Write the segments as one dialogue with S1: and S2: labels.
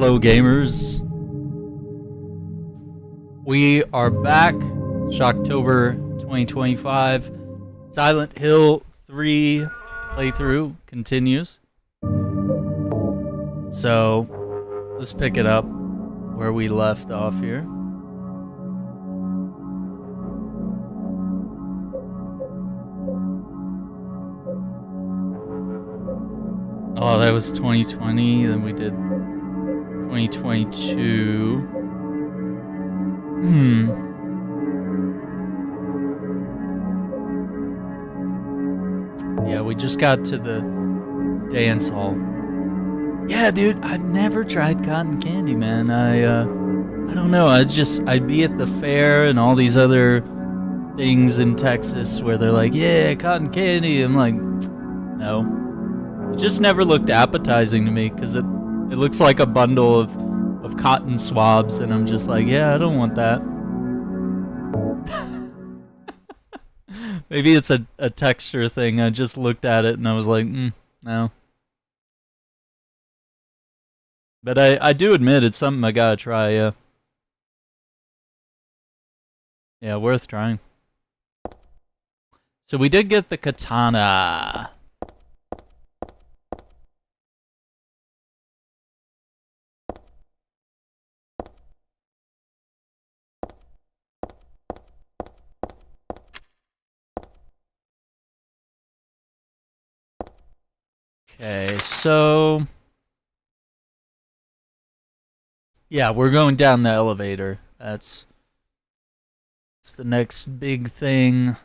S1: Hello, gamers. We are back. Shocktober 2025. Silent Hill 3 playthrough continues. So, let's pick it up where we left off here. Oh, that was 2020, then we did 2022. Yeah, we just got to the dance hall. Yeah, dude, I've never tried cotton candy, man. I don't know. I'd be at the fair and all these other things in Texas where they're like, yeah, cotton candy. I'm like, no. It just never looked appetizing to me because it looks like a bundle of cotton swabs, and I'm just like, yeah, I don't want that. Maybe it's a texture thing. I just looked at it and I was like, no. But I do admit it's something I gotta try, yeah. Yeah, worth trying. So we did get the katana. Okay, so yeah, we're going down the elevator. That's the next big thing.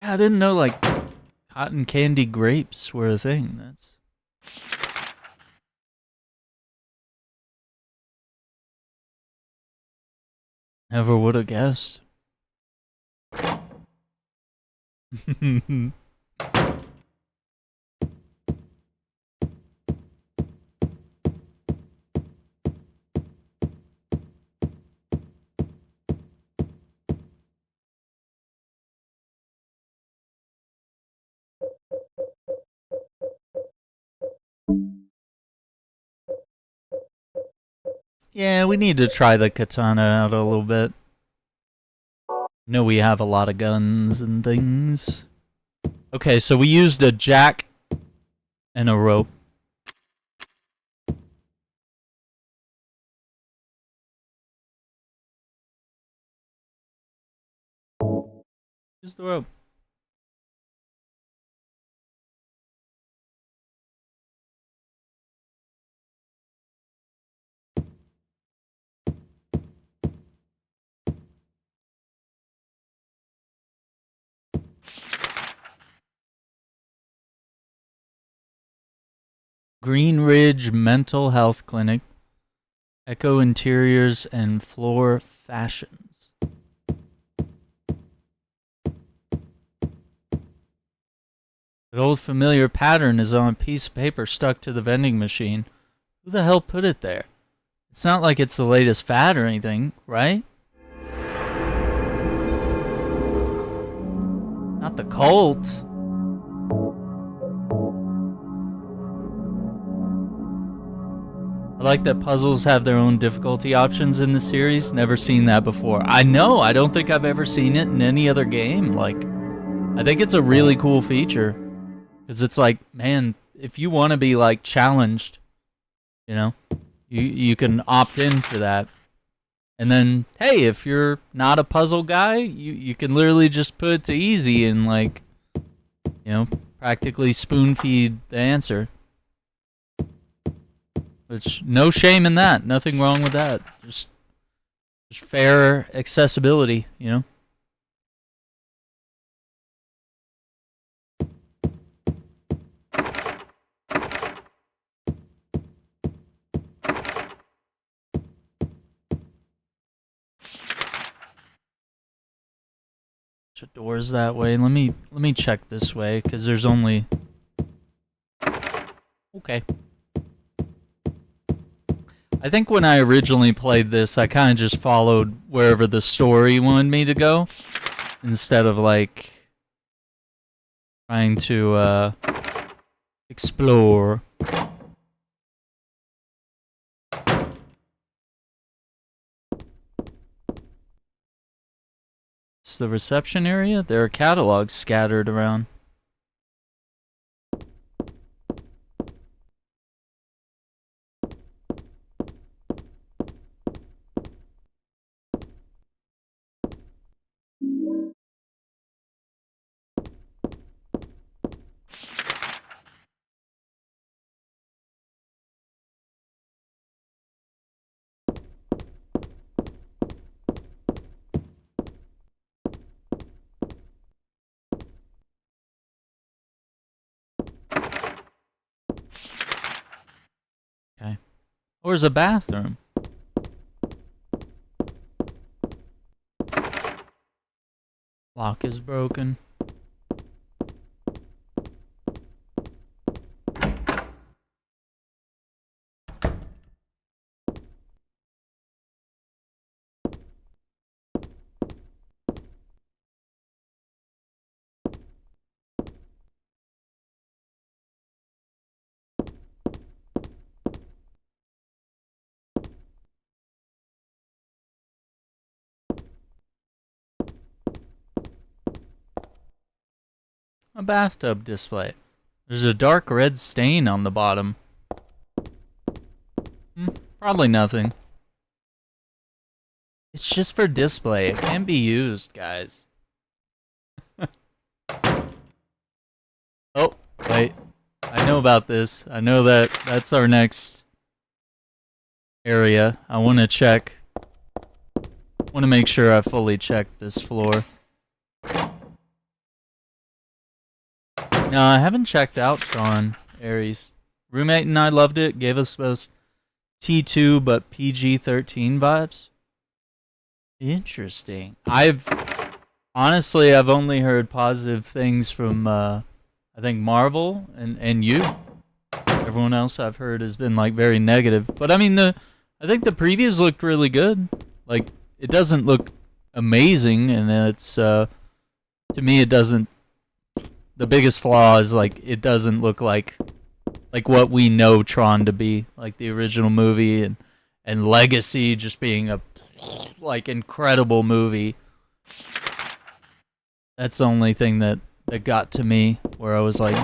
S1: I didn't know like cotton candy grapes were a thing. That's never would have guessed. Yeah, we need to try the katana out a little bit. Know we have a lot of guns and things. Okay, so we used a jack and a rope. Use the rope. Green Ridge Mental Health Clinic, Echo Interiors and Floor Fashions. The old familiar pattern is on a piece of paper stuck to the vending machine. Who the hell put it there? It's not like it's the latest fad or anything, right? Not the Colts. I like that puzzles have their own difficulty options in the series. Never seen that before. I know, I don't think I've ever seen it in any other game. Like, I think it's a really cool feature. Because it's like, man, if you want to be, like, challenged, you know, you can opt in for that. And then, hey, if you're not a puzzle guy, you can literally just put it to easy and, like, you know, practically spoon feed the answer. Which, no shame in that. Nothing wrong with that. Just fair accessibility, you know? Doors that way. Let me check this way, because there's only... Okay. I think when I originally played this, I kind of just followed wherever the story wanted me to go. instead of like trying to explore. It's the reception area. There are catalogs scattered around. Okay. Where's a bathroom? Lock is broken. A bathtub display. There's a dark red stain on the bottom. Probably nothing. It's just for display. It can't be used, guys. Oh, wait. I know about this. I know that that's our next area. I want to check. I want to make sure I fully checked this floor. No, I haven't checked out Tron Ares. Roommate and I loved it. Gave us those T2 but PG-13 vibes. Interesting. I've only heard positive things from I think Marvel and you. Everyone else I've heard has been like very negative. But I mean I think the previews looked really good. Like it doesn't look amazing, and it's to me it doesn't. The biggest flaw is like it doesn't look like what we know Tron to be, like the original movie and Legacy just being a like incredible movie. That's the only thing that got to me, where I was like,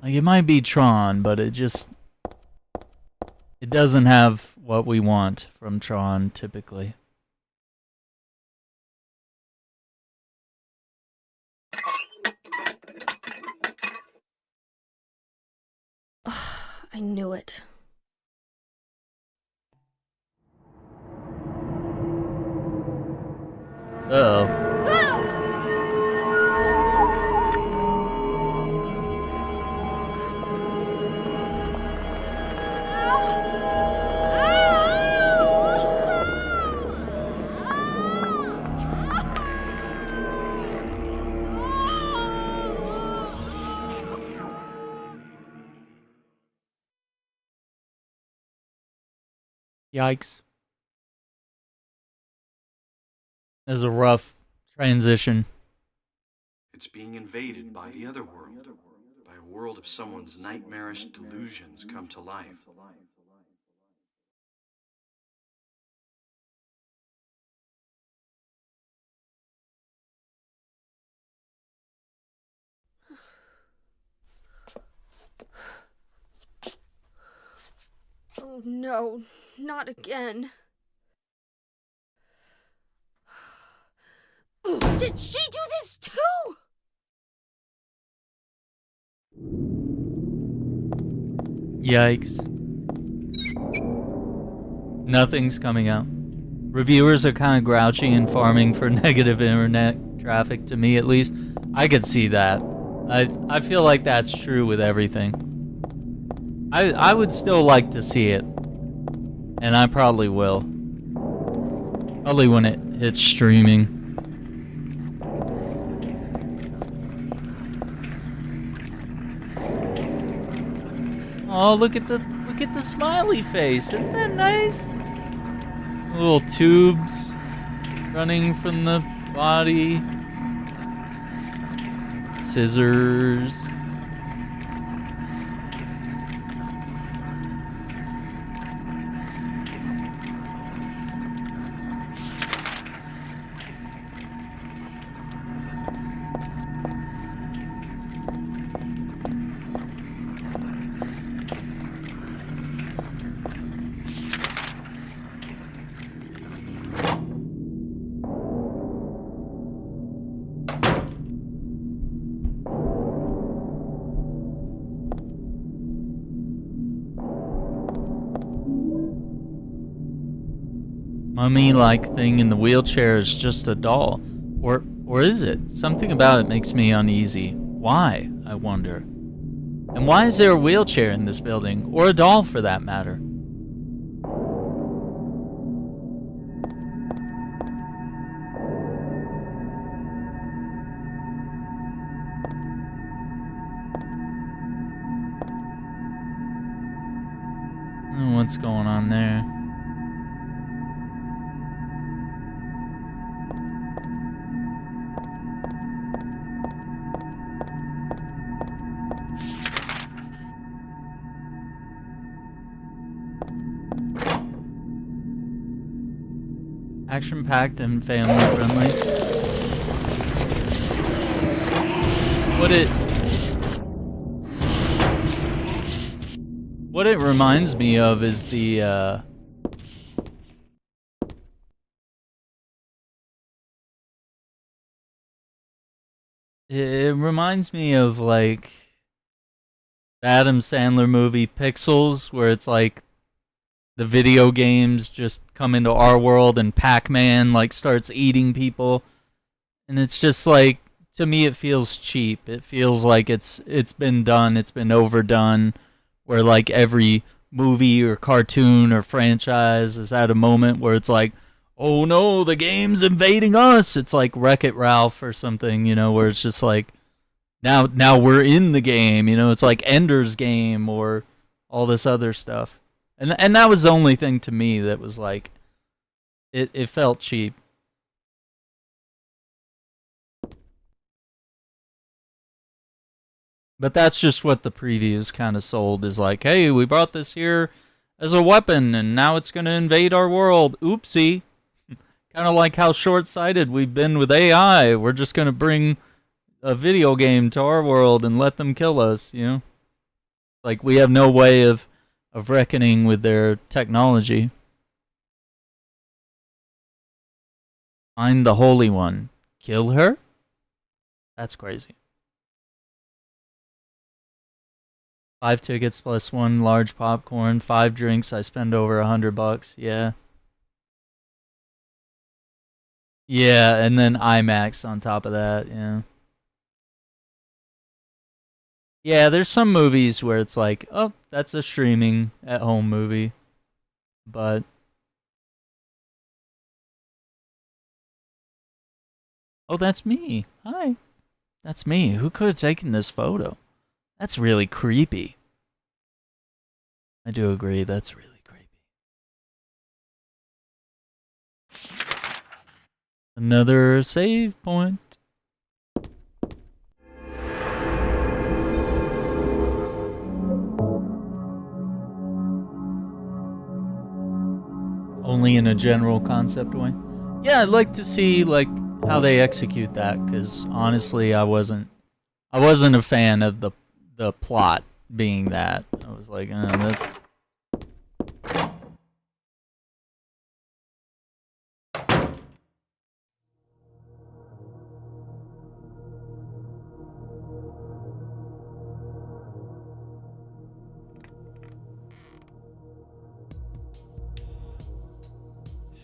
S1: like it might be Tron, but it doesn't have what we want from Tron typically.
S2: I knew it.
S1: Uh-oh. Yikes. This is a rough transition.
S3: It's being invaded by the other world, by a world of someone's nightmarish delusions come to life.
S2: Oh no, not again. Did she do this too?
S1: Yikes. Nothing's coming out. Reviewers are kind of grouchy and farming for negative internet traffic, to me at least. I could see that. I feel like that's true with everything. I would still like to see it. And I probably will. Probably when it hits streaming. Oh, look at the smiley face. Isn't that nice? Little tubes. running from the body. Scissors. Mummy-like thing in the wheelchair is just a doll. Or is it? Something about it makes me uneasy. Why, I wonder? And why is there a wheelchair in this building? Or a doll, for that matter? I don't know what's going on there. Action-packed and family-friendly. What it reminds me of is the it reminds me of like the Adam Sandler movie Pixels, where it's like the video games just come into our world and Pac-Man like starts eating people. And it's just like, to me it feels cheap. It feels like it's been done, it's been overdone, where like every movie or cartoon or franchise is at a moment where it's like, oh no, the game's invading us. It's like Wreck-It Ralph or something, you know, where it's just like, now we're in the game, you know, it's like Ender's Game or all this other stuff. And that was the only thing to me that was like, it felt cheap. But that's just what the previews kind of sold, is like, hey, we brought this here as a weapon, and now it's going to invade our world. Oopsie. Kind of like how short-sighted we've been with AI. We're just going to bring a video game to our world and let them kill us, you know? Like, we have no way of reckoning with their technology. Find the Holy One. Kill her? That's crazy. 5 tickets plus 1 large popcorn, 5 drinks. I spend over $100. Yeah. Yeah, and then IMAX on top of that. Yeah. Yeah, there's some movies where it's like, oh, that's a streaming at home movie. But oh, that's me. Hi. That's me. Who could have taken this photo? That's really creepy. I do agree, that's really creepy. Another save point. Only in a general concept way. Yeah, I'd like to see like how they execute that, because honestly, I wasn't a fan of the plot being that. I was like, that's.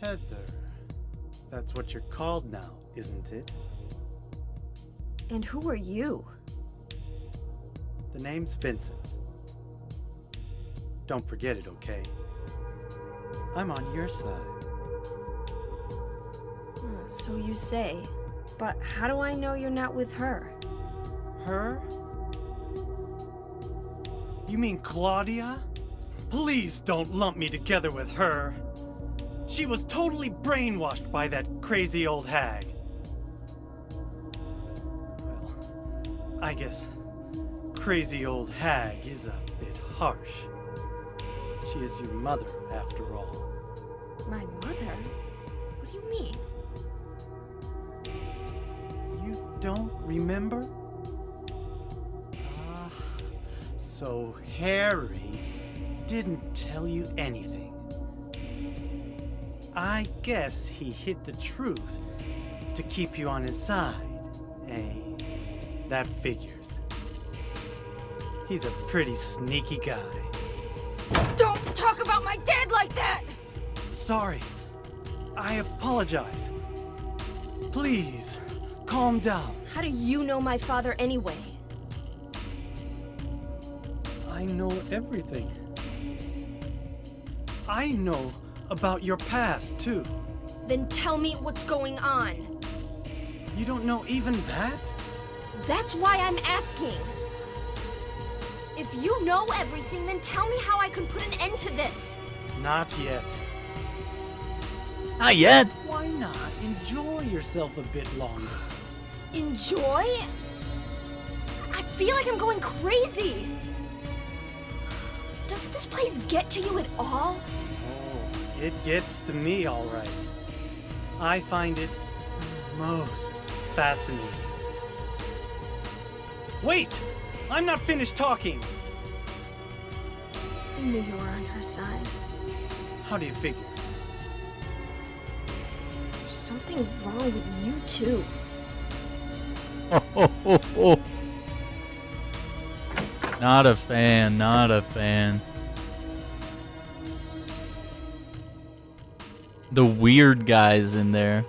S4: Heather. That's what you're called now, isn't it?
S2: And who are you?
S4: The name's Vincent. Don't forget it, okay? I'm on your side.
S2: So you say. But how do I know you're not with her?
S4: Her? You mean Claudia? Please don't lump me together with her. She was totally brainwashed by that crazy old hag. Well, I guess crazy old hag is a bit harsh. She is your mother, after all.
S2: My mother? What do you mean?
S4: You don't remember? Ah, so Harry didn't tell you anything. I guess he hid the truth to keep you on his side. Eh? That figures. He's a pretty sneaky guy.
S2: Don't talk about my dad like that!
S4: Sorry. I apologize. Please, calm down.
S2: How do you know my father anyway?
S4: I know everything. I know about your past, too.
S2: Then tell me what's going on.
S4: You don't know even that?
S2: That's why I'm asking. If you know everything, then tell me how I can put an end to this.
S4: Not yet.
S1: Not yet.
S4: Why not enjoy yourself a bit longer?
S2: Enjoy? I feel like I'm going crazy. Does this place get to you at all?
S4: Oh, it gets to me, all right. I find it most fascinating. Wait! I'm not finished talking!
S2: I knew you were on her side.
S4: How do you figure?
S2: There's something wrong with you, too.
S1: Not a fan, not a fan. The weird guys in there.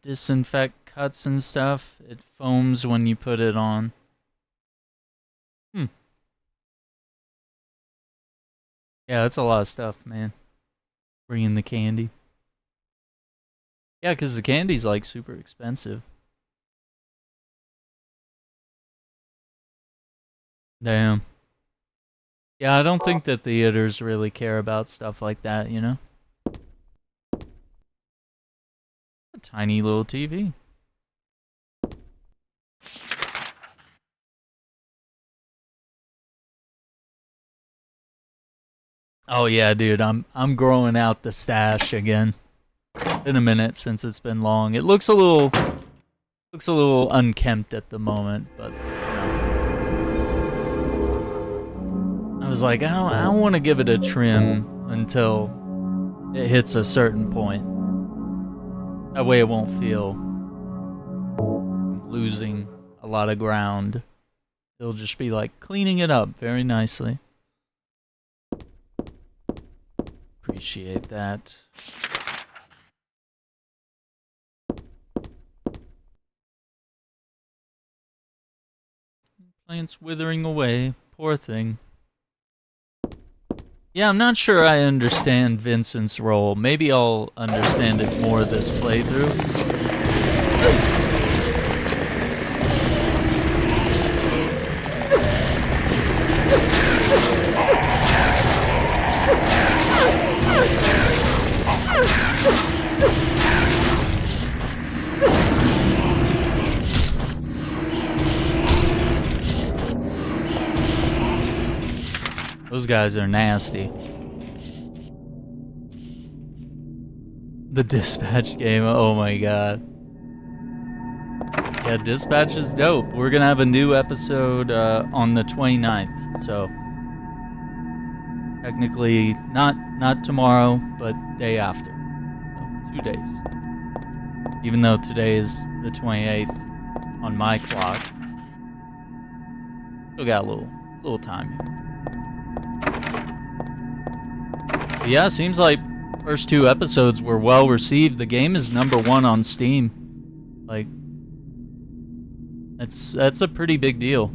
S1: Disinfect cuts and stuff. It foams when you put it on. Yeah, that's a lot of stuff, man. Bringing the candy. Yeah, because the candy's like super expensive. Damn. Yeah, I don't think the theaters really care about stuff like that, you know? A tiny little TV. Oh yeah, dude, I'm growing out the stash again. Been a minute since it's been long. It looks a little unkempt at the moment, but you know. I was like, I don't want to give it a trim until it hits a certain point. That way it won't feel I'm losing a lot of ground. It'll just be like cleaning it up very nicely. Appreciate that. Plant's withering away. Poor thing. Yeah, I'm not sure I understand Vincent's role. Maybe I'll understand it more this playthrough. Those guys are nasty. The dispatch game, oh my god. Yeah, dispatch is dope. We're gonna have a new episode on the 29th, so technically not tomorrow, but day after. So 2 days. Even though today is the 28th on my clock. Still got a little time here. But yeah, seems like first 2 episodes were well received. The game is #1 on Steam. Like, That's a pretty big deal.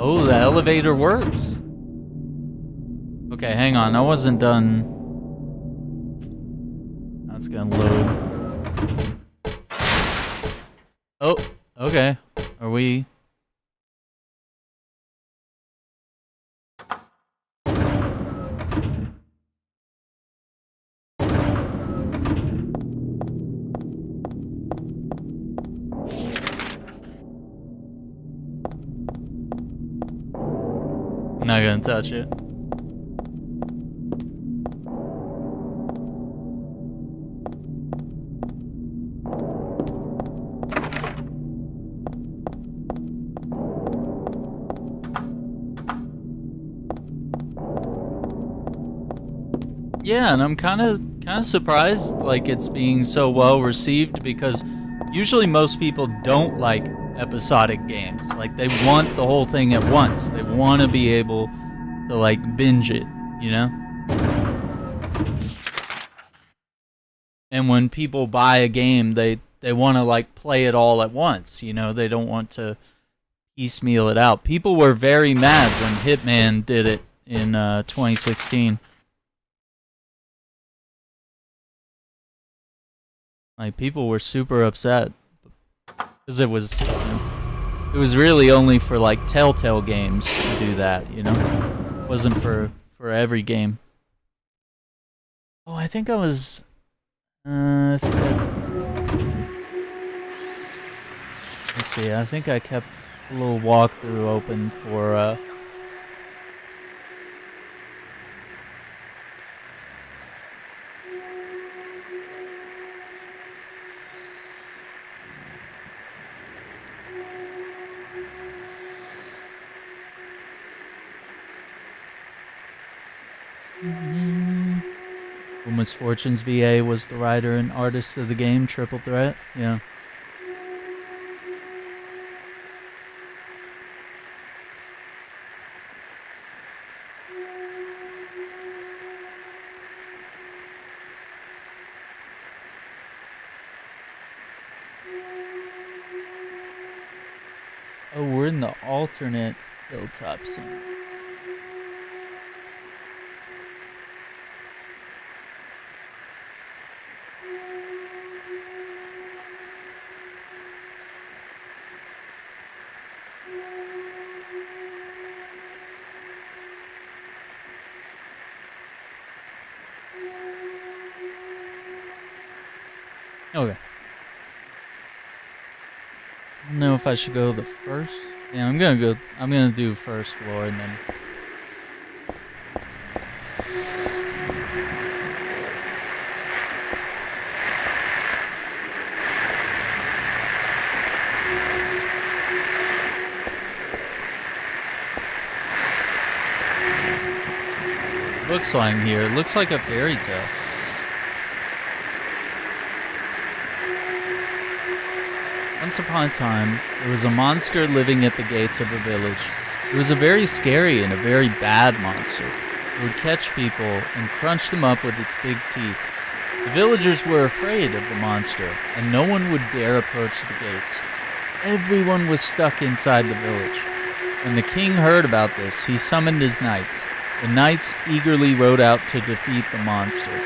S1: Oh, the elevator works. Okay, hang on. I wasn't done. Now it's gonna load. Oh, okay. Are we? I'm not gonna touch it. Yeah, and I'm kind of surprised like it's being so well received, because usually most people don't like episodic games. Like, they want the whole thing at once. They want to be able to like binge it, you know? And when people buy a game, they want to like play it all at once, you know? They don't want to piecemeal it out. People were very mad when Hitman did it in 2016. Like, people were super upset because it was really only for like Telltale games to do that, you know? It wasn't for every game. Oh, I think I was let's see. I think I kept a little walkthrough open for Misfortunes VA was the writer and artist of the game Triple Threat. Yeah. Oh, we're in the alternate hilltop scene. Okay. I don't know if I should go the first. Yeah, I'm gonna do first floor and then. Looks like here. It looks like a fairy tale. Once upon a time, there was a monster living at the gates of a village. It was a very scary and a very bad monster. It would catch people and crunch them up with its big teeth. The villagers were afraid of the monster, and no one would dare approach the gates. Everyone was stuck inside the village. When the king heard about this, he summoned his knights. The knights eagerly rode out to defeat the monster.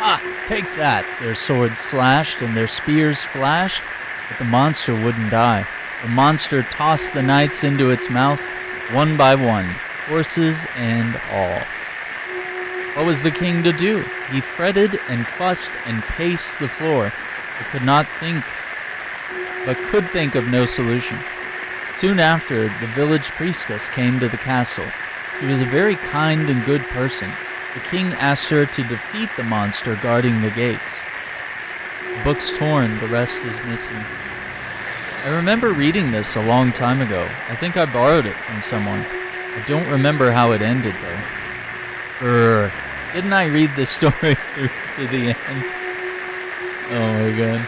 S1: Ah, take that! Their swords slashed and their spears flashed, but the monster wouldn't die. The monster tossed the knights into its mouth, one by one, horses and all. What was the king to do? He fretted and fussed and paced the floor, but could think of no solution. Soon after, the village priestess came to the castle. She was a very kind and good person. The king asked her to defeat the monster guarding the gates. The book's torn, the rest is missing. I remember reading this a long time ago. I think I borrowed it from someone. I don't remember how it ended, though. Didn't I read the story through to the end? Oh my god.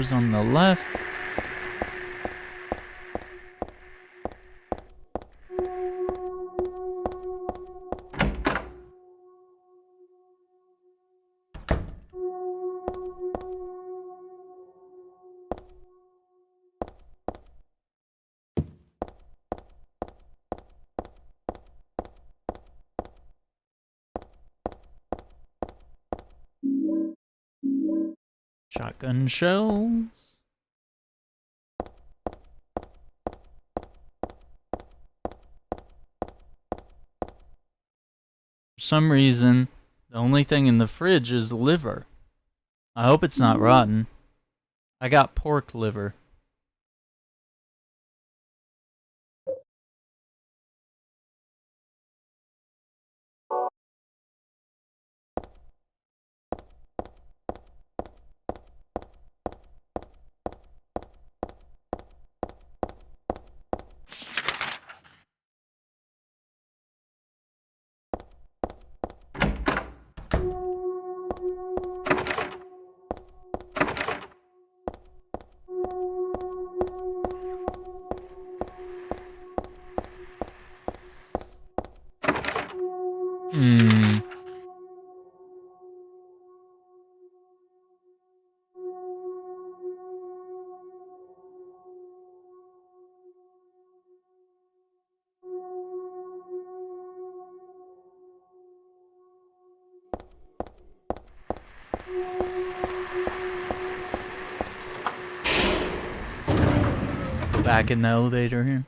S1: doors on the left. Shotgun shells. For some reason, the only thing in the fridge is liver. I hope it's not rotten. I got pork liver. Go back in the elevator here.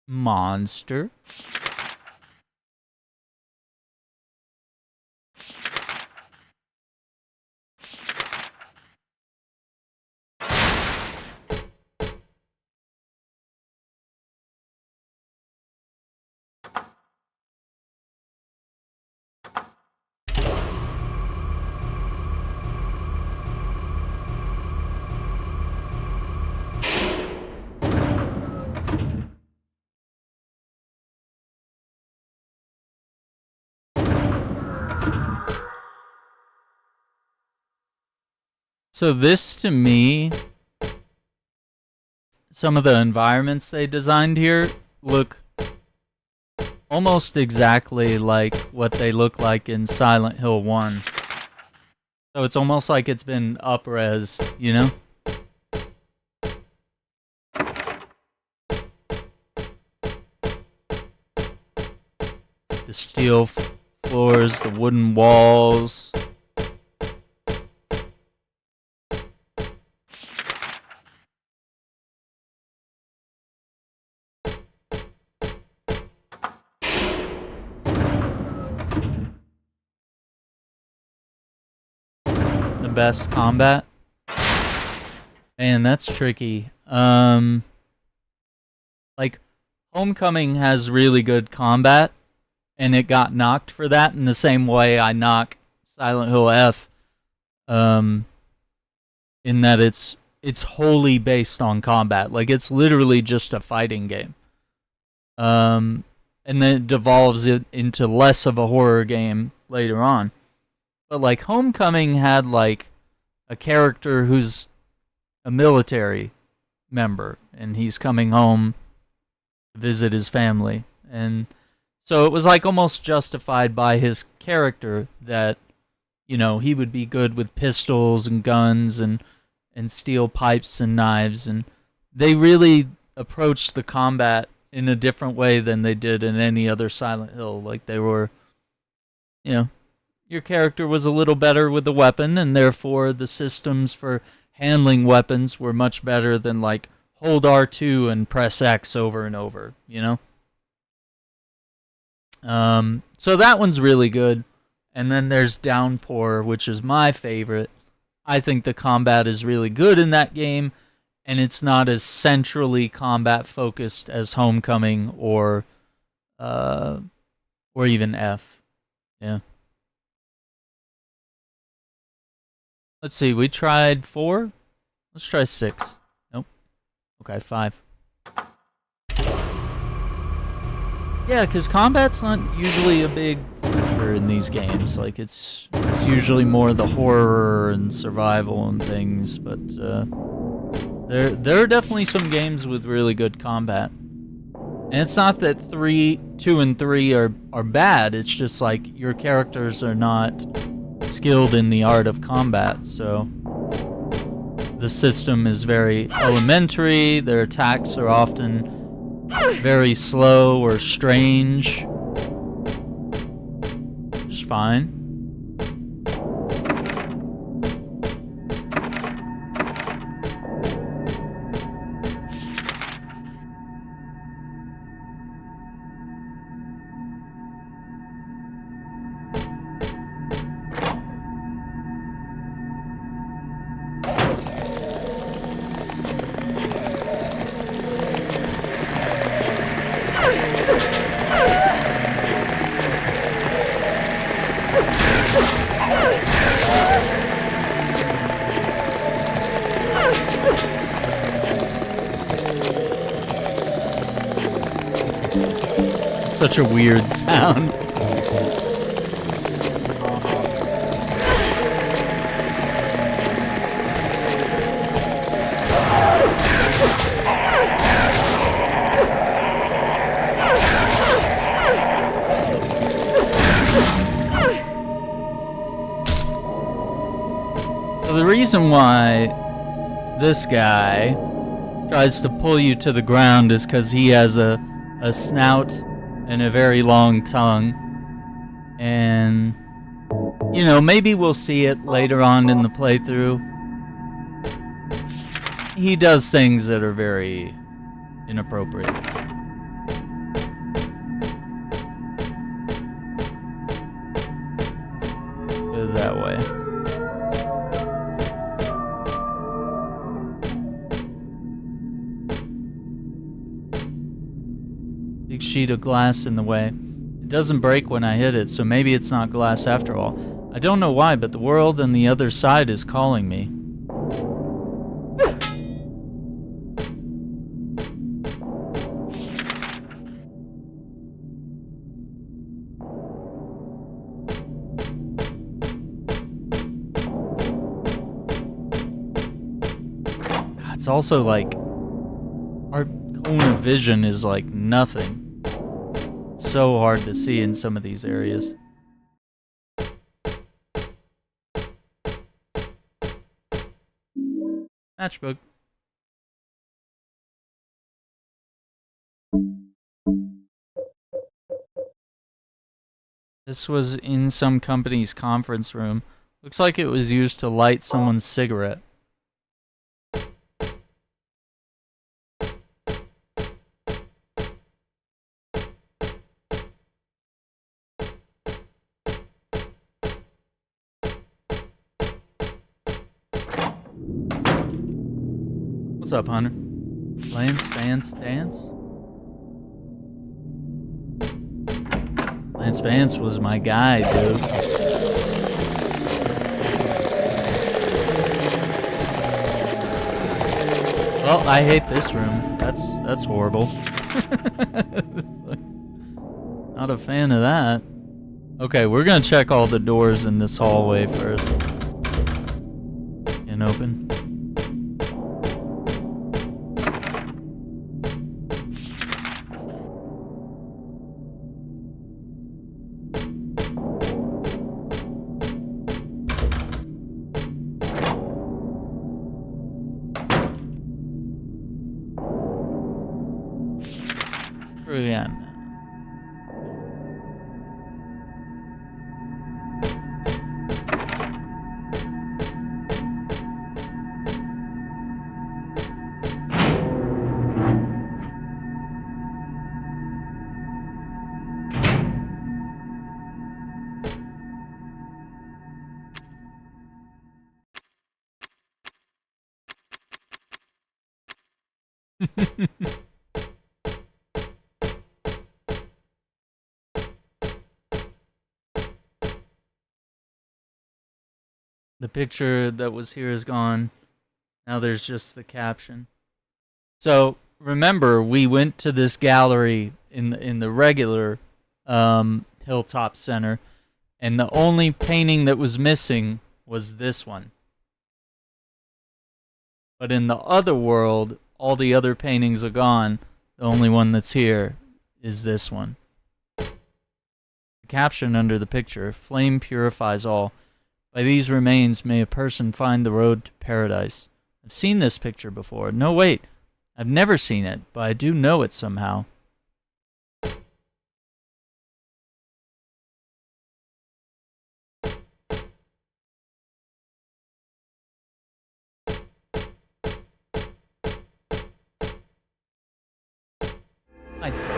S1: Monster. So this, to me, some of the environments they designed here look almost exactly like what they look like in Silent Hill 1. So it's almost like it's been up-res, you know? The steel floors, the wooden walls. Best combat. Man, that's tricky. Like, Homecoming has really good combat, and it got knocked for that in the same way I knock Silent Hill F, in that it's wholly based on combat. Like, it's literally just a fighting game. And then it devolves it into less of a horror game later on. But, like, Homecoming had, like, a character who's a military member, and he's coming home to visit his family. And so it was, like, almost justified by his character that, you know, he would be good with pistols and guns and steel pipes and knives. And they really approached the combat in a different way than they did in any other Silent Hill. Like, they were, you know, your character was a little better with the weapon, and therefore the systems for handling weapons were much better than, like, hold R2 and press X over and over, you know? So that one's really good. And then there's Downpour, which is my favorite. I think the combat is really good in that game, and it's not as centrally combat-focused as Homecoming or even F. Yeah. Let's see, we tried 4. Let's try 6. Nope. Okay, 5. Yeah, because combat's not usually a big feature in these games. Like, it's usually more the horror and survival and things, but there are definitely some games with really good combat. And it's not that 2 and 3 are bad, it's just like your characters are not skilled in the art of combat, so the system is very elementary, their attacks are often very slow or strange. It's fine. Such a weird sound. So the reason why this guy tries to pull you to the ground is because he has a snout and a very long tongue, and you know, maybe we'll see it later on in the playthrough. He does things that are very inappropriate. Put it that way. Big sheet of glass in the way. It doesn't break when I hit it, so maybe it's not glass after all. I don't know why, but the world on the other side is calling me. It's also like our cone of vision is like nothing. So hard to see in some of these areas. Matchbook. This was in some company's conference room. Looks like it was used to light someone's cigarette. What's up, Hunter? Lance Vance Dance? Lance Vance was my guy, dude. Well, I hate this room. That's horrible. Not a fan of that. Okay, we're gonna check all the doors in this hallway first. And open. Again. The picture that was here is gone. Now there's just the caption. So remember, we went to this gallery in the regular Hilltop Center, and the only painting that was missing was this one. But in the other world, all the other paintings are gone. The only one that's here is this one. The caption under the picture, "Flame purifies all. By these remains may a person find the road to paradise." I've seen this picture before. No, wait. I've never seen it, but I do know it somehow. I'd say.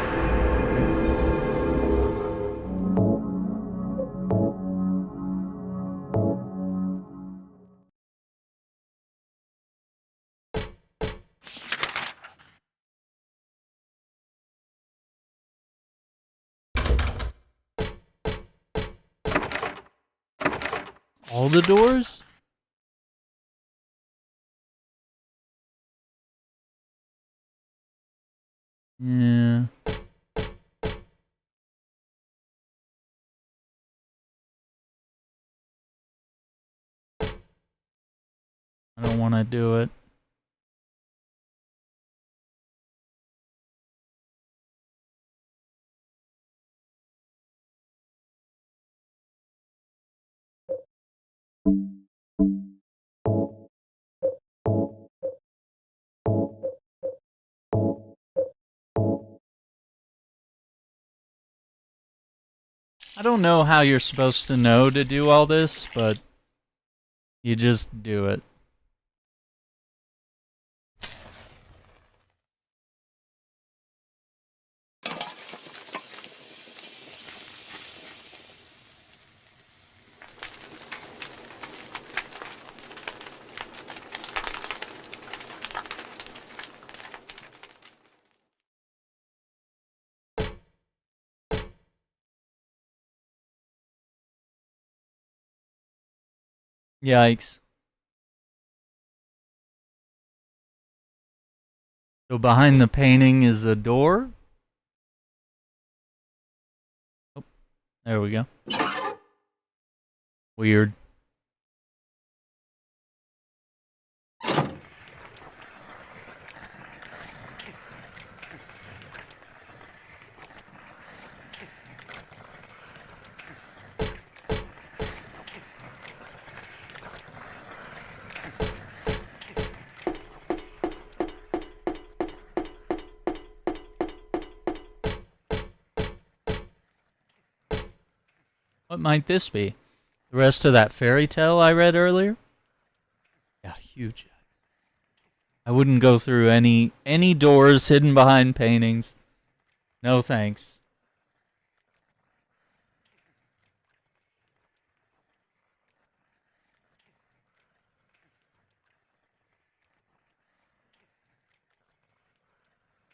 S1: All the doors? Yeah. I don't want to do it. I don't know how you're supposed to know to do all this, but you just do it. Yikes. So behind the painting is a door? Oh, there we go. Weird. What might this be? The rest of that fairy tale I read earlier? Yeah, huge. I wouldn't go through any doors hidden behind paintings. No thanks.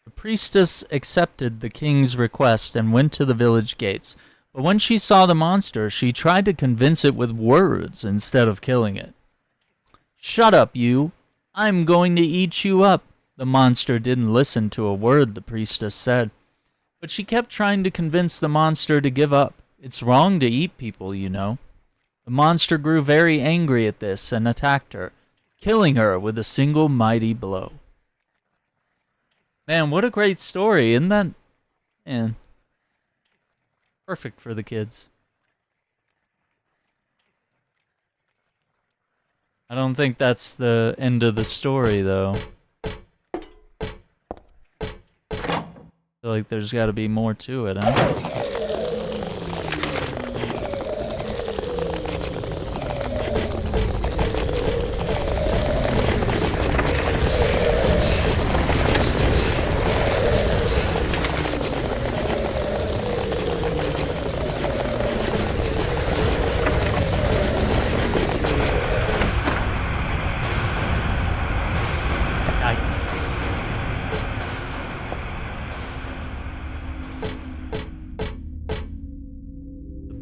S1: The priestess accepted the king's request and went to the village gates. But when she saw the monster, she tried to convince it with words instead of killing it. "Shut up, you! I'm going to eat you up!" The monster didn't listen to a word the priestess said. But she kept trying to convince the monster to give up. It's wrong to eat people, you know. The monster grew very angry at this and attacked her, killing her with a single mighty blow. Man, what a great story, isn't that? Man. Perfect for the kids. I don't think that's the end of the story, though. I feel like there's got to be more to it, huh?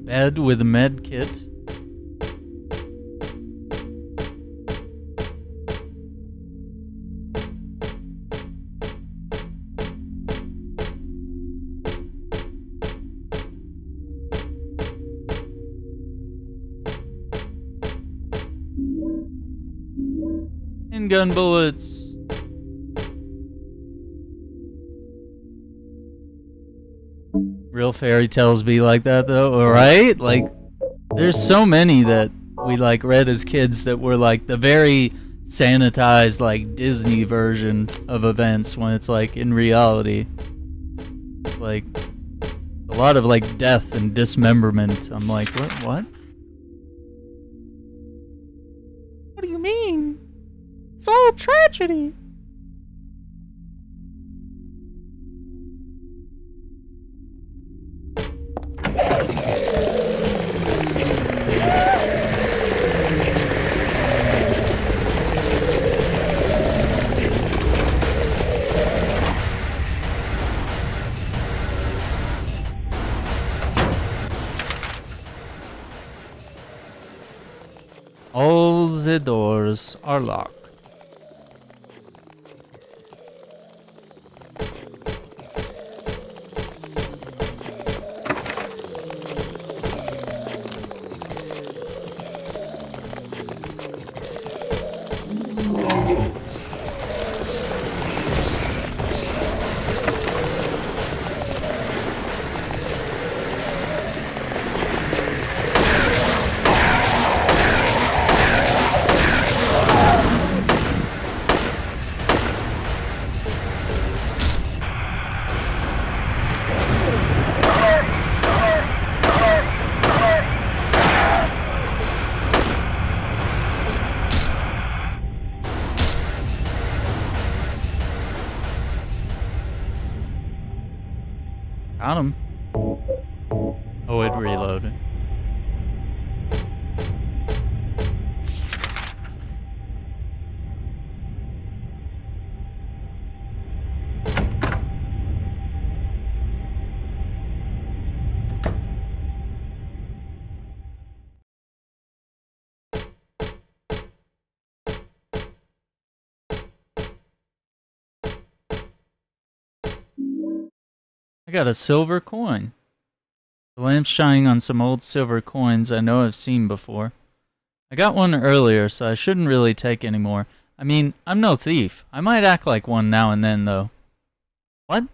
S1: Bed with a med kit. Handgun bullets. Real fairy tales be like that though, right? Like, there's so many that we like read as kids that were like the very sanitized like Disney version of events when it's like in reality. Like a lot of like death and dismemberment. I'm like, what? What do you mean? It's all tragedy. All the doors are locked. Got him. Oh, it reloaded. I got a silver coin. The lamp's shining on some old silver coins I know I've seen before. I got one earlier, so I shouldn't really take any more. I mean, I'm no thief. I might act like one now and then, though. What?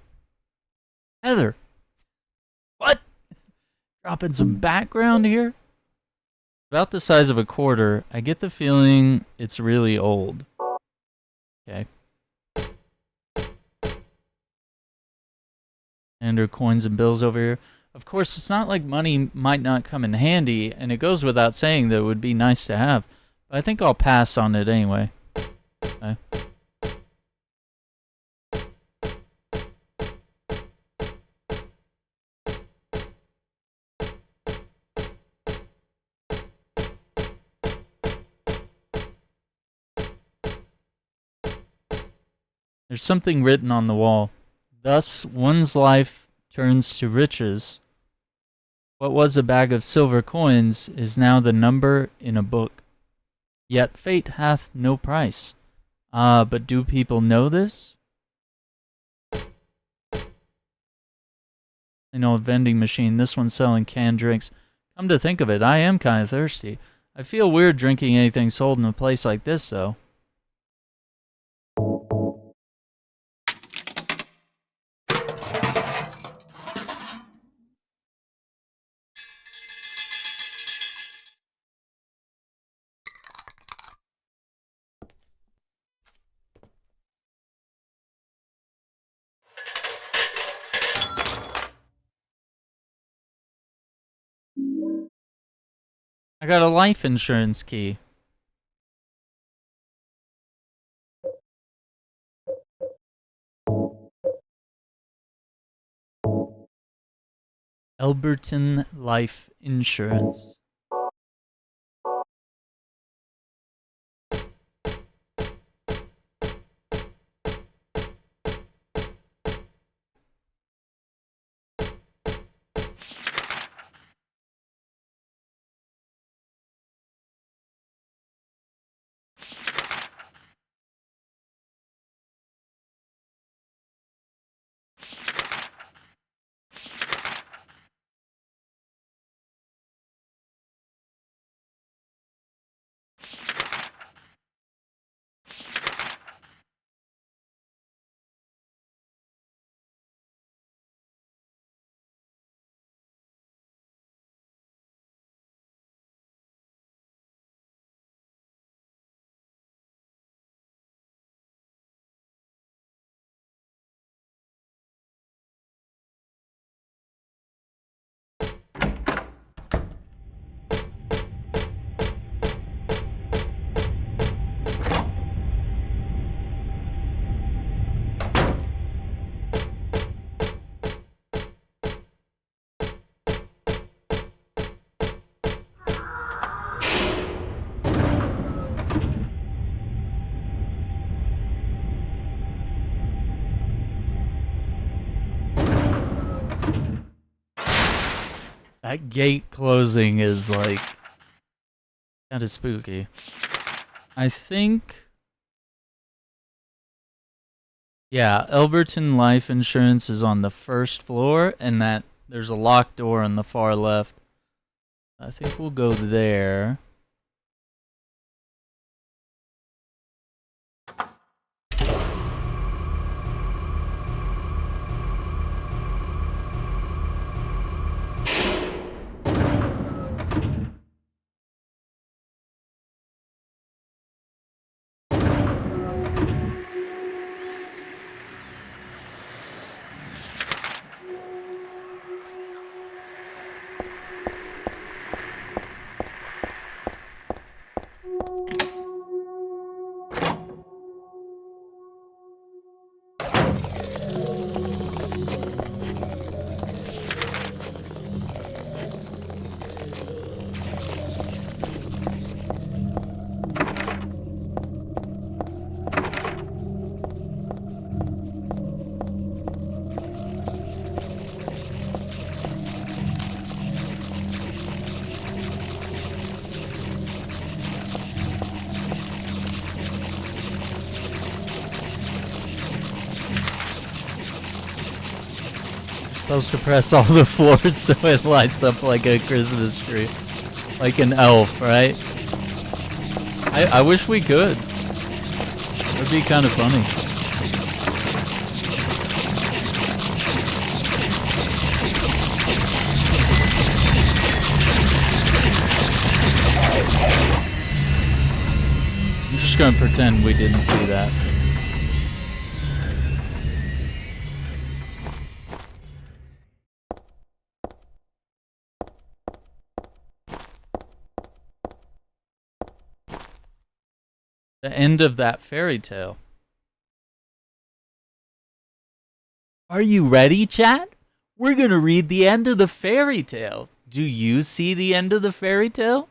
S1: Heather. What? Dropping some background here? About the size of a quarter, I get the feeling it's really old. Okay. And her coins and bills over here. Of course, it's not like money might not come in handy, and it goes without saying that it would be nice to have. But I think I'll pass on it anyway. Okay. There's something written on the wall. Thus, one's life turns to riches. What was a bag of silver coins is now the number in a book. Yet fate hath no price. Ah, but do people know this? An old vending machine. This one's selling canned drinks. Come to think of it, I am kind of thirsty. I feel weird drinking anything sold in a place like this, though. I got a life insurance key. Elberton Life Insurance. That gate closing is like kind of spooky. I think, yeah, Elberton Life Insurance is on the first floor, and that there's a locked door on the far left. I think we'll go there. Supposed to press all the floors so it lights up like a Christmas tree. Like an elf, right? I wish we could. It'd be kind of funny. I'm just gonna pretend we didn't see that. The end of that fairy tale. Are you ready, chat? We're gonna read the end of the fairy tale. Do you see the end of the fairy tale?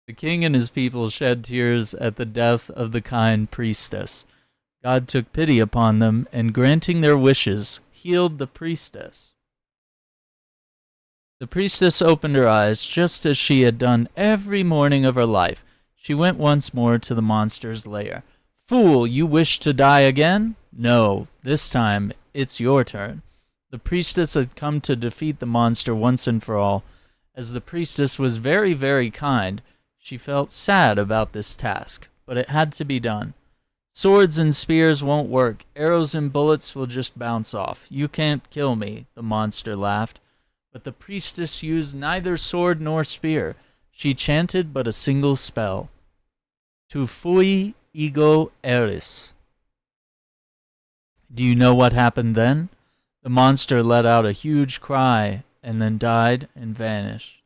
S1: The king and his people shed tears at the death of the kind priestess. God took pity upon them and, granting their wishes, healed the priestess. The priestess opened her eyes just as she had done every morning of her life. She went once more to the monster's lair. Fool, you wish to die again? No, this time it's your turn. The priestess had come to defeat the monster once and for all. As the priestess was very, very kind, she felt sad about this task, but it had to be done. Swords and spears won't work. Arrows and bullets will just bounce off. You can't kill me, the monster laughed. But the priestess used neither sword nor spear. She chanted but a single spell. Tu fui ego eris. Do you know what happened then? The monster let out a huge cry and then died and vanished.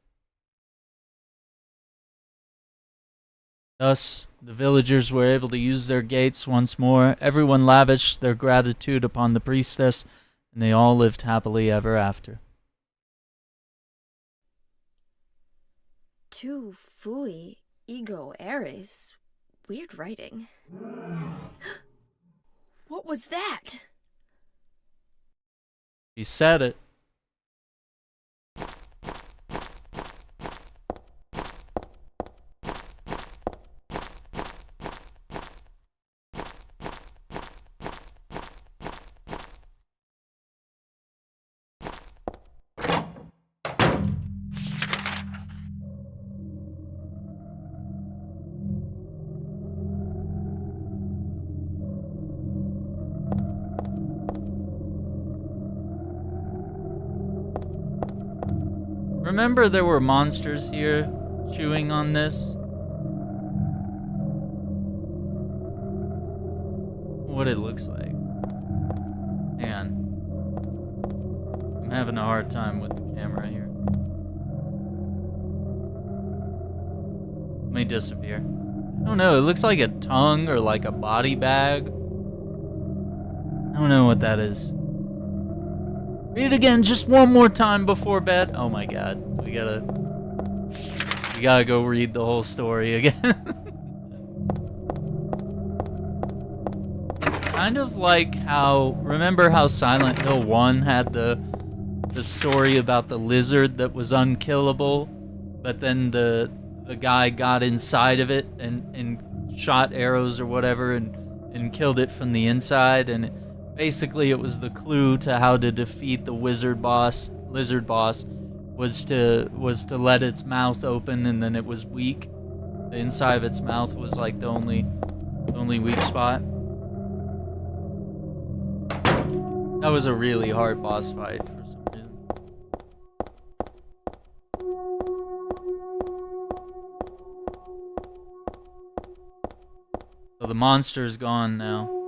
S1: Thus, the villagers were able to use their gates once more. Everyone lavished their gratitude upon the priestess, and they all lived happily ever after.
S2: Tu fui ego eris. Weird writing. What was that?
S1: He said it. Remember there were monsters here chewing on this? What it looks like. Hang on. I'm having a hard time with the camera here. Let me disappear. I don't know, it looks like a tongue or like a body bag. I don't know what that is. Read it again just one more time before bed. Oh my god. We gotta go read the whole story again. It's kind of like how, remember how Silent Hill 1 had the the story about the lizard that was unkillable, but then the guy got inside of it and shot arrows or whatever and killed it from the inside, and basically it was the clue to how to defeat the lizard boss was to let its mouth open, and then it was weak. The inside of its mouth was like the only weak spot. That was a really hard boss fight for some reason. So the monster's gone now.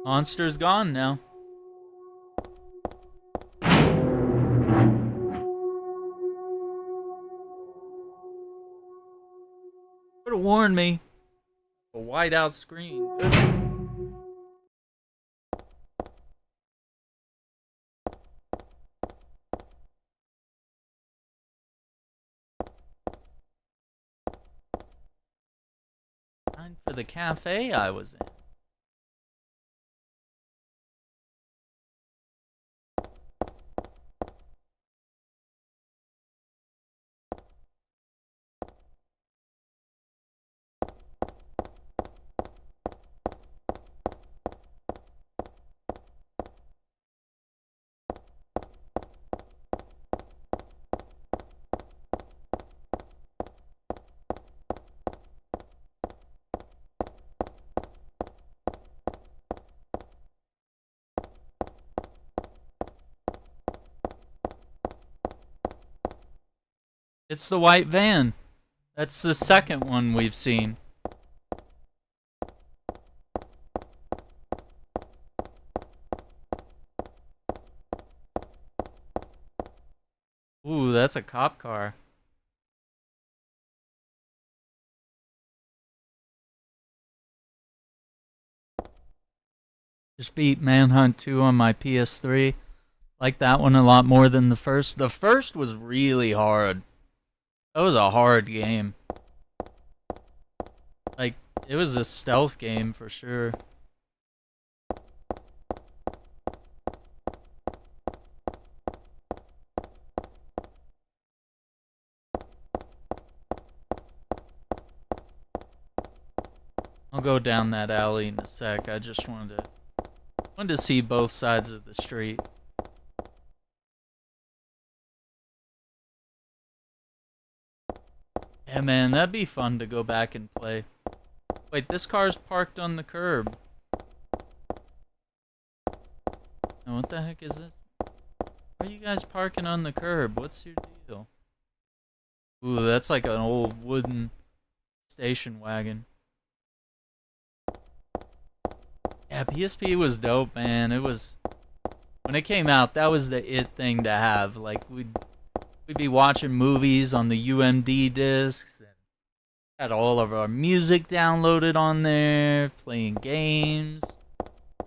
S1: Monster's gone now. Could have warned me. A whiteout screen. Goodness. Time for the cafe I was in. It's the white van. That's the second one we've seen. Ooh, that's a cop car. Just beat Manhunt 2 on my PS3. Like that one a lot more than the first. The first was really hard. That was a hard game. Like, it was a stealth game for sure. I'll go down that alley in a sec. I just wanted to see both sides of the street. Yeah, man, that'd be fun to go back and play. Wait, this car's parked on the curb. Now, what the heck is this? Why are you guys parking on the curb? What's your deal? Ooh, that's like an old wooden station wagon. Yeah, PSP was dope, man. It was... When it came out, that was the it thing to have. Like, we'd be watching movies on the UMD discs, and had all of our music downloaded on there, playing games,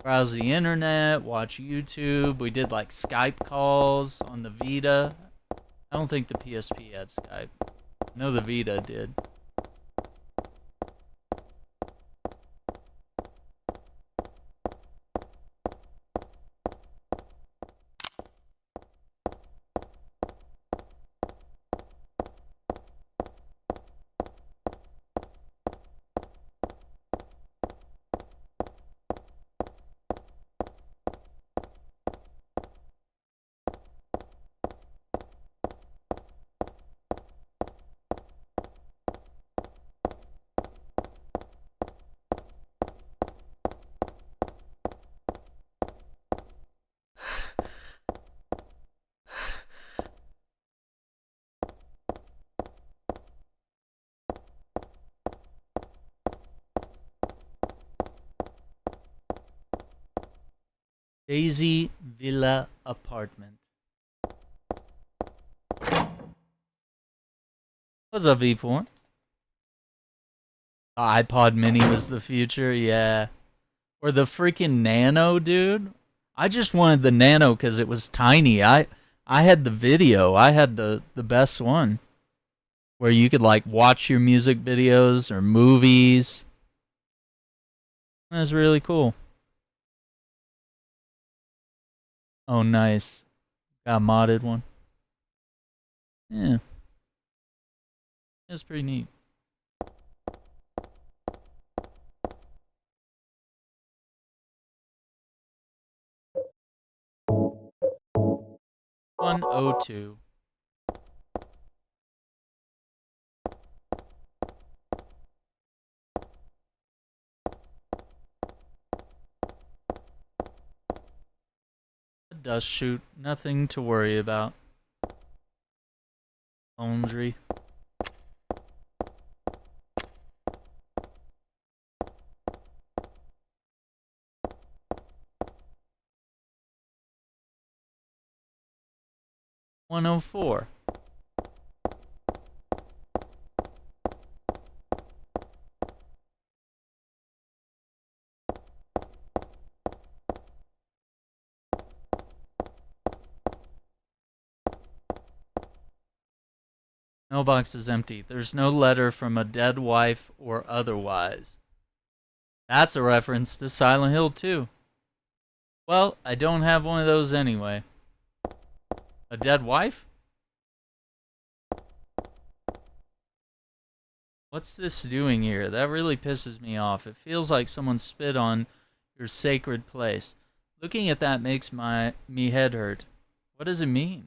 S1: browse the internet, watch YouTube. We did like Skype calls on the Vita. I don't think the PSP had Skype. No, the Vita did. Daisy Villa Apartment. What's up, V4? iPod Mini was the future, yeah. Or the freaking Nano, dude. I just wanted the Nano because it was tiny. I had the video. I had the best one. Where you could, like, watch your music videos or movies. That's really cool. Oh, nice. Got a modded one. Yeah. That's pretty neat. $102. A dust chute, nothing to worry about. Laundry. $104. Mailbox is empty. There's no letter from a dead wife or otherwise. That's a reference to Silent Hill 2. Well, I don't have one of those anyway. A dead wife? What's this doing here? That really pisses me off. It feels like someone spit on your sacred place. Looking at that makes me head hurt. What does it mean?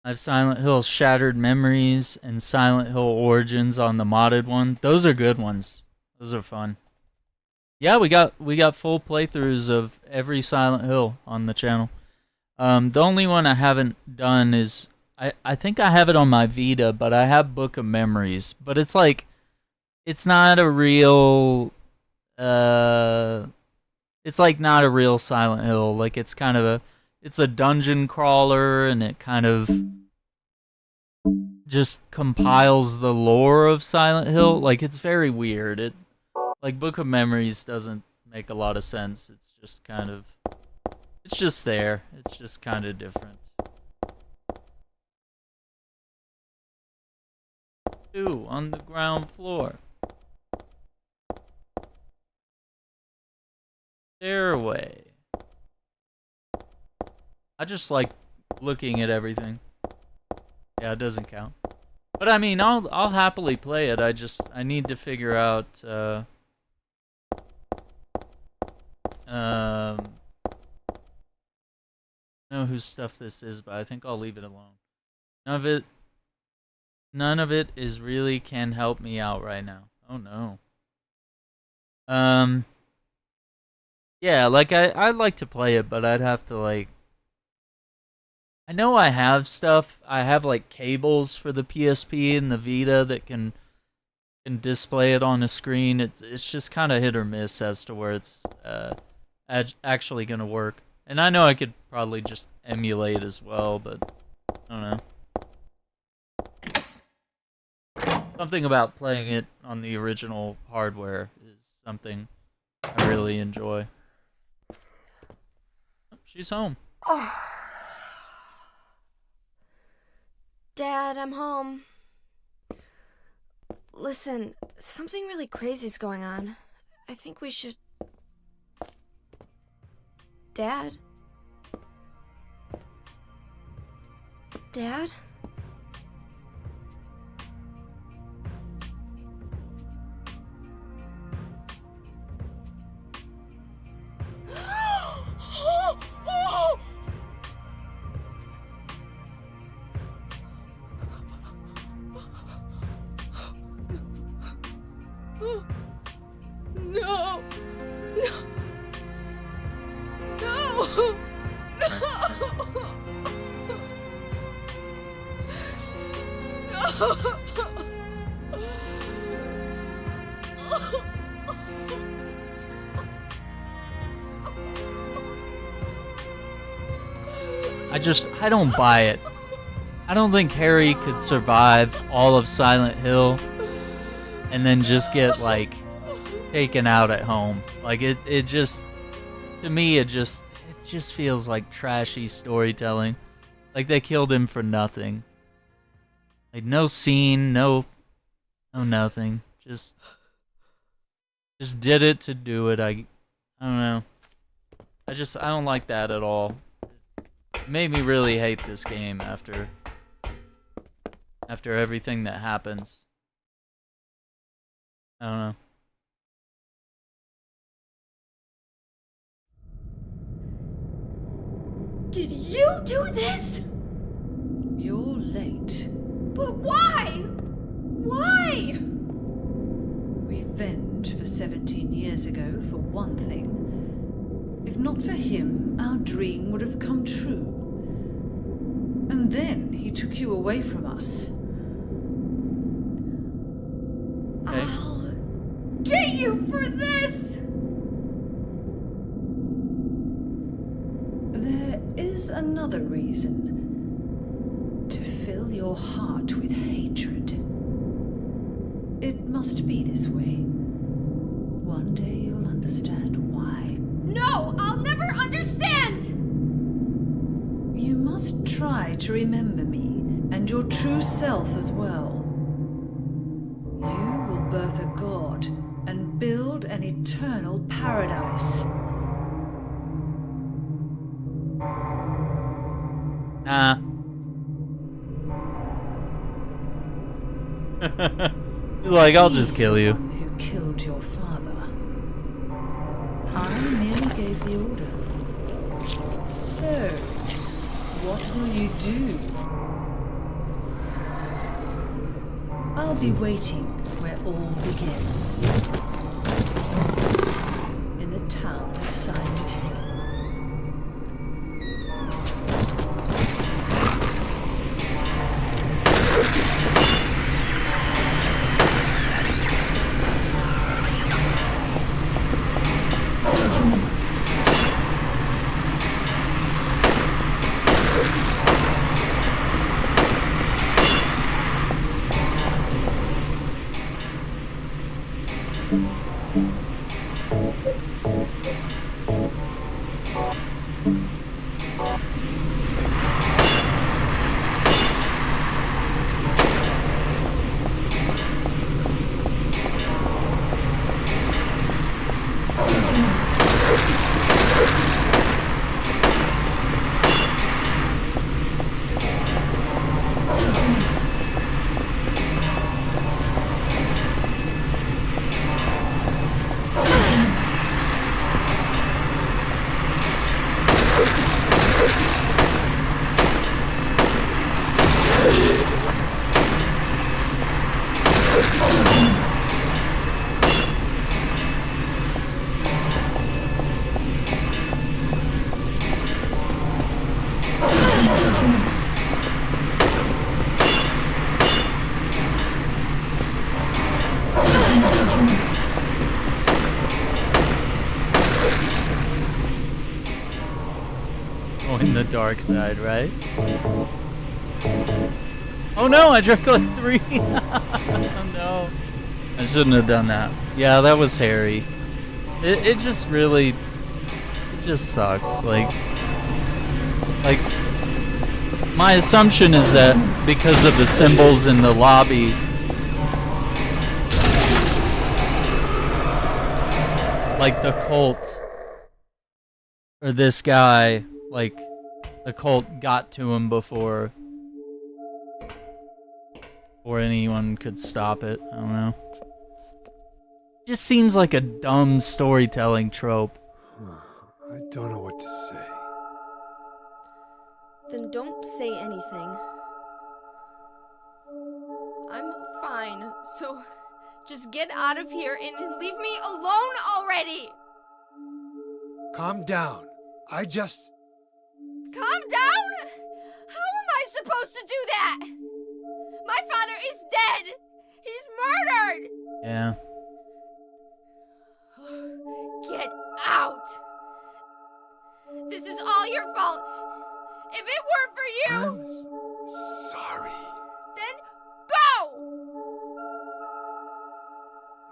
S1: I have Silent Hill Shattered Memories and Silent Hill Origins on the modded one. Those are good ones. Those are fun. Yeah, we got full playthroughs of every Silent Hill on the channel. The only one I haven't done is I think I have it on my Vita, but I have Book of Memories. But it's like it's not a real it's like not a real Silent Hill. Like it's kind of it's a dungeon crawler, and it kind of just compiles the lore of Silent Hill. Like, it's very weird. Like, Book of Memories doesn't make a lot of sense. It's just kind of, it's just there. It's just kind of different. 2 on the ground floor. Stairway. I just like looking at everything. Yeah, it doesn't count. But I mean, I'll happily play it. I need to figure out know whose stuff this is, but I think I'll leave it alone. None of it is really can help me out right now. Oh no. Yeah, like I'd like to play it, but I'd have to like I know I have stuff. I have like cables for the PSP and the Vita that can display it on a screen. It's just kind of hit or miss as to where it's actually gonna work. And I know I could probably just emulate as well, but I don't know. Something about playing it on the original hardware is something I really enjoy. Oh, she's home.
S2: Dad, I'm home. Listen, something really crazy's going on. I think we should... Dad? Dad? No!
S1: I don't buy it. I don't think Harry could survive all of Silent Hill and then just get, like, taken out at home. Like, it just, to me, it just feels like trashy storytelling. Like, they killed him for nothing. Like, no scene, no nothing. Just did it to do it. I don't know. I don't like that at all. It made me really hate this game after everything that happens. I don't know.
S2: Did you do this?
S5: You're late.
S2: But why? Why?
S5: Revenge for 17 years ago, for one thing. If not for him, our dream would have come true. And then he took you away from us.
S2: I'll get you for this!
S5: There is another reason. To fill your heart with hatred. It must be this way. One day you'll understand why.
S2: No, I'll never understand!
S5: You must try to remember me, and your true self as well. You will birth a god, and build an eternal paradise.
S1: Nah. Like, I'll just kill you.
S5: Who killed your father? I merely gave the order. So, what will you do? I'll be waiting where all begins. In the town of Silent Hill.
S1: Dark side, right? Oh no, I drank like 3. Oh no. I shouldn't have done that. Yeah, that was hairy. It just really, it just sucks. Like, my assumption is that because of the symbols in the lobby, like the cult, or this guy, like, the cult got to him before anyone could stop it. I don't know. Just seems like a dumb storytelling trope.
S6: I don't know what to say.
S2: Then don't say anything. I'm fine, so just get out of here and leave me alone already!
S6: Calm down.
S2: Calm down? How am I supposed to do that? My father is dead! He's murdered!
S1: Yeah.
S2: Get out! This is all your fault! If it weren't for you,
S6: I'm sorry.
S2: then go!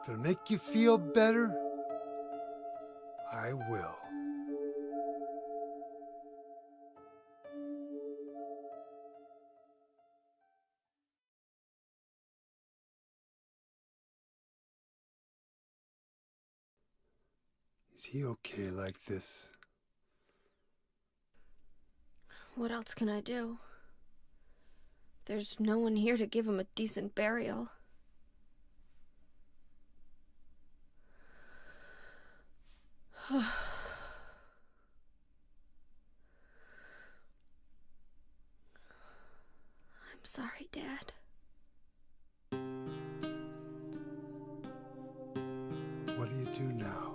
S6: If it'll make you feel better, I will. Is he okay like this?
S2: What else can I do? There's no one here to give him a decent burial. I'm sorry, Dad.
S6: What do you do now?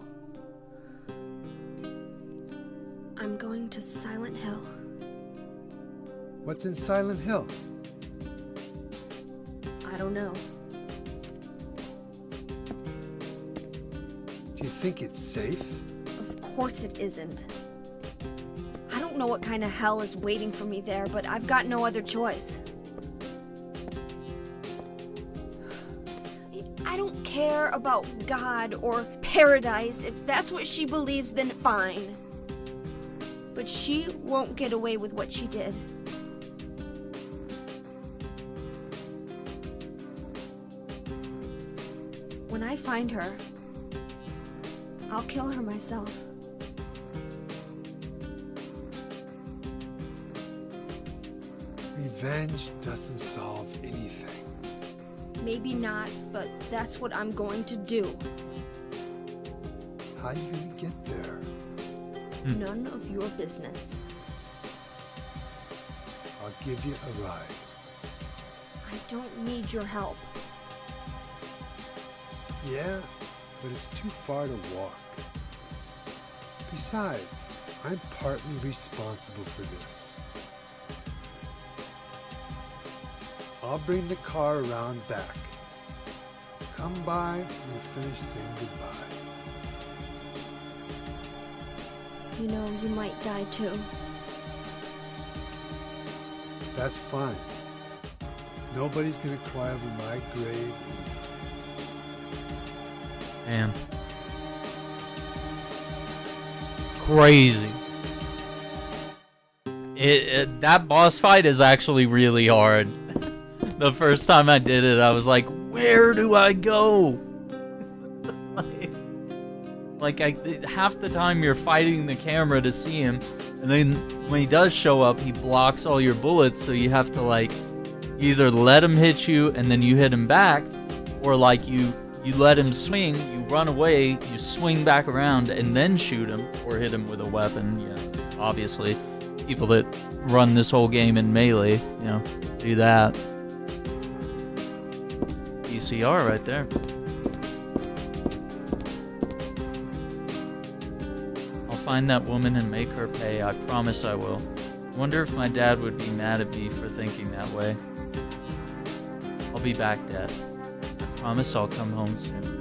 S2: I'm going to Silent Hill.
S6: What's in Silent Hill?
S2: I don't know.
S6: Do you think it's safe?
S2: Of course it isn't. I don't know what kind of hell is waiting for me there, but I've got no other choice. I don't care about God or paradise. If that's what she believes, then fine. But she won't get away with what she did. When I find her, I'll kill her myself.
S6: Revenge doesn't solve anything.
S2: Maybe not, but that's what I'm going to do.
S6: How are you gonna get there?
S2: None of your business.
S6: I'll give you a ride.
S2: I don't need your help.
S6: Yeah, but it's too far to walk. Besides, I'm partly responsible for this. I'll bring the car around back. Come by and we'll finish saying goodbye.
S2: You know, you might die too.
S6: That's fine. Nobody's gonna cry over my grave.
S1: Man. Crazy. That boss fight is actually really hard. The first time I did it, I was like, where do I go? Half the time you're fighting the camera to see him, and then when he does show up, he blocks all your bullets, so you have to like either let him hit you and then you hit him back, or like you let him swing, you run away, you swing back around and then shoot him or hit him with a weapon. Yeah, obviously, people that run this whole game in melee, do that. ECR right there. I'll find that woman and make her pay. I promise I will. Wonder if my dad would be mad at me for thinking that way. I'll be back, Dad. Promise I'll come home soon.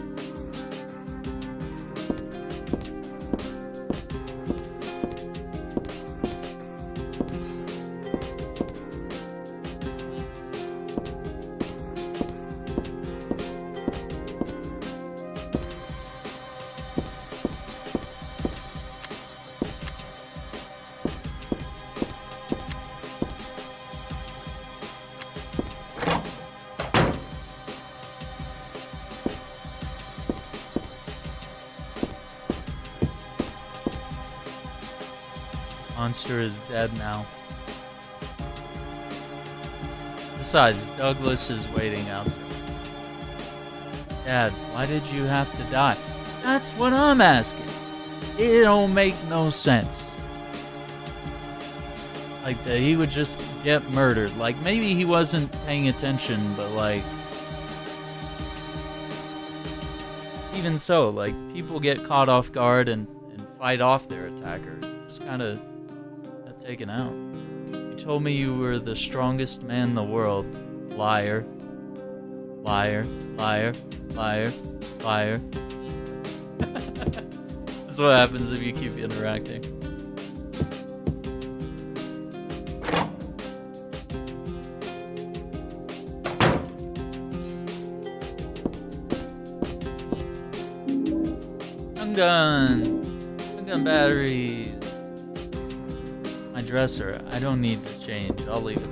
S1: Monster is dead now. Besides, Douglas is waiting outside. Dad, why did you have to die? That's what I'm asking. It don't make no sense. Like that he would just get murdered. Like maybe he wasn't paying attention, but like even so, like people get caught off guard and fight off their attacker. Just kind of taken out. You told me you were the strongest man in the world. Liar. Liar. Liar. Liar. Liar. That's what happens if you keep interacting. gun. Stun gun batteries. My dresser. I don't need to change. I'll leave it.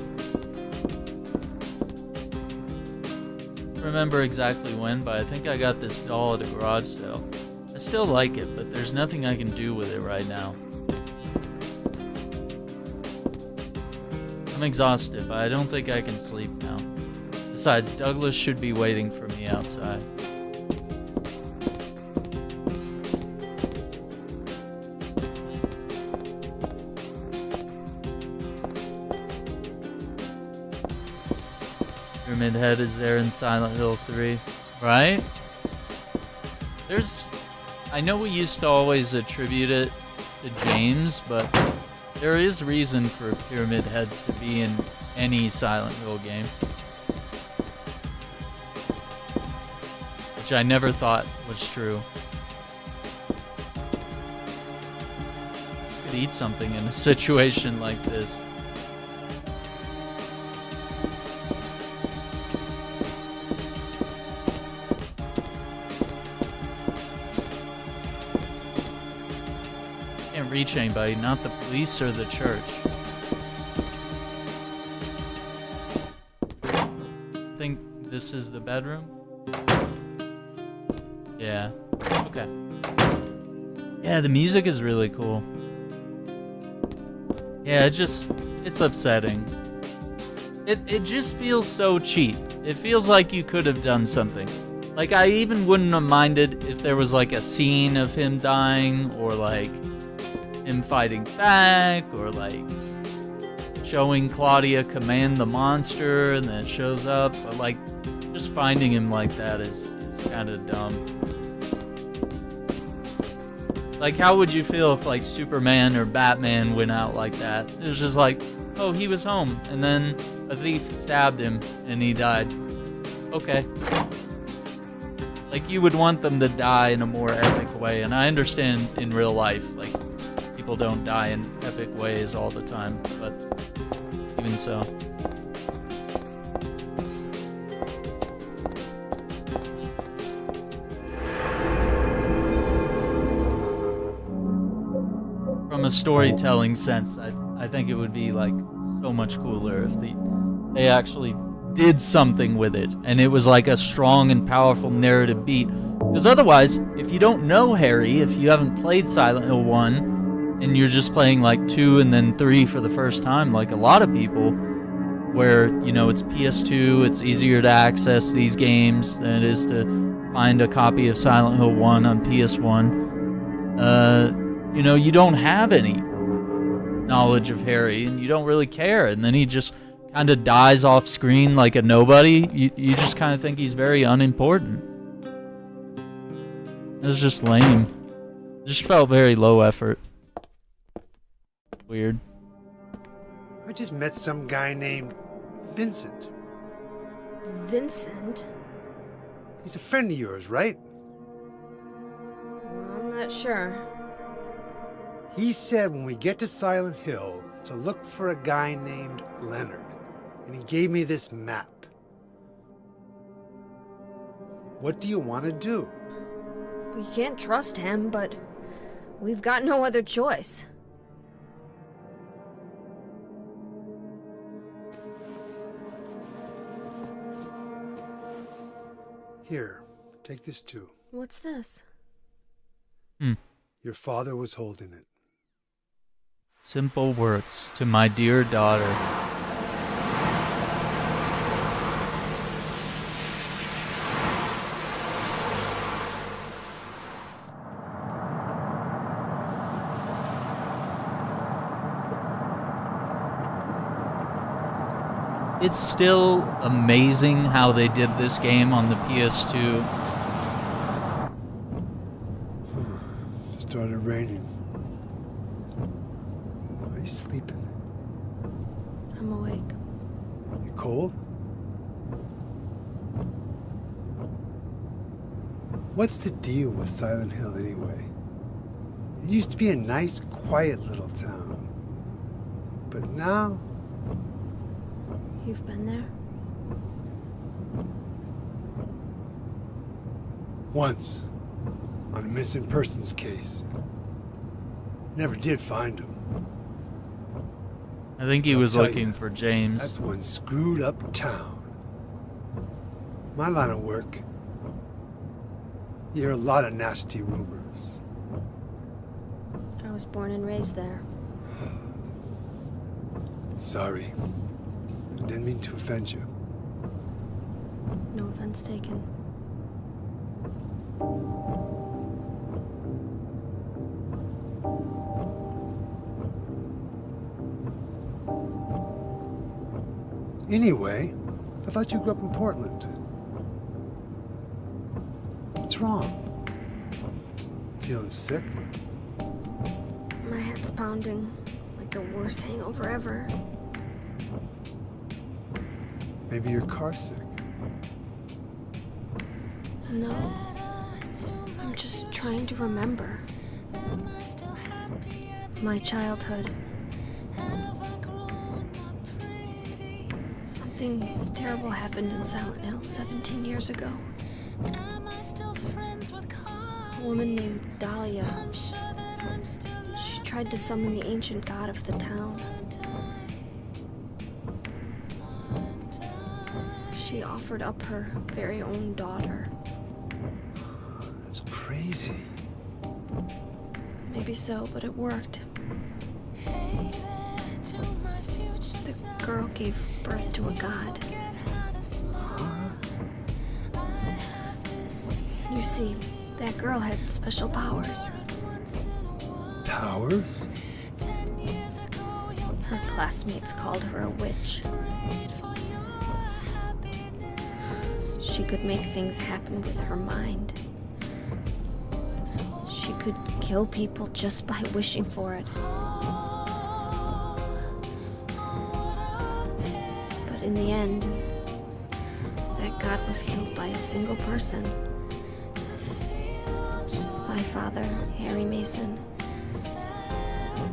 S1: Remember exactly when, but I think I got this doll at a garage sale. I still like it, but there's nothing I can do with it right now. I'm exhausted, but I don't think I can sleep now. Besides, Douglas should be waiting for me outside. Pyramid Head is there in Silent Hill 3, right? I know we used to always attribute it to James, but there is reason for Pyramid Head to be in any Silent Hill game. Which I never thought was true. Could eat something in a situation like this. Can't reach anybody, not the police or the church. I think this is the bedroom. Yeah. Okay. Yeah, the music is really cool. Yeah, it's upsetting. It just feels so cheap. It feels like you could have done something. Like, I even wouldn't have minded if there was like a scene of him dying, or like him fighting back, or like showing Claudia command the monster and then it shows up. But like, just finding him like that is kind of dumb. Like, how would you feel if, like, Superman or Batman went out like that? It was just like, oh, he was home, and then a thief stabbed him, and he died. Okay. Like, you would want them to die in a more epic way, and I understand in real life, like, people don't die in epic ways all the time, but even so. From a storytelling sense, I think it would be like so much cooler if they actually did something with it and it was like a strong and powerful narrative beat. Because otherwise, if you don't know Harry, if you haven't played Silent Hill 1 and you're just playing like 2 and then 3 for the first time, like a lot of people, where, you know, it's PS2, it's easier to access these games than it is to find a copy of Silent Hill 1 on PS1. You know, you don't have any knowledge of Harry, and you don't really care, and then he just kind of dies off screen like a nobody. You just kind of think he's very unimportant. It was just lame. It just felt very low effort. Weird.
S6: I just met some guy named Vincent.
S2: Vincent?
S6: He's a friend of yours, right?
S2: I'm not sure.
S6: He said when we get to Silent Hill to look for a guy named Leonard, and he gave me this map. What do you want to do?
S2: We can't trust him, but we've got no other choice.
S6: Here, take this too.
S2: What's this?
S6: Your father was holding it.
S1: Simple words to my dear daughter. It's still amazing how they did this game on the PS2.
S6: Started raining. Are you sleeping?
S2: I'm awake.
S6: You cold? What's the deal with Silent Hill anyway? It used to be a nice, quiet little town. But now...
S2: You've been there?
S6: Once. on a missing persons case. Never did find him.
S1: I think he
S6: I'll
S1: was
S6: tell
S1: looking
S6: you,
S1: for James.
S6: That's one screwed up town. My line of work, you hear a lot of nasty rumors.
S2: I was born and raised there.
S6: Sorry. I didn't mean to offend you.
S2: No offense taken.
S6: Anyway, I thought you grew up in Portland. What's wrong? Feeling sick?
S2: My head's pounding like the worst hangover ever.
S6: Maybe you're car sick.
S2: No. I'm just trying to remember. My childhood. Something terrible happened in Silent Hill 17 years ago. A woman named Dahlia. She tried to summon the ancient god of the town. She offered up her very own daughter.
S6: That's crazy.
S2: Maybe so, but it worked. The girl gave birth to a god. You see, that girl had special powers.
S6: Powers?
S2: Her classmates called her a witch. She could make things happen with her mind. She could kill people just by wishing for it. But in the end, that god was killed by a single person. My father, Harry Mason.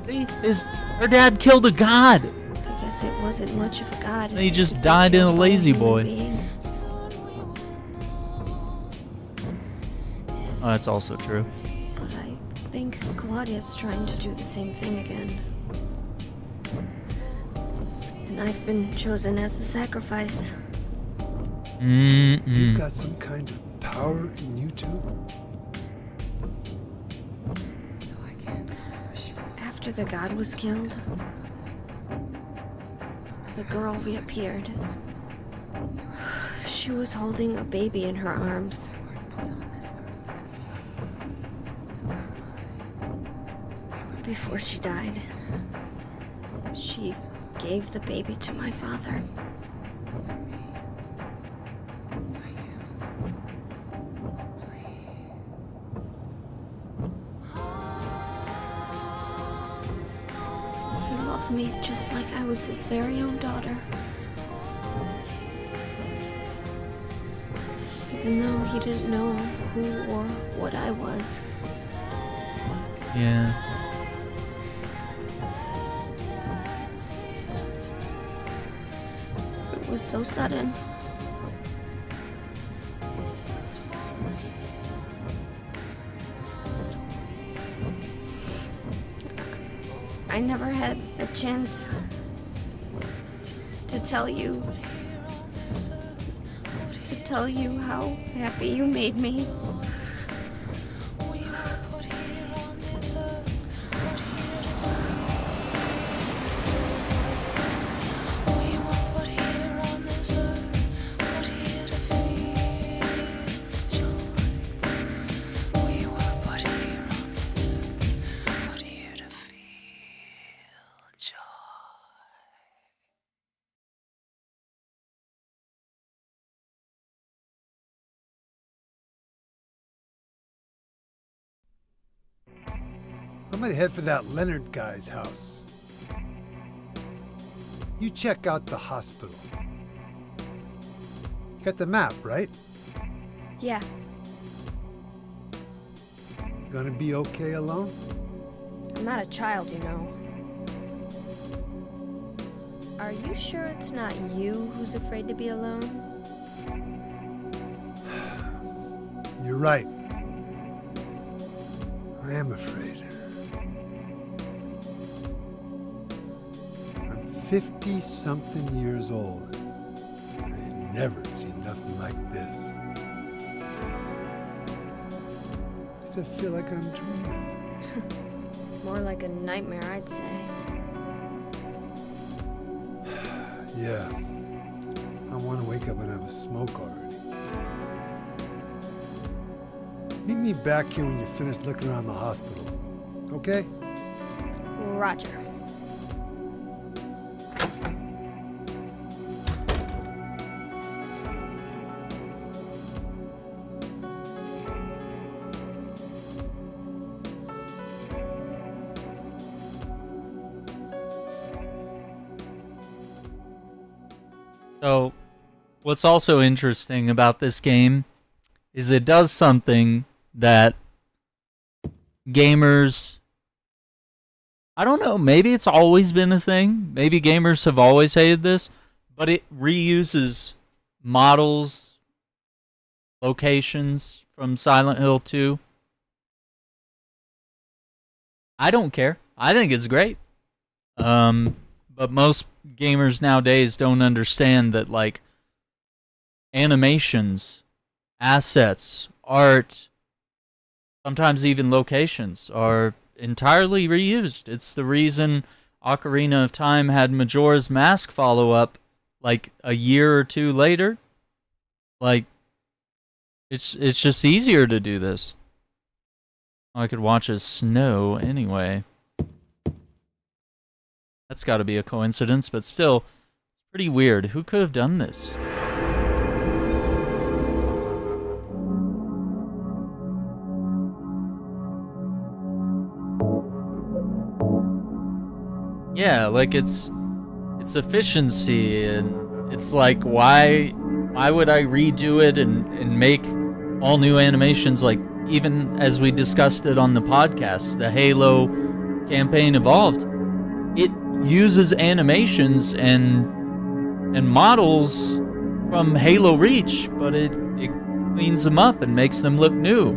S1: See, her dad killed a god.
S2: I guess it wasn't much of a god.
S1: And he just died in a lazy boy. Oh, that's also true.
S2: But I think Claudia's trying to do the same thing again. And I've been chosen as the sacrifice.
S6: You've got some kind of power in you too?
S2: After the god was killed, the girl reappeared. She was holding a baby in her arms. Before she died, she gave the baby to my father. He loved me just like I was his very own daughter. Even though he didn't know who or what I was.
S1: Yeah.
S2: It was so sudden. I never had a chance to tell you how happy you made me.
S6: I'm gonna head for that Leonard guy's house. You check out the hospital. You got the map, right?
S2: Yeah,
S6: You gonna be okay alone?
S2: I'm not a child, you know. Are you sure it's not you who's afraid to be alone?
S6: You're right. I am afraid. I'm 50-something years old. I ain't never seen nothing like this. I still feel like I'm dreaming.
S2: More like a nightmare, I'd say.
S6: Yeah. I want to wake up and have a smoke already. Meet me back here when you're finished looking around the hospital. Okay?
S2: Roger.
S1: So, what's also interesting about this game is it does something that gamers, I don't know, maybe it's always been a thing. Maybe gamers have always hated this, but it reuses models, locations from Silent Hill 2. I don't care. I think it's great. But most gamers nowadays don't understand that, like, animations, assets, art, sometimes even locations are entirely reused. It's the reason Ocarina of Time had Majora's Mask follow-up like a year or two later. Like, it's just easier to do this. I could watch as snow anyway. That's got to be a coincidence, but still, it's pretty weird. Who could have done this? Yeah, like it's efficiency, and it's like, why would I redo it and make all new animations? Like, even as we discussed it on the podcast, the Halo campaign Evolved, it uses animations and models from Halo Reach, but it cleans them up and makes them look new.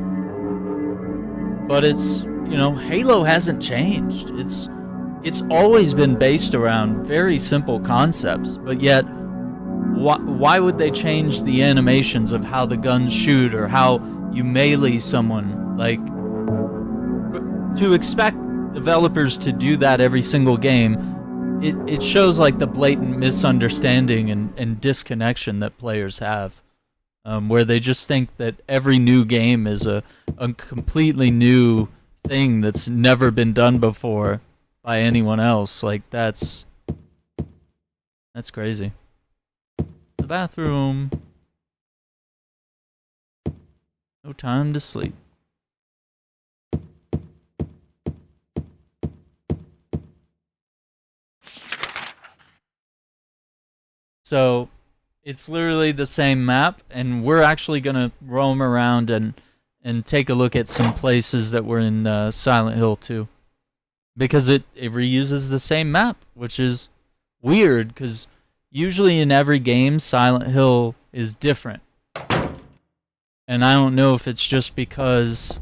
S1: But it's, you know, Halo hasn't changed. It's always been based around very simple concepts, but yet why would they change the animations of how the guns shoot or how you melee someone? Like, to expect developers to do that every single game, it shows like the blatant misunderstanding and disconnection that players have, where they just think that every new game is a completely new thing that's never been done before by anyone else. Like, that's crazy. The bathroom. No time to sleep. So, it's literally the same map, and we're actually going to roam around and take a look at some places that were in Silent Hill 2. Because it reuses the same map, which is weird, because usually in every game, Silent Hill is different. And I don't know if it's just because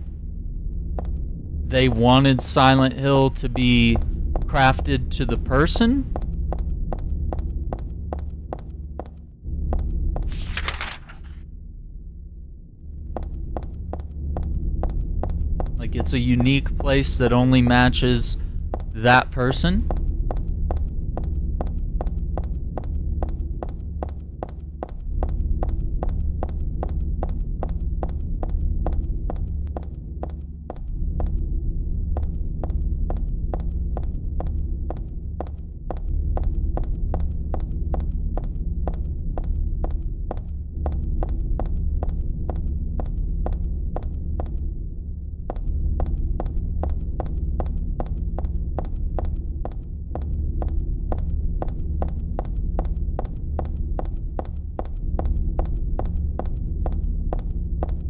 S1: they wanted Silent Hill to be crafted to the person. Like, it's a unique place that only matches that person.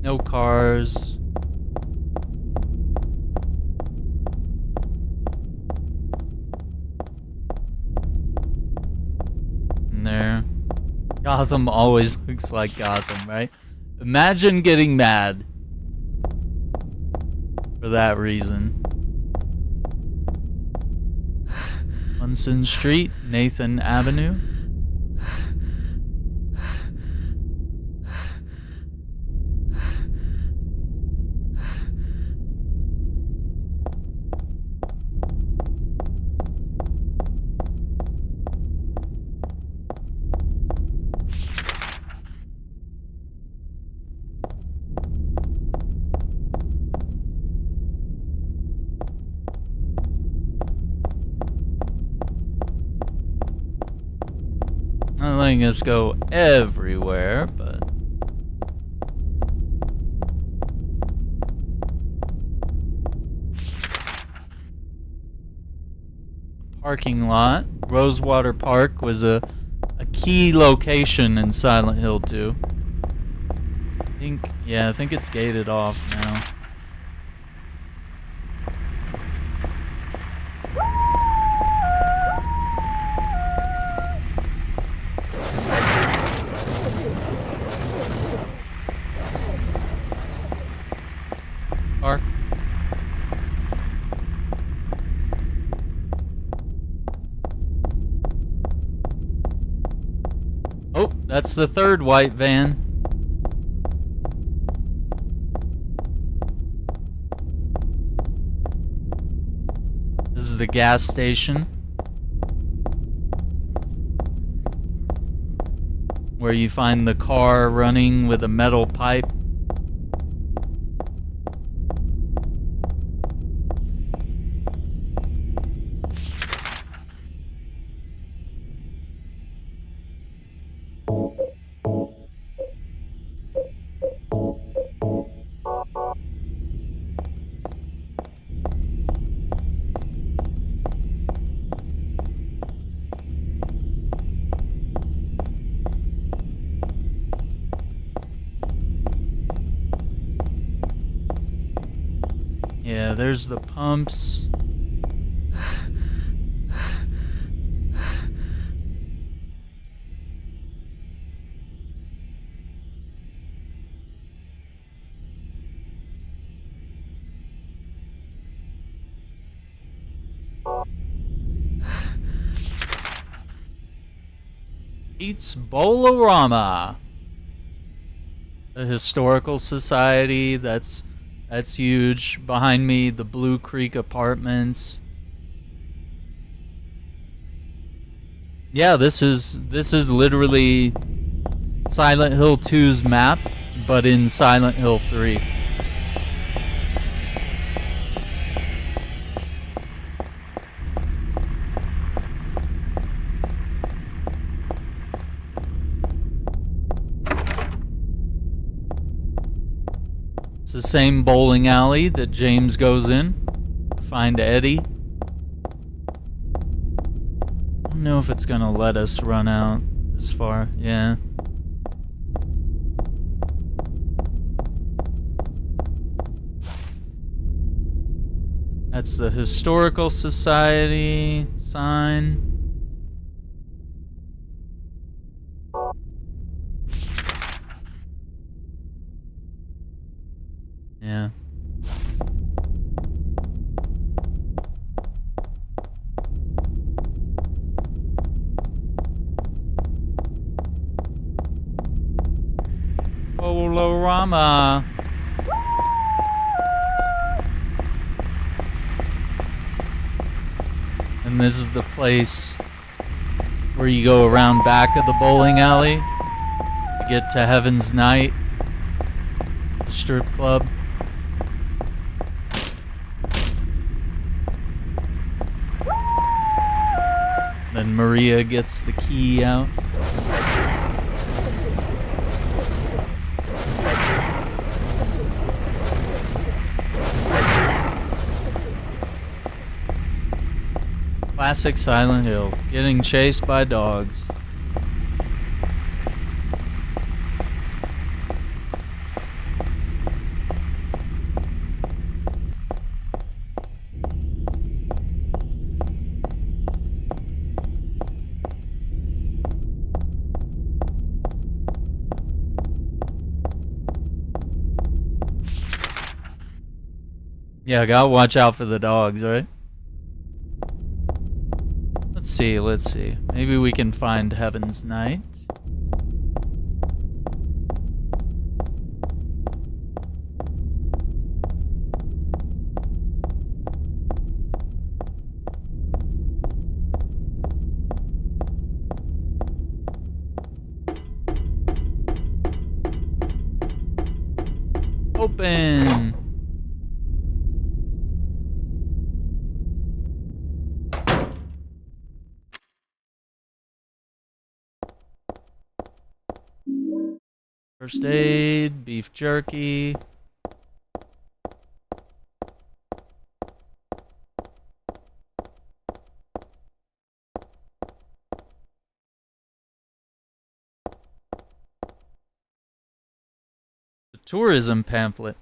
S1: No cars. In there. Gotham always looks like Gotham, right? Imagine getting mad for that reason. Munson Street, Nathan Avenue. Not letting us go everywhere, but parking lot. Rosewater Park was a key location in Silent Hill 2. I think it's gated off now. Park. Oh, that's the third white van. This is the gas station where you find the car running with a metal pipe. Yeah, there's the pumps. It's Bolorama. The Historical Society, that's huge. Behind me, the Blue Creek Apartments. Yeah, this is literally Silent Hill 2's map, but in Silent Hill 3. It's the same bowling alley that James goes in to find Eddie. I don't know if it's gonna let us run out this far. Yeah. That's the Historical Society sign. Yeah. Bolorama. And this is the place where you go around back of the bowling alley to get to Heaven's Night, the strip club. Then Maria gets the key out. Classic Silent Hill, getting chased by dogs. Yeah, gotta watch out for the dogs, right? Let's see. Maybe we can find Heaven's Knight. Open! First aid, beef jerky. The tourism pamphlet.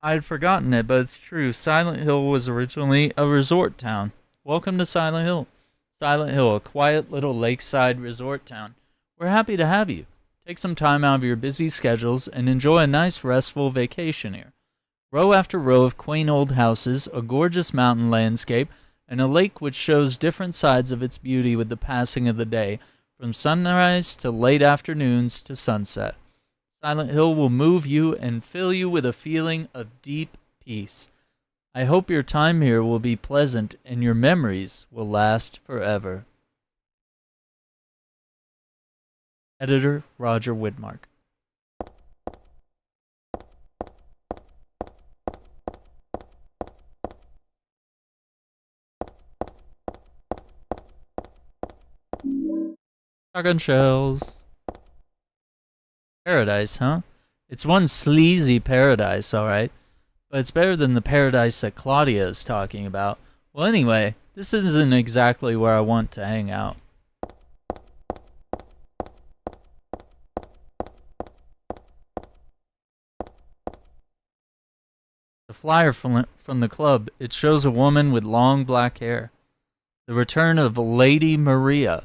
S1: I had forgotten it, but it's true. Silent Hill was originally a resort town. Welcome to Silent Hill. Silent Hill, a quiet little lakeside resort town. We're happy to have you. Take some time out of your busy schedules and enjoy a nice restful vacation here. Row after row of quaint old houses, a gorgeous mountain landscape, and a lake which shows different sides of its beauty with the passing of the day, from sunrise to late afternoons to sunset. Silent Hill will move you and fill you with a feeling of deep peace. I hope your time here will be pleasant and your memories will last forever. Editor Roger Widmark. Shotgun shells. Paradise, huh? It's one sleazy paradise, alright. But it's better than the paradise that Claudia is talking about. Well, anyway, this isn't exactly where I want to hang out. The flyer from the club, it shows a woman with long black hair. The return of Lady Maria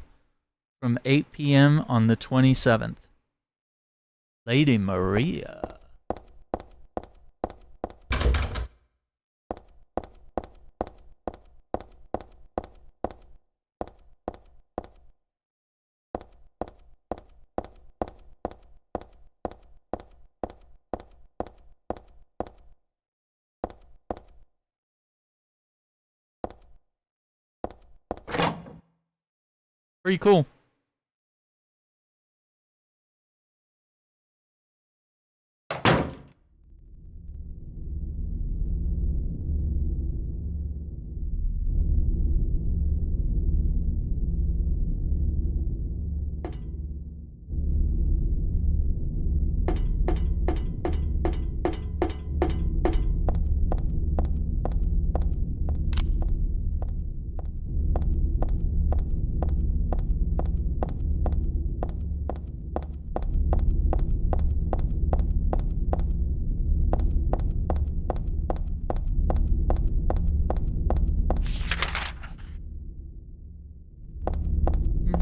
S1: from 8 p.m. on the 27th. Lady Maria. Pretty cool.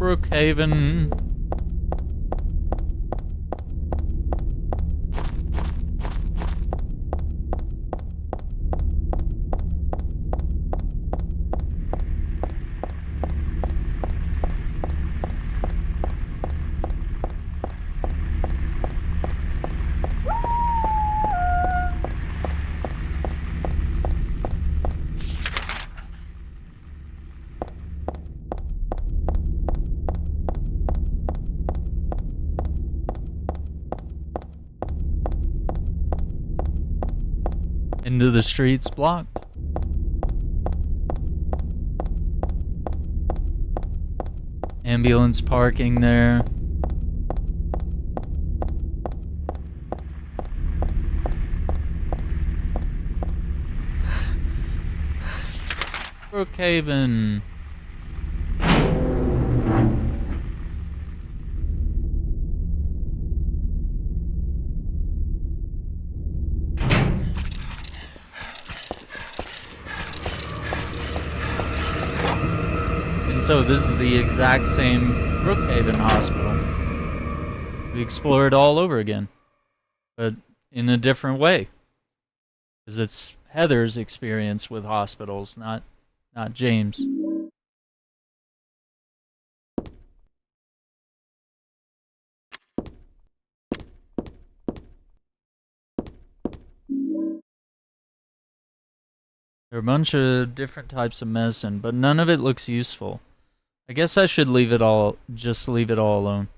S1: Brookhaven. Into the streets blocked. Ambulance parking there. Brookhaven. So this is the exact same Brookhaven hospital. We explore it all over again, but in a different way. Because it's Heather's experience with hospitals, not James. There are a bunch of different types of medicine, but none of it looks useful. I guess I should leave it all alone.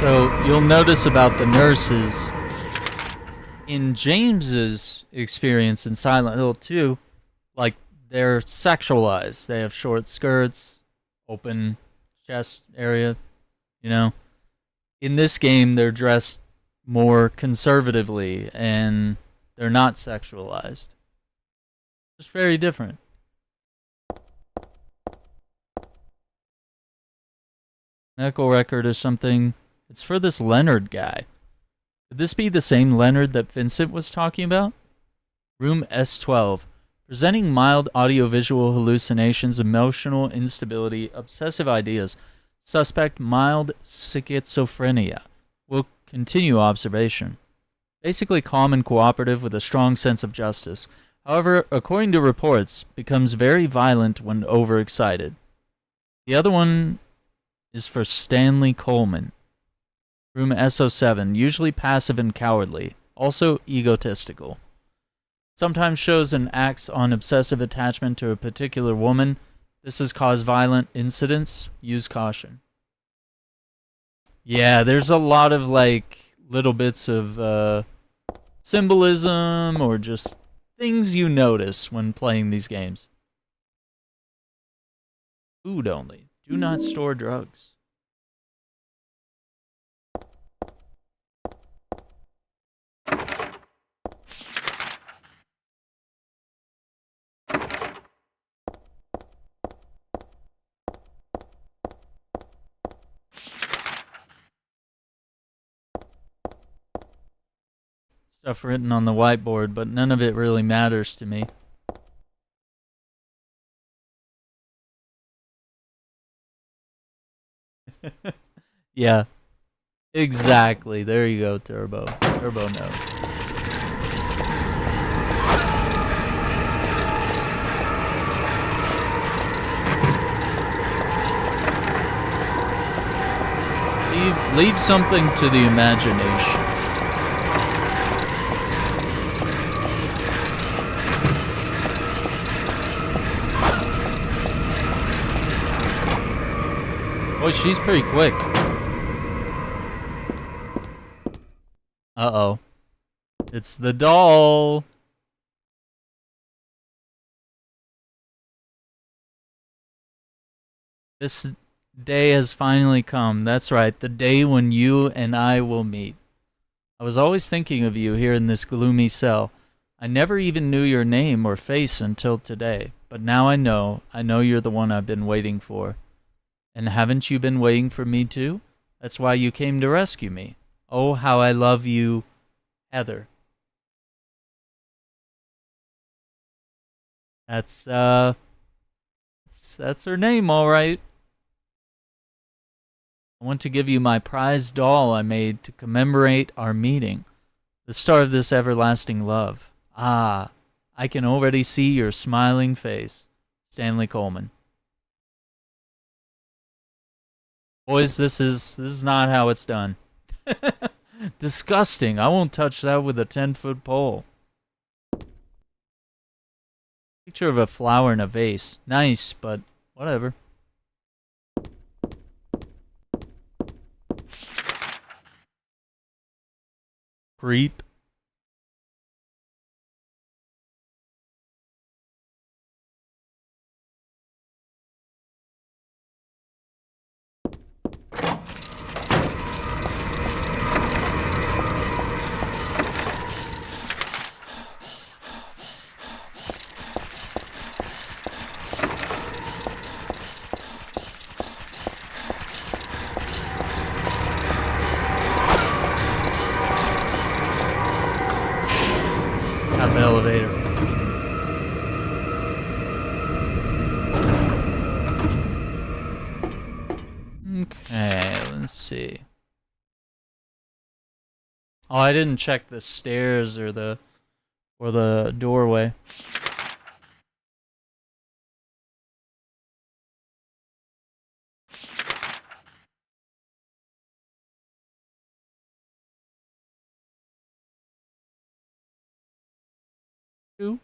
S1: So you'll notice about the nurses, in James's experience in Silent Hill 2, like, they're sexualized. They have short skirts, open chest area, you know. In this game, they're dressed more conservatively, and they're not sexualized. It's very different. Medical record or something. It's for this Leonard guy. Could this be the same Leonard that Vincent was talking about? Room S12. Presenting mild audiovisual hallucinations, emotional instability, obsessive ideas. Suspect mild schizophrenia. Will continue observation. Basically calm and cooperative with a strong sense of justice. However, according to reports, becomes very violent when overexcited. The other one is for Stanley Coleman. Room SO7, usually passive and cowardly, also egotistical. Sometimes shows and acts on obsessive attachment to a particular woman. This has caused violent incidents. Use caution. Yeah, there's a lot of, like, little bits of symbolism or just things you notice when playing these games. Food only. Do not store drugs. Stuff written on the whiteboard, but none of it really matters to me. Yeah, exactly. There you go, Turbo. Turbo knows. Leave something to the imagination. Boy, she's pretty quick. Uh-oh. It's the doll. This day has finally come. That's right, the day when you and I will meet. I was always thinking of you here in this gloomy cell. I never even knew your name or face until today. But now I know you're the one I've been waiting for. And haven't you been waiting for me too? That's why you came to rescue me. Oh, how I love you, Heather. That's her name, all right. I want to give you my prized doll I made to commemorate our meeting, the start of this everlasting love. Ah, I can already see your smiling face. Stanley Coleman. Boys, this is not how it's done. Disgusting. I won't touch that with a 10-foot pole. Picture of a flower in a vase. Nice, but whatever. Creep. Got the elevator. Okay, let's see. Oh, I didn't check the stairs or the doorway. Two.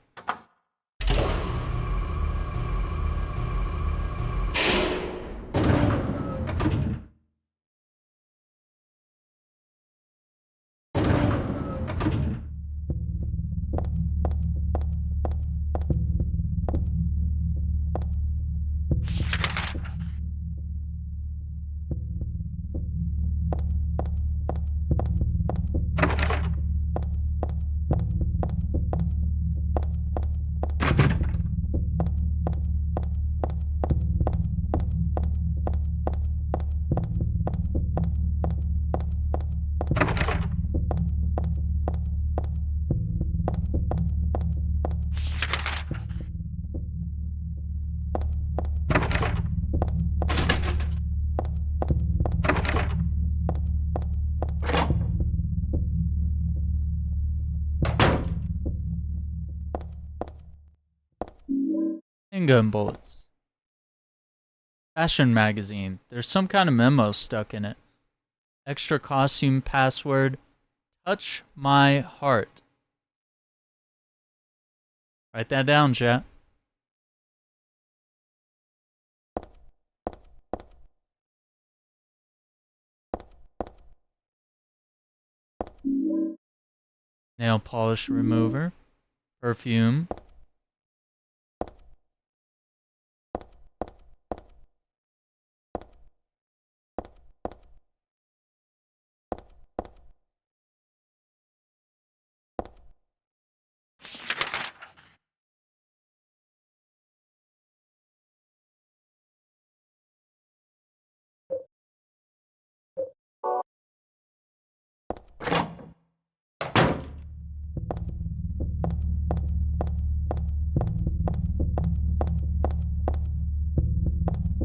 S1: Handgun bullets. Fashion magazine. There's some kind of memo stuck in it. Extra costume password. Touch my heart. Write that down, chat. Nail polish remover. Perfume.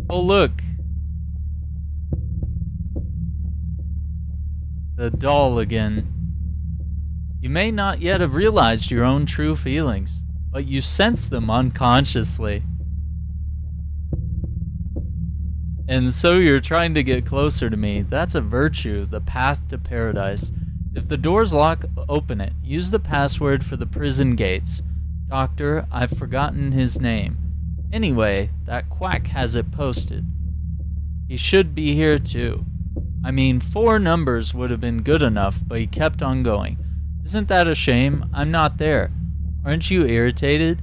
S1: Oh, look. The doll again. You may not yet have realized your own true feelings, but you sense them unconsciously. And so you're trying to get closer to me. That's a virtue, the path to paradise. If the door's locked, open it. Use the password for the prison gates. Doctor, I've forgotten his name. Anyway, that quack has it posted. He should be here too. I mean, 4 numbers would have been good enough, but he kept on going. Isn't that a shame? I'm not there. Aren't you irritated?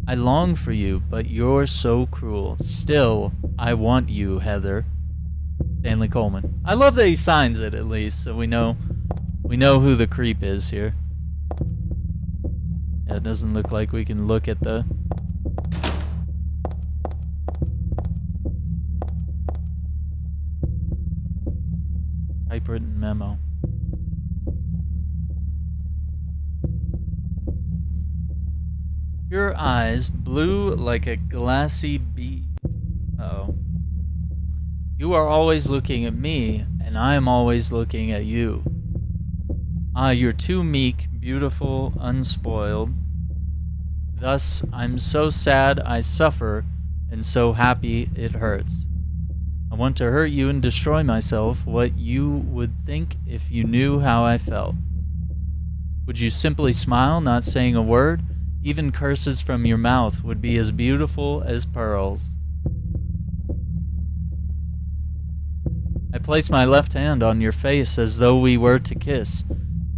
S1: I long for you, but you're so cruel. Still, I want you, Heather. Stanley Coleman. I love that he signs it at least, so we know who the creep is here. Yeah, it doesn't look like we can look at the typewritten memo. Your eyes blue like a glassy bead. Uh-oh. You are always looking at me, and I am always looking at you. Ah, you're too meek, beautiful, unspoiled. Thus, I'm so sad I suffer, and so happy it hurts. I want to hurt you and destroy myself, what you would think if you knew how I felt. Would you simply smile, not saying a word? Even curses from your mouth would be as beautiful as pearls. place my left hand on your face as though we were to kiss.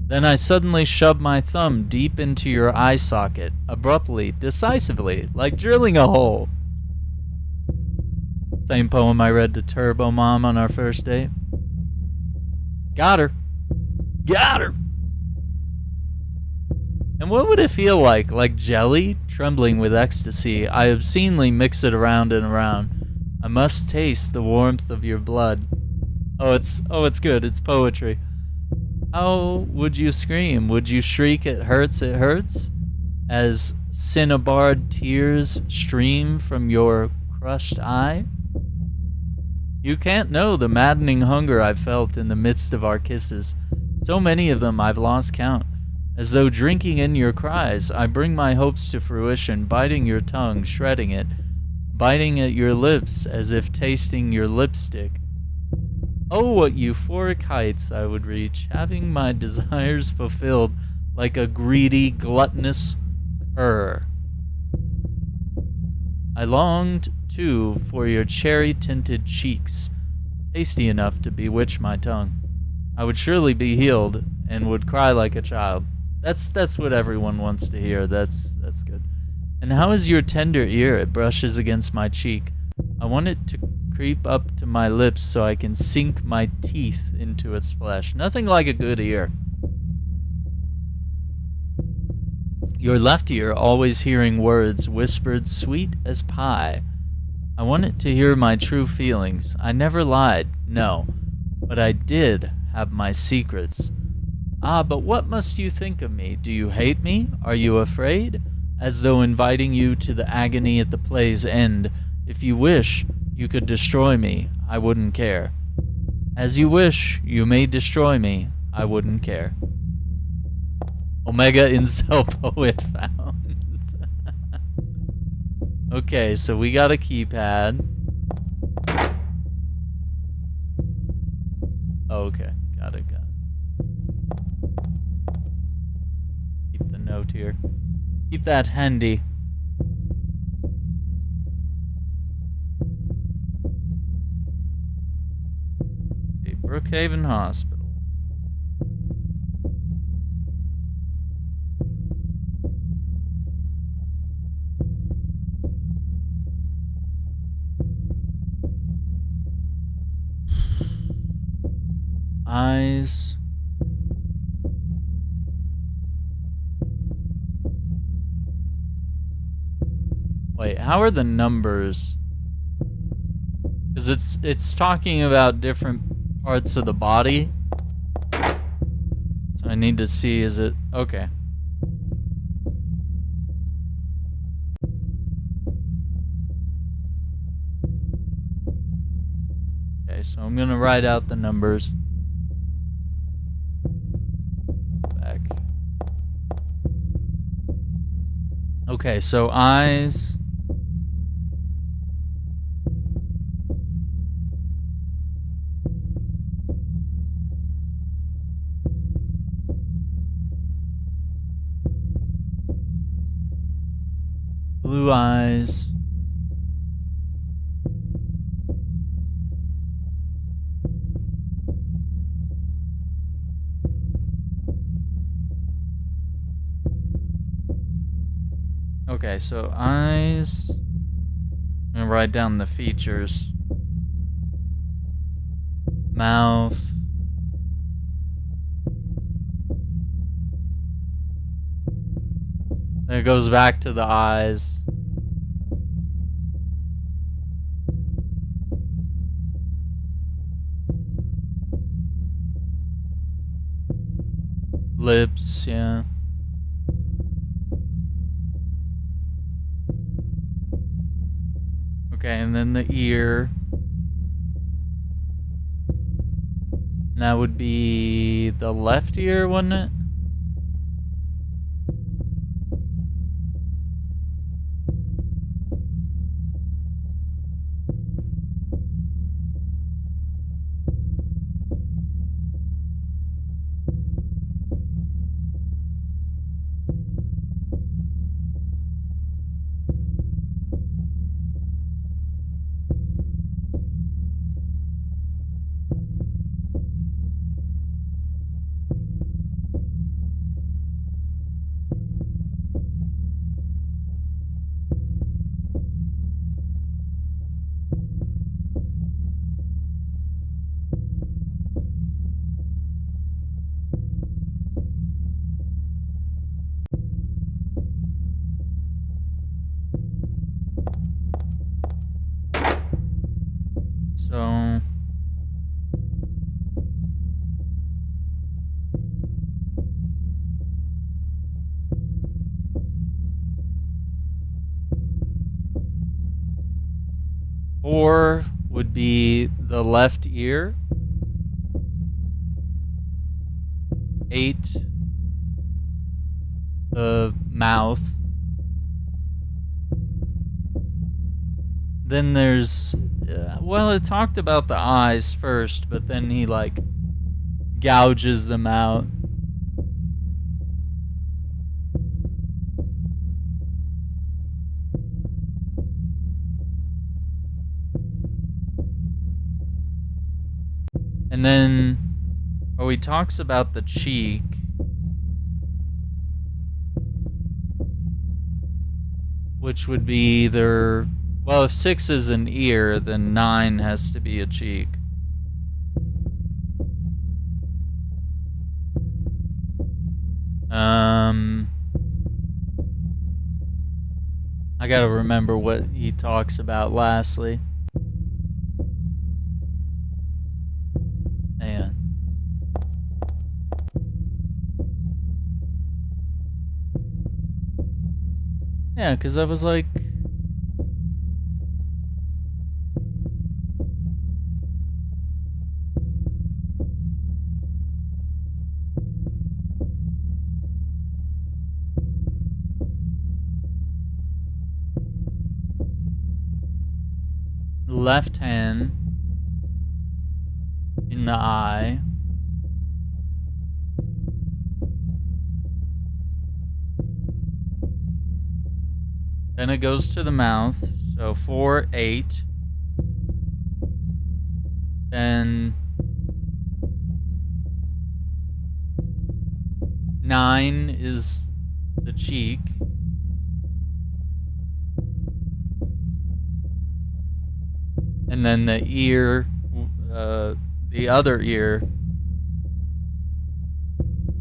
S1: Then I suddenly shove my thumb deep into your eye socket, abruptly, decisively, like drilling a hole. Same poem I read to Turbo Mom on our first date. Got her. Got her! And what would it feel like? Like jelly? Trembling with ecstasy, I obscenely mix it around and around. I must taste the warmth of your blood. Oh, it's good. It's poetry. How would you scream? Would you shriek, it hurts, as cinnabarred tears stream from your crushed eye? You can't know the maddening hunger I've felt in the midst of our kisses. So many of them I've lost count. As though drinking in your cries, I bring my hopes to fruition, biting your tongue, shredding it, biting at your lips as if tasting your lipstick. Oh, what euphoric heights I would reach, having my desires fulfilled like a greedy, gluttonous cur. I longed, too, for your cherry-tinted cheeks, tasty enough to bewitch my tongue. I would surely be healed and would cry like a child. That's what everyone wants to hear. That's good. And how is your tender ear? It brushes against my cheek. I want it to creep up to my lips so I can sink my teeth into its flesh. Nothing like a good ear. Your left ear always hearing words whispered sweet as pie. I want it to hear my true feelings. I never lied, no, but I did have my secrets. Ah, but what must you think of me? Do you hate me? Are you afraid? As though inviting you to the agony at the play's end. If you wish, you could destroy me. I wouldn't care. As you wish, you may destroy me. I wouldn't care. Omega Incel Poet found. Okay, so we got a keypad. Okay, got it. Keep the note here. Keep that handy. Okay, Brookhaven Hospital. Eyes. Wait, how are the numbers? Because it's talking about different parts of the body. So I need to see, is it... Okay. Okay, so I'm gonna write out the numbers. Back. Okay, so eyes... Blue eyes. Okay, so eyes. I'm gonna write down the features. Mouth. Then it goes back to the eyes. Lips, yeah. Okay, and then the ear. That would be the left ear, wouldn't it? So... Four would be the left ear. 8, the mouth. Then there's, well, it talked about the eyes first, but then he like gouges them out. And then, oh, he talks about the cheek. Which would be either, well, if 6 is an ear, then 9 has to be a cheek. I gotta remember what he talks about lastly. Man. Yeah, because I was like... left hand in the eye. Then it goes to the mouth. So 4, 8. Then 9 is the cheek. And then the ear, the other ear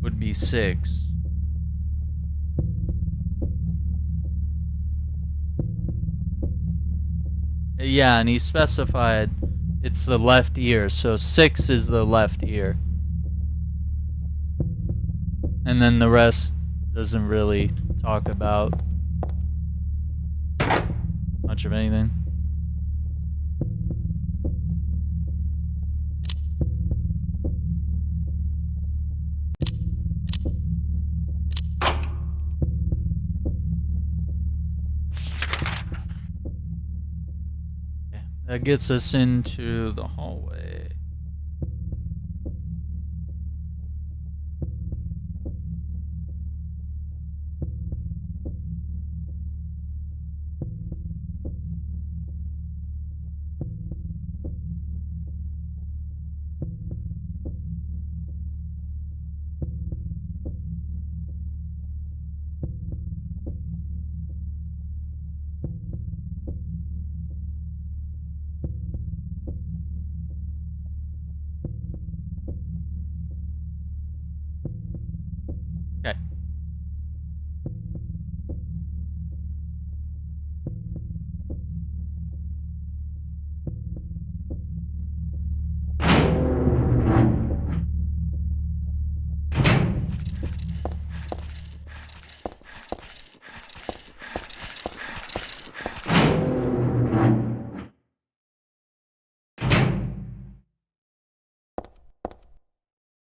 S1: would be 6. Yeah, and he specified it's the left ear, so 6 is the left ear. And then the rest doesn't really talk about much of anything. That gets us into the hallway. Okay.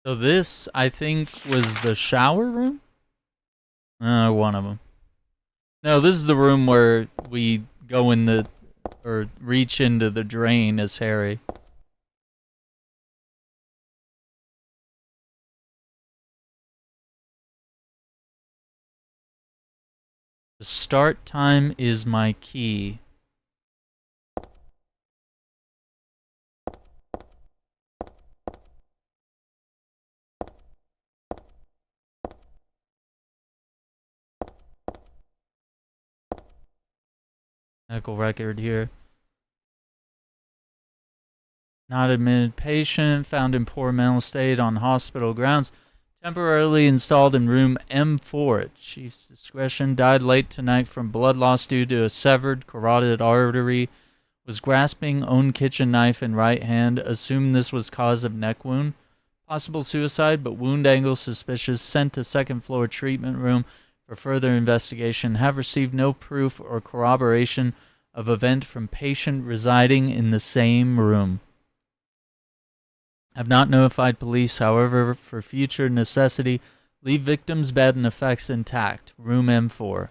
S1: So this, I think, was the shower room? One of them. No, this is the room where we go in the, or reach into the drain as Harry. The start time is my key. Medical record here. Not admitted patient, found in poor mental state on hospital grounds. Temporarily installed in room M4 at Chief's discretion. Died late tonight from blood loss due to a severed carotid artery Was grasping own kitchen knife in right hand. Assumed this was cause of neck wound. Possible suicide, but wound angle suspicious. Sent to second floor treatment room for further investigation. Have received no proof or corroboration of event from patient residing in the same room. Have not notified police, however, for future necessity. Leave victim's bed and effects intact. Room M4.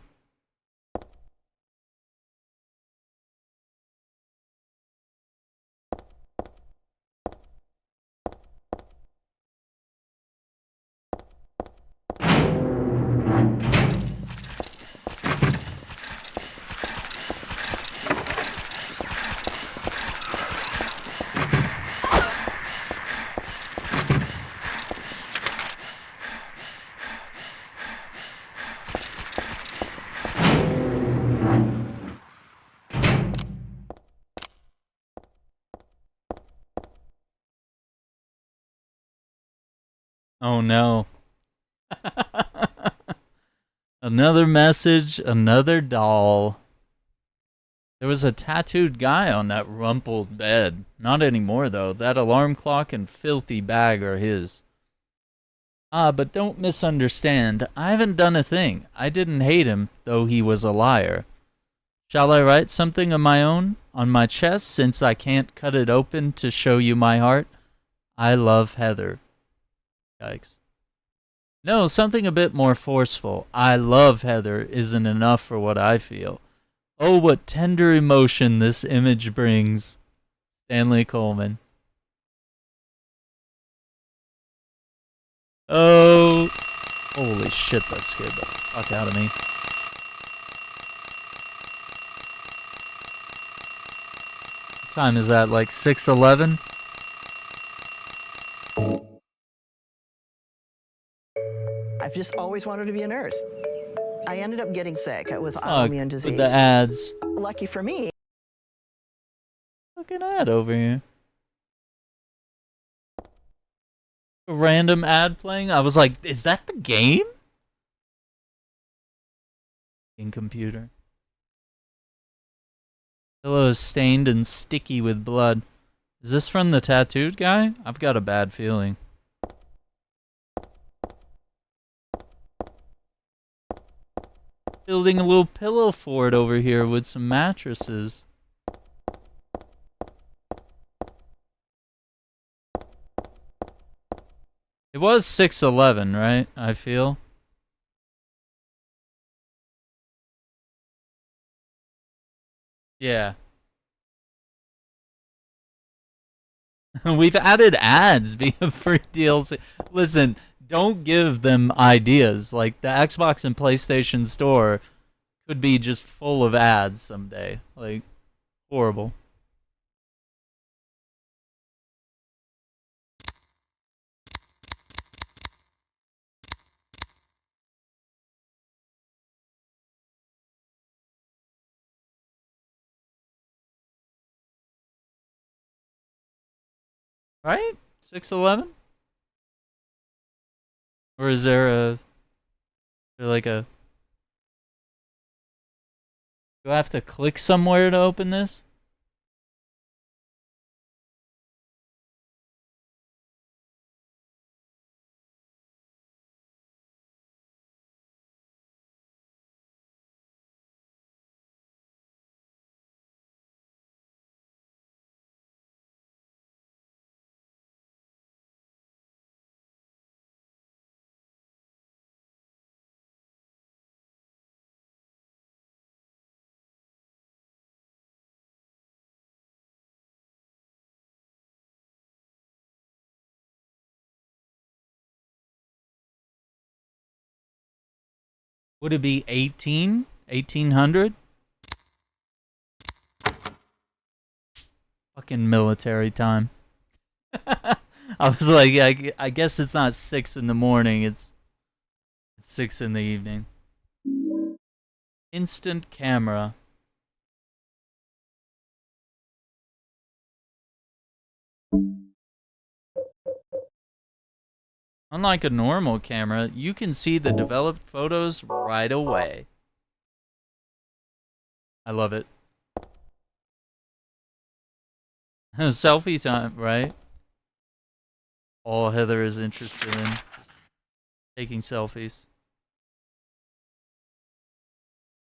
S1: Oh no. Another message, another doll. There was a tattooed guy on that rumpled bed. Not anymore, though. That alarm clock and filthy bag are his. Ah, but don't misunderstand. I haven't done a thing. I didn't hate him, though he was a liar. Shall I write something of my own on my chest, since I can't cut it open to show you my heart? I love Heather. Yikes. No, something a bit more forceful. I love Heather isn't enough for what I feel. Oh, what tender emotion this image brings. Stanley Coleman. Oh, holy shit, that scared the fuck out of me. What time is that, like 6:11?
S7: I've just always wanted to be a nurse. I ended up getting sick with
S1: Fuck,
S7: autoimmune disease.
S1: with the ads.
S7: Lucky for me.
S1: Fucking ad over here. A random ad playing. I was like, is that the game? In computer. Pillow is stained and sticky with blood. Is this from the tattooed guy? I've got a bad feeling. Building a little pillow fort over here with some mattresses. It was 6:11, right? I feel. Yeah. We've added ads via free DLC. Listen, don't give them ideas. Like, the Xbox and PlayStation Store could be just full of ads someday. Like, horrible. Right? 6:11? Or is there like a... Do I have to click somewhere to open this? Would it be 18? 1800? Fucking military time. I was like, I guess it's not 6 in the morning, it's 6 in the evening. Instant camera. Unlike a normal camera, you can see the developed photos right away. I love it. Selfie time, right? All Heather is interested in. Taking selfies.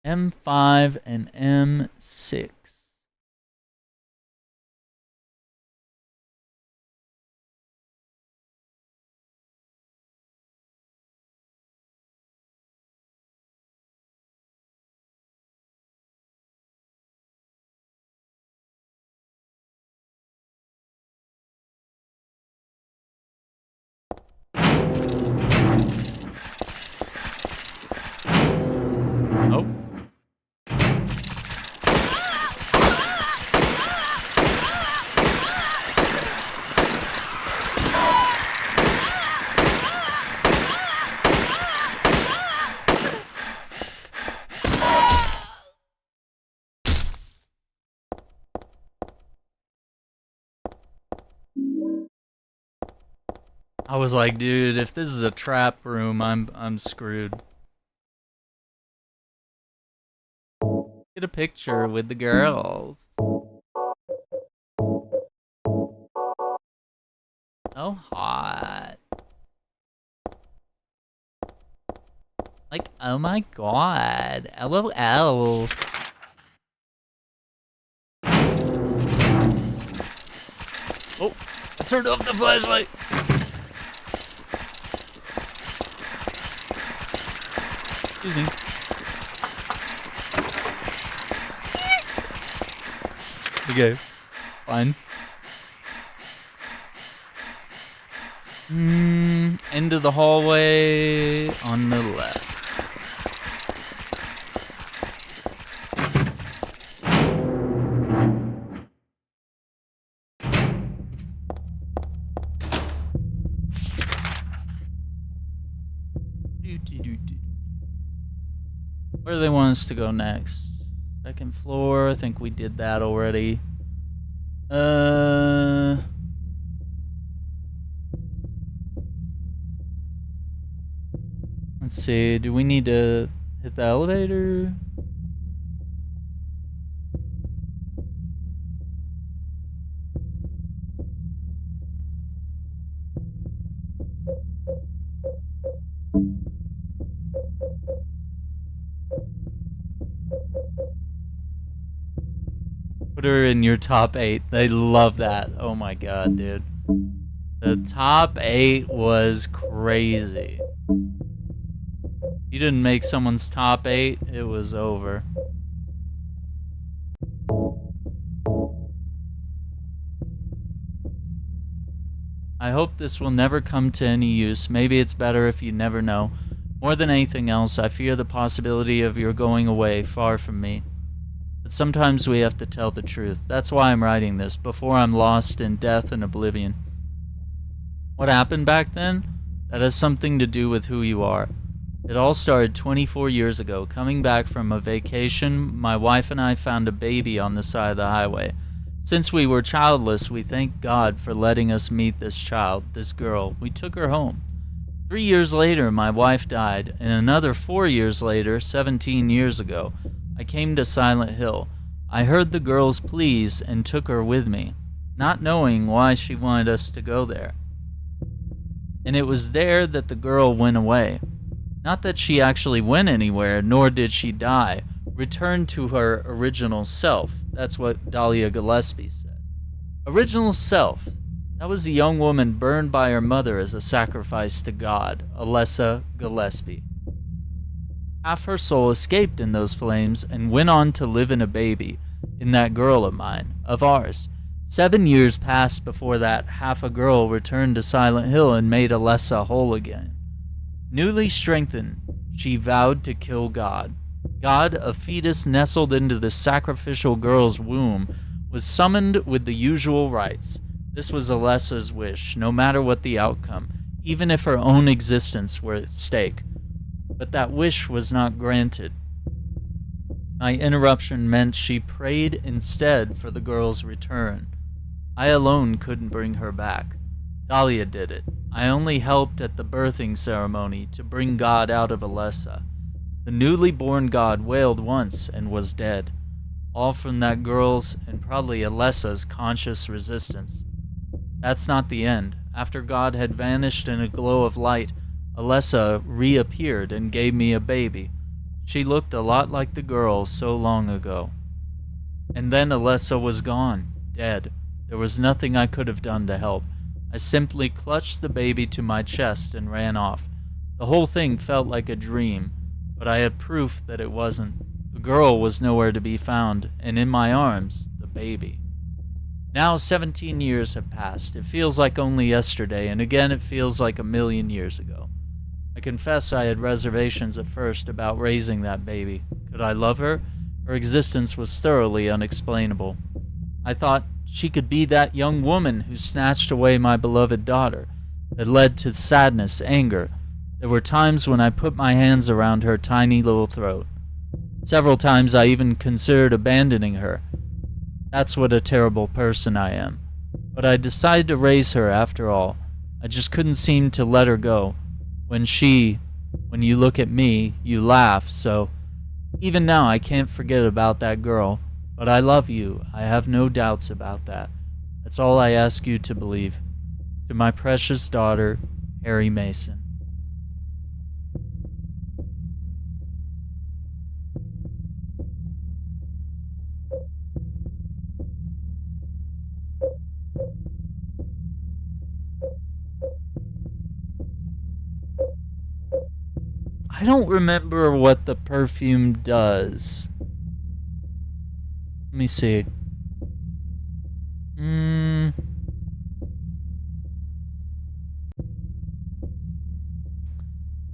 S1: M5 and M6. Oh. I was like, dude, if this is a trap room, I'm screwed. Get a picture with the girls. So hot. Like, oh my god. LOL. Oh, I turned off the flashlight. Excuse me. Okay, fine. Into the hallway on the left. Where do they want us to go next? Second floor, I think we did that already. Let's see, do we need to hit the elevator? Put her in your top 8. They love that. Oh my god, dude. The top 8 was crazy. You didn't make someone's top 8, it was over. I hope this will never come to any use. Maybe it's better if you never know. More than anything else, I fear the possibility of your going away far from me. But sometimes we have to tell the truth. That's why I'm writing this, before I'm lost in death and oblivion. What happened back then? That has something to do with who you are. It all started 24 years ago. Coming back from a vacation, my wife and I found a baby on the side of the highway. Since we were childless, we thank God for letting us meet this child, this girl. We took her home. 3 years later, my wife died, and another 4 years later, 17 years ago, I came to Silent Hill. I heard the girl's pleas and took her with me, not knowing why she wanted us to go there. And it was there that the girl went away. Not that she actually went anywhere, nor did she die. Returned to her original self. That's what Dahlia Gillespie said. Original self. That was the young woman burned by her mother as a sacrifice to God, Alessa Gillespie. Half her soul escaped in those flames and went on to live in a baby, in that girl of mine, of ours. 7 years passed before that half a girl returned to Silent Hill and made Alessa whole again. Newly strengthened, she vowed to kill God. God, a fetus nestled into the sacrificial girl's womb, was summoned with the usual rites. This was Alessa's wish, no matter what the outcome, even if her own existence were at stake. But that wish was not granted. My interruption meant she prayed instead for the girl's return. I alone couldn't bring her back. Dahlia did it. I only helped at the birthing ceremony to bring God out of Alessa. The newly born God wailed once and was dead. all from that girl's and probably Alessa's conscious resistance. That's not the end. After God had vanished in a glow of light, Alessa reappeared and gave me a baby. She looked a lot like the girl so long ago. And then Alessa was gone, dead. There was nothing I could have done to help. I simply clutched the baby to my chest and ran off. The whole thing felt like a dream, but I had proof that it wasn't. The girl was nowhere to be found, and in my arms, the baby. Now 17 years have passed. It feels like only yesterday, and again it feels like a million years ago. I confess I had reservations at first about raising that baby. Could I love her? Her existence was thoroughly unexplainable. I thought she could be that young woman who snatched away my beloved daughter, that led to sadness, anger. There were times when I put my hands around her tiny little throat. Several times I even considered abandoning her. That's what a terrible person I am. But I decided to raise her after all. I just couldn't seem to let her go. When you look at me, you laugh, so even now I can't forget about that girl. But I love you. I have no doubts about that. That's all I ask you to believe. To my precious daughter, Harry Mason. I don't remember what the perfume does. Let me see.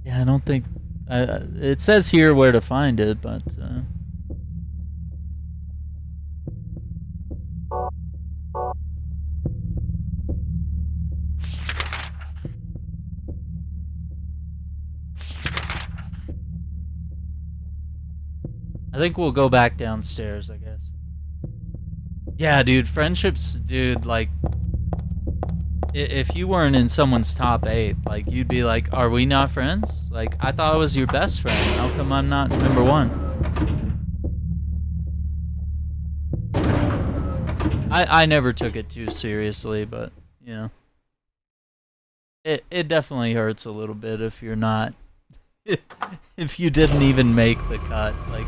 S1: Yeah, I don't think... it says here where to find it, but... I think we'll go back downstairs, I guess. Yeah, dude, friendships, dude, like... If you weren't in someone's top 8, like, you'd be like, are we not friends? Like, I thought I was your best friend. How come I'm not number 1? I never took it too seriously, but, you know. It definitely hurts a little bit if you're not... if you didn't even make the cut, like...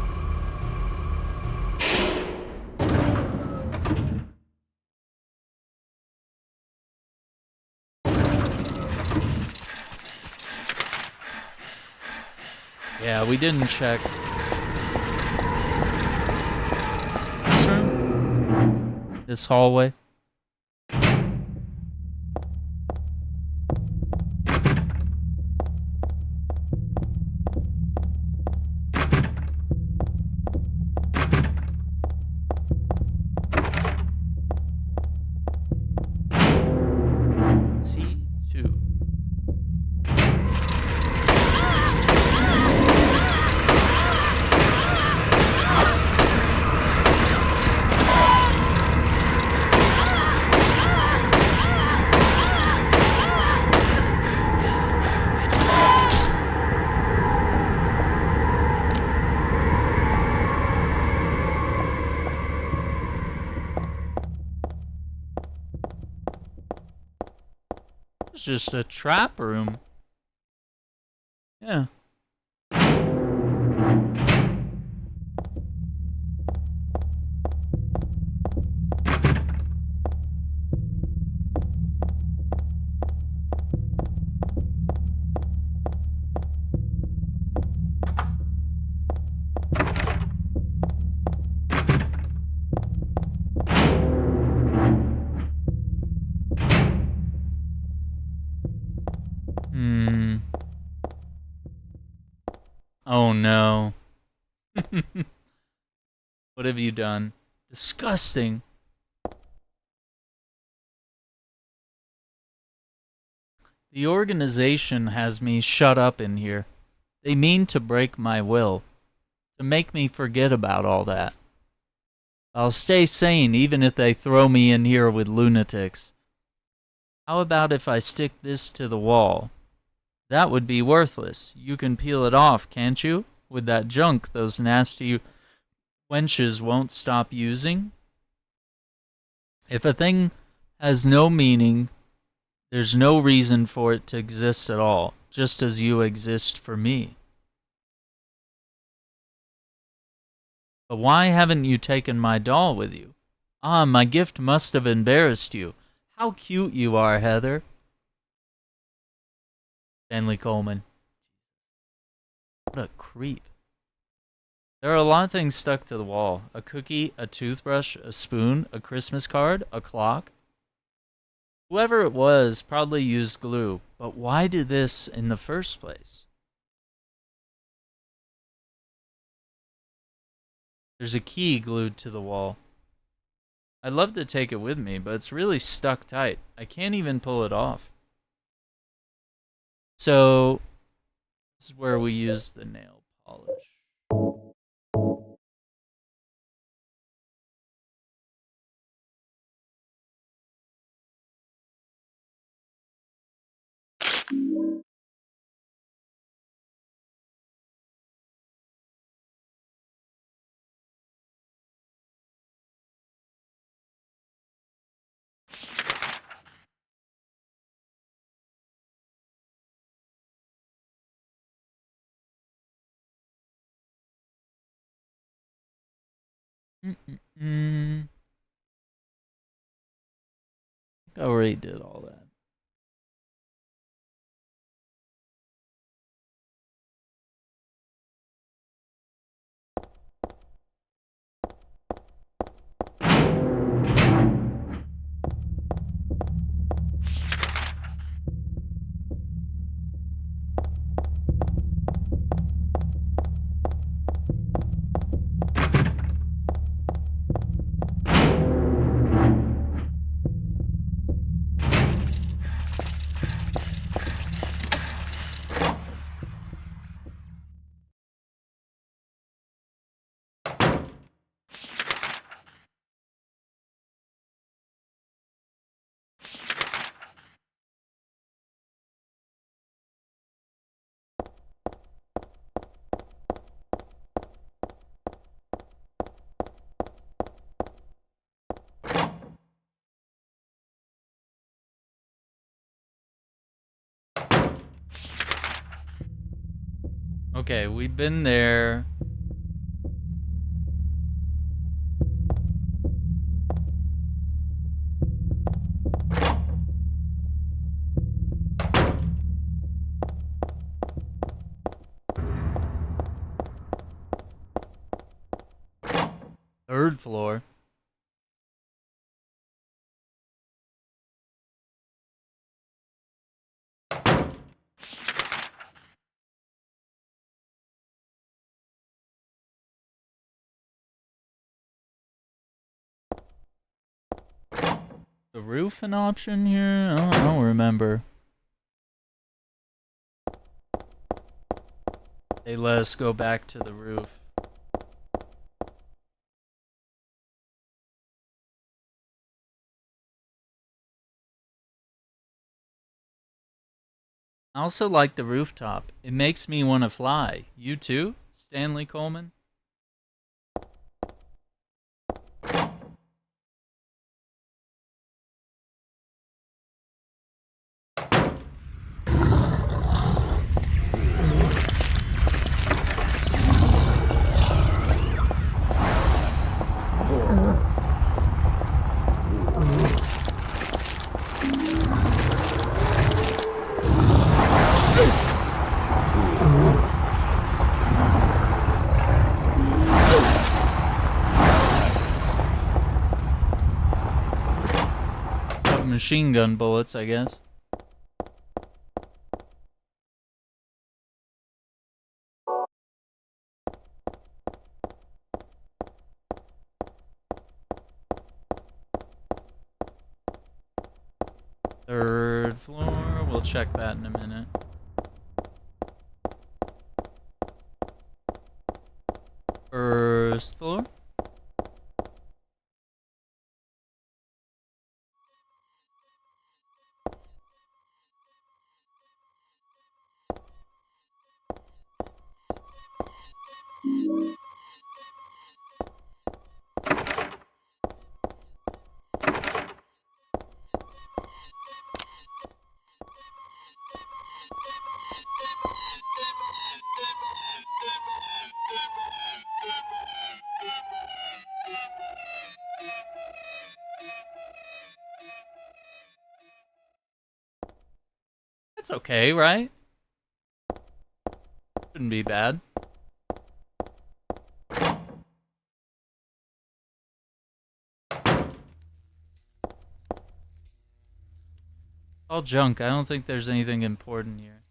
S1: Yeah, we didn't check this room, this hallway. Just a trap room. Yeah. Oh no. What have you done? Disgusting. The organization has me shut up in here. They mean to break my will, to make me forget about all that. I'll stay sane even if they throw me in here with lunatics. How about if I stick this to the wall? That would be worthless. You can peel it off, can't you? With that junk those nasty wenches won't stop using. If a thing has no meaning, there's no reason for it to exist at all, just as you exist for me. But why haven't you taken my doll with you? Ah, my gift must have embarrassed you. How cute you are, Heather. Stanley Coleman. What a creep. There are a lot of things stuck to the wall. A cookie, a toothbrush, a spoon, a Christmas card, a clock. Whoever it was probably used glue, but why do this in the first place? There's a key glued to the wall. I'd love to take it with me, but it's really stuck tight. I can't even pull it off. So, this is where we use the nail polish. I already did all that. Okay, we've been there. Third floor. The roof an option here? I don't remember. They let us go back to the roof. I also like the rooftop. It makes me want to fly. You too, Stanley Coleman? Machine gun bullets, I guess. Third floor, we'll check that in a minute. First floor. That's okay, right? Shouldn't be bad. All junk. I don't think there's anything important here.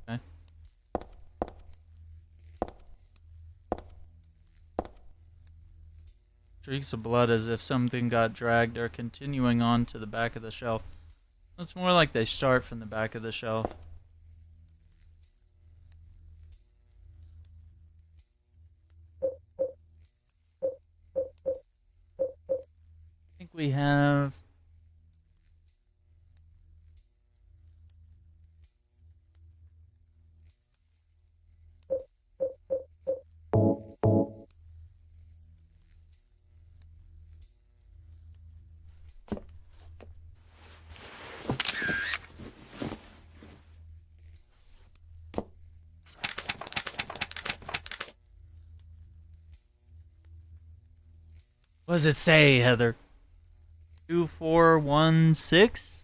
S1: Okay. Streaks of blood as if something got dragged or continuing on to the back of the shelf. It's more like they start from the back of the shelf. I think we have... What does it say, Heather? 2416?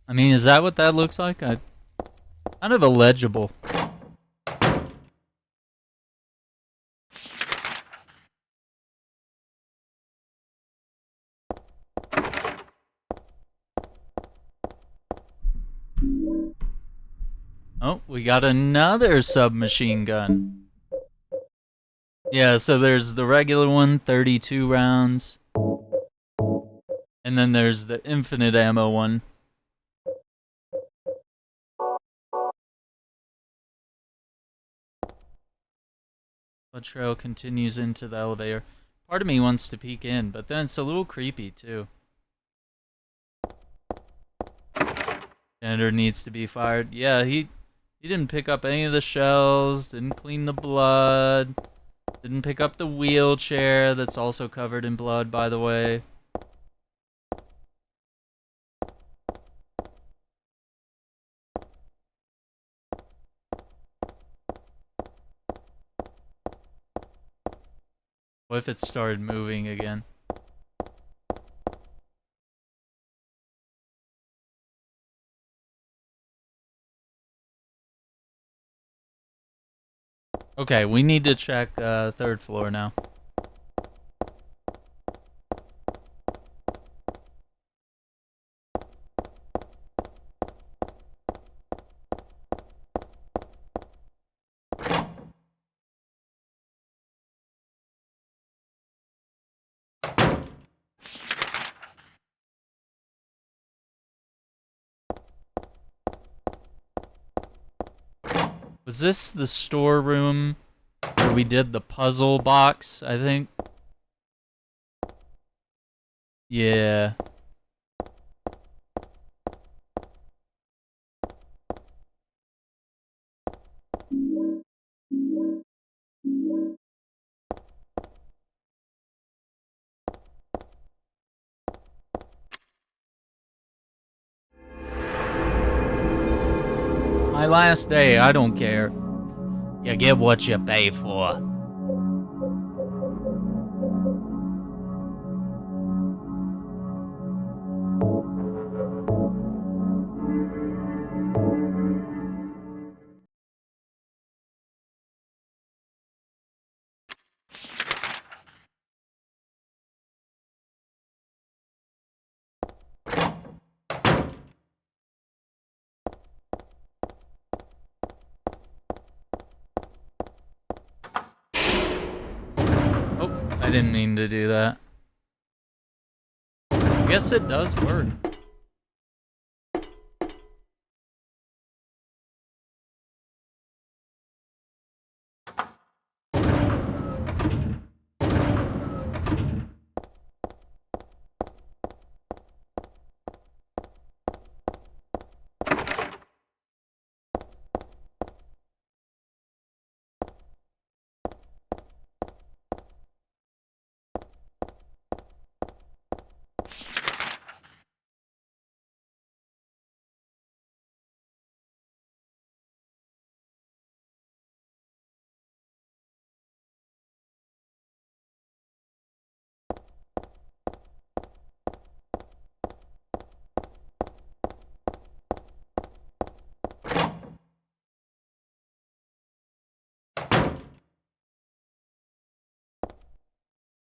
S1: I mean, is that what that looks like? Kind of illegible. Oh, we got another submachine gun. Yeah, so there's the regular one, 32 rounds. And then there's the infinite ammo one. Blood trail continues into the elevator. Part of me wants to peek in, but then it's a little creepy too. Janitor needs to be fired. Yeah, he didn't pick up any of the shells, didn't clean the blood, didn't pick up the wheelchair that's also covered in blood, by the way. What if it started moving again? Okay, we need to check third floor now. Was this the storeroom where we did the puzzle box, I think? Yeah. My last day, I don't care. You get what you pay for. I didn't mean to do that. I guess it does work.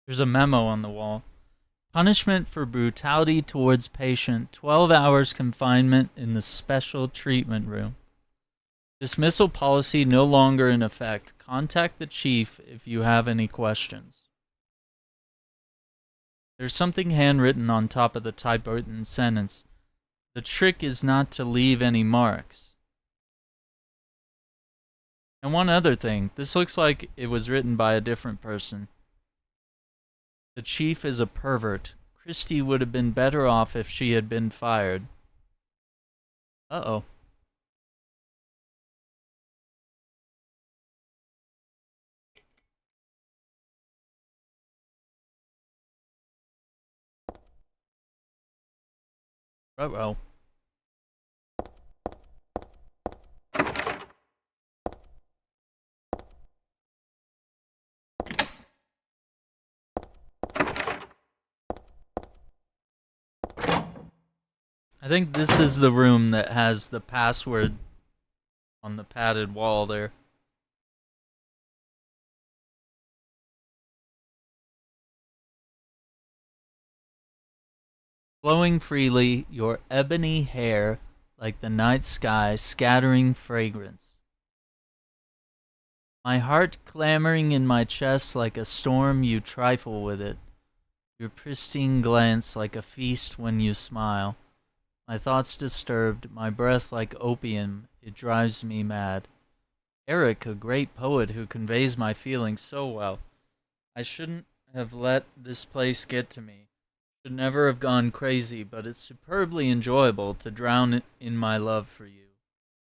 S1: There's a memo on the wall. Punishment for brutality towards patient, 12 hours confinement in the special treatment room. Dismissal policy no longer in effect. Contact the chief if you have any questions. There's something handwritten on top of the typewritten sentence. The trick is not to leave any marks. And one other thing. This looks like it was written by a different person. The chief is a pervert. Christie would have been better off if she had been fired. Uh-oh. Uh-oh. I think this is the room that has the password on the padded wall there. Flowing freely, your ebony hair like the night sky scattering fragrance. My heart clamoring in my chest like a storm, you trifle with it. Your pristine glance like a feast when you smile. My thoughts disturbed, my breath like opium, it drives me mad. Eric, a great poet who conveys my feelings so well. I shouldn't have let this place get to me. Should never have gone crazy, but it's superbly enjoyable to drown in my love for you.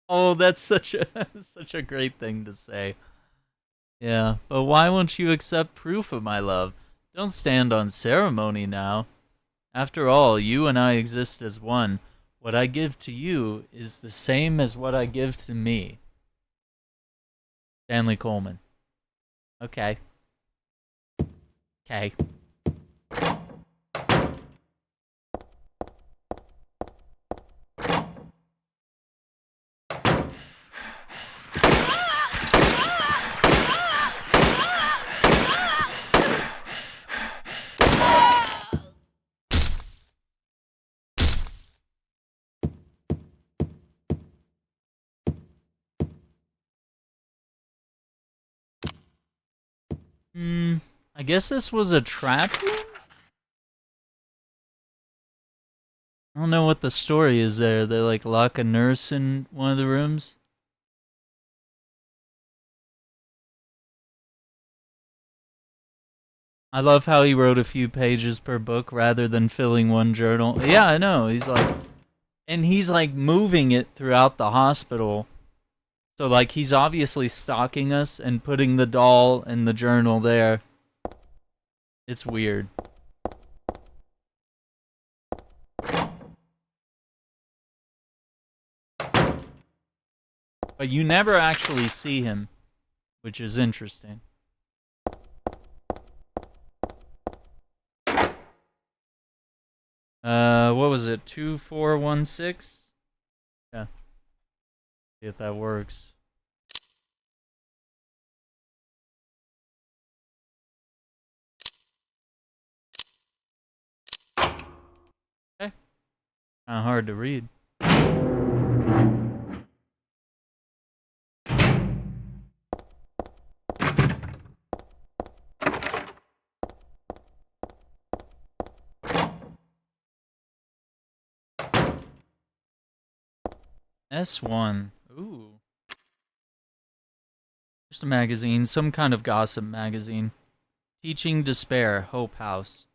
S1: Oh, that's such a great thing to say. Yeah, but why won't you accept proof of my love? Don't stand on ceremony now. After all, you and I exist as one. What I give to you is the same as what I give to me. Stanley Coleman. Okay. Okay. I guess this was a trap room? I don't know what the story is there. They like lock a nurse in one of the rooms? I love how he wrote a few pages per book rather than filling one journal. Yeah, I know. He's like moving it throughout the hospital. So like he's obviously stalking us and putting the doll and the journal there. It's weird. But you never actually see him, which is interesting. What was it? 2416? Yeah. See if that works. Okay. Kind of hard to read. S1. Ooh. Just a magazine, some kind of gossip magazine. Teaching Despair, Hope House.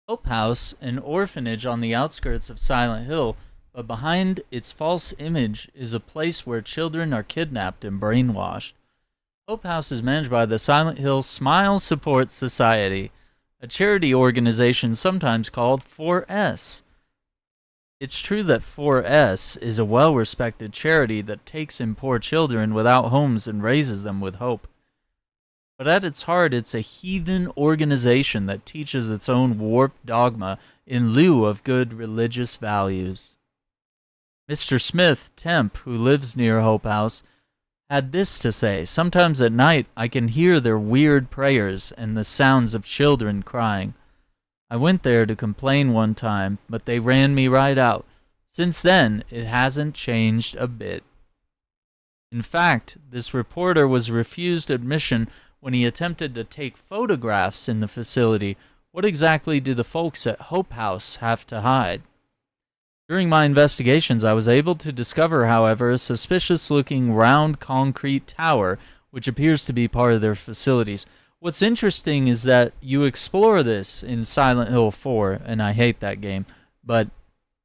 S1: Hope House, an orphanage on the outskirts of Silent Hill, but behind its false image is a place where children are kidnapped and brainwashed. Hope House is managed by the Silent Hill Smile Support Society, a charity organization sometimes called 4S. It's true that 4S is a well-respected charity that takes in poor children without homes and raises them with hope. But at its heart, it's a heathen organization that teaches its own warped dogma in lieu of good religious values. Mr. Smith, temp, who lives near Hope House, had this to say: "Sometimes at night I can hear their weird prayers and the sounds of children crying. I went there to complain one time, but they ran me right out. Since then, it hasn't changed a bit." In fact, this reporter was refused admission when he attempted to take photographs in the facility. What exactly do the folks at Hope House have to hide? During my investigations, I was able to discover, however, a suspicious-looking round concrete tower, which appears to be part of their facilities. What's interesting is that you explore this in Silent Hill 4, and I hate that game, but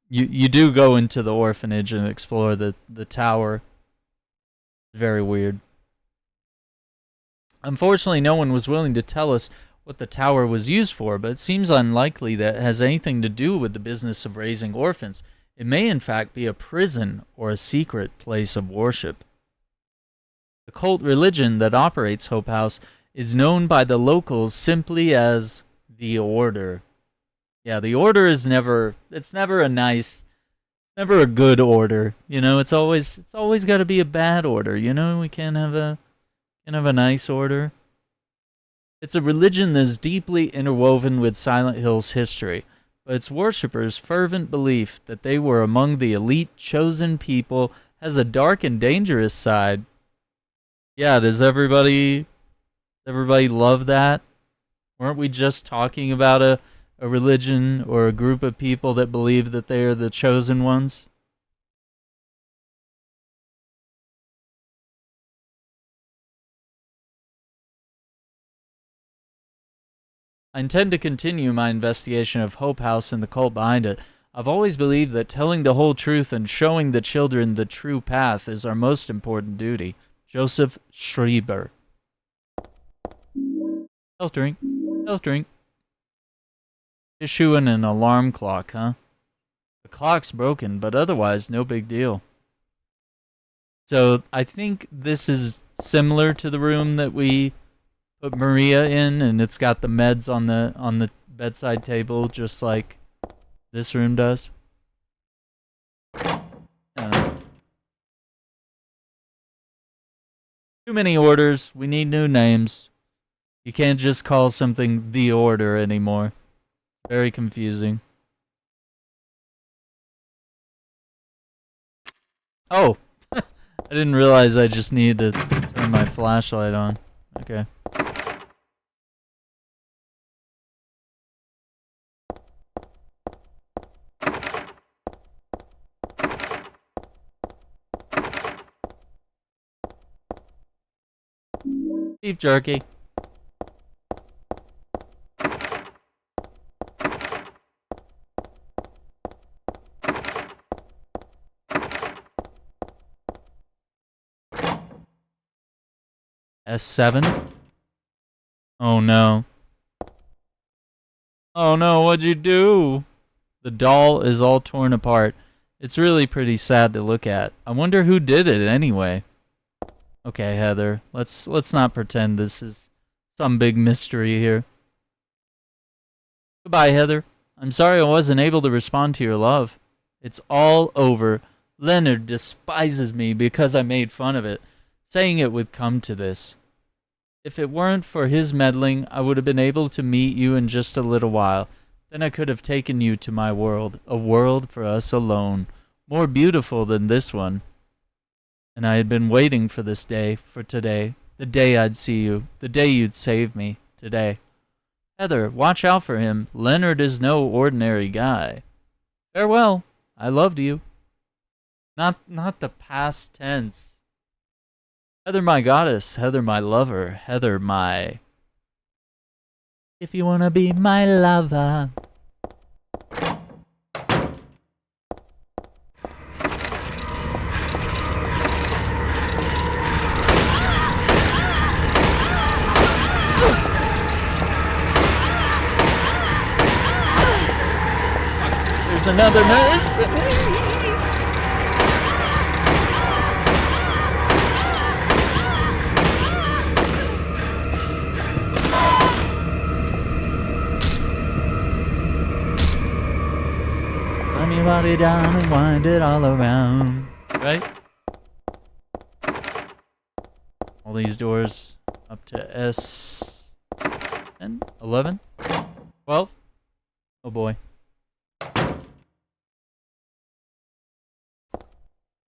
S1: you do go into the orphanage and explore the tower. Very weird. Unfortunately, no one was willing to tell us what the tower was used for, but it seems unlikely that it has anything to do with the business of raising orphans. It may in fact be a prison or a secret place of worship. The cult religion that operates Hope House is known by the locals simply as the Order. Yeah, the Order is never a good order. You know, it's always got to be a bad order. You know, we can't have a nice order. It's a religion that's deeply interwoven with Silent Hill's history, but its worshippers' fervent belief that they were among the elite chosen people has a dark and dangerous side. Yeah, does everybody love that? Weren't we just talking about a religion or a group of people that believe that they are the chosen ones? I intend to continue my investigation of Hope House and the cult behind it. I've always believed that telling the whole truth and showing the children the true path is our most important duty. Joseph Schreiber. Health drink. Health drink. Issuing an alarm clock, huh? The clock's broken, but otherwise no big deal. So I think this is similar to the room that we put Maria in, and it's got the meds on the bedside table, just like this room does. Too many orders. We need new names. You can't just call something the Order anymore. Very confusing. Oh, I didn't realize I just needed to turn my flashlight on. Okay. Beef jerky. S7? Oh no. Oh no, what'd you do? The doll is all torn apart. It's really pretty sad to look at. I wonder who did it anyway. Okay, Heather, let's not pretend this is some big mystery here. Goodbye, Heather. I'm sorry I wasn't able to respond to your love. It's all over. Leonard despises me because I made fun of it, saying it would come to this. If it weren't for his meddling, I would have been able to meet you in just a little while. Then I could have taken you to my world, a world for us alone, more beautiful than this one. And I had been waiting for this day, for today, the day I'd see you, the day you'd save me, today. Heather, watch out for him. Leonard is no ordinary guy. Farewell. I loved you. Not the past tense. Heather, my goddess. Heather, my lover. Heather, my... If you wanna be my lover... There's another nurse. Turn your body down and wind it all around. Right? All these doors up to S 10, 11, 12. Oh boy.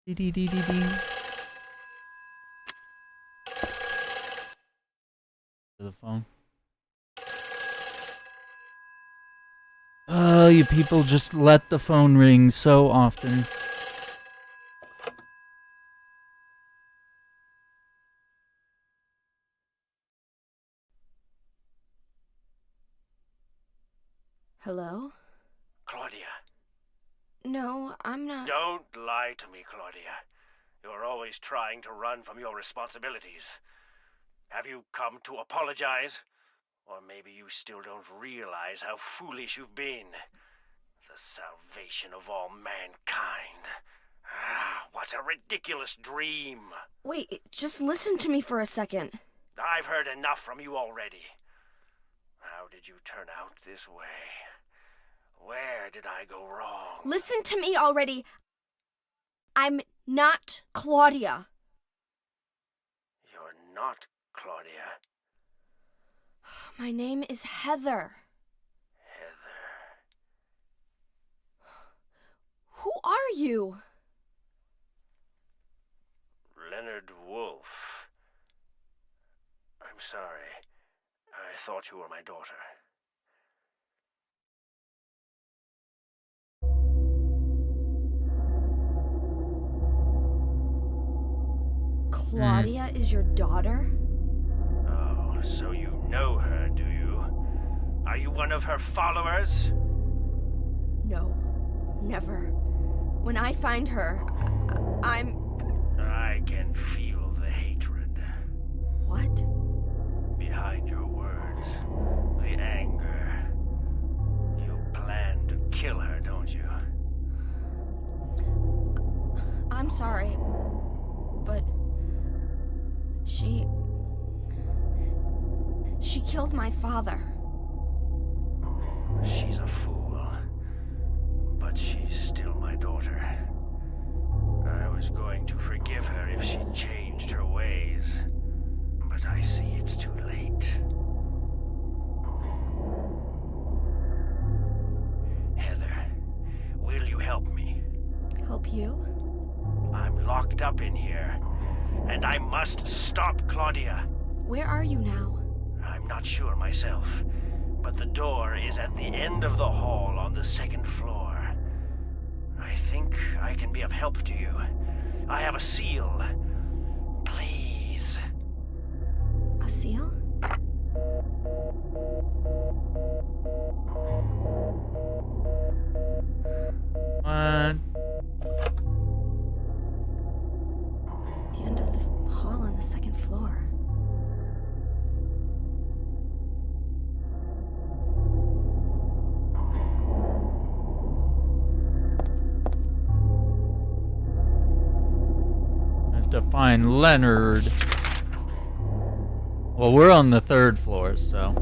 S1: Dee dee dee dee dee. To the phone. Oh, you people just let the phone ring so often.
S2: Hello?
S8: Claudia.
S2: No, I'm not.
S8: Don't lie to me, Claudia. You're always trying to run from your responsibilities. Have you come to apologize? Or maybe you still don't realize how foolish you've been. The salvation of all mankind. Ah, what a ridiculous dream.
S2: Wait, just listen to me for a second.
S8: I've heard enough from you already. How did you turn out this way? Where did I go wrong?
S2: Listen to me already. I'm not Claudia.
S8: You're not Claudia.
S2: My name is Heather.
S8: Heather.
S2: Who are you?
S8: Leonard Wolf. I'm sorry. I thought you were my daughter.
S2: Claudia is your daughter?
S8: Oh, so you know her, do you? Are you one of her followers?
S2: No, never. When I find her,
S8: I can feel the hatred.
S2: What?
S8: Behind your words. The anger. You plan to kill her, don't you?
S2: I'm sorry, but She killed my father.
S8: She's a fool. But she's still my daughter. I was going to forgive her if she changed her ways. But I see it's too late. Heather, will you help me?
S2: Help you?
S8: I'm locked up in here, and I must stop Claudia.
S2: Where are you now?
S8: I'm not sure myself, but the door is at the end of the hall on the second floor. I think I can be of help to you. I have a seal. Please.
S2: A seal?
S1: What?
S2: The end of the hall on the second floor.
S1: I have to find Leonard. Well, we're on the third floor, so.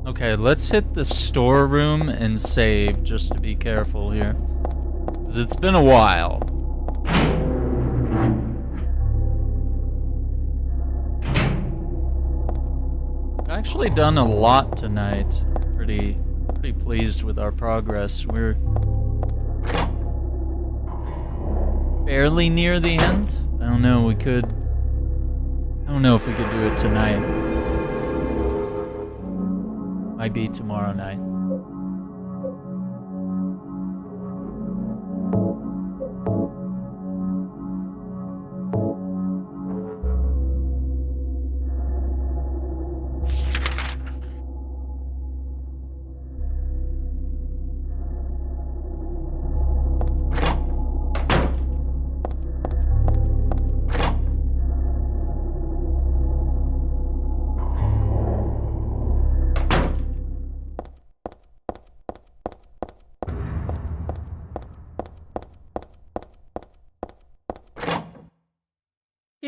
S1: Okay, let's hit the storeroom and save just to be careful here. 'Cause it's been a while. I've actually done a lot tonight. Pretty pleased with our progress. We're barely near the end. I don't know, I don't know if we could do it tonight. Might be tomorrow night.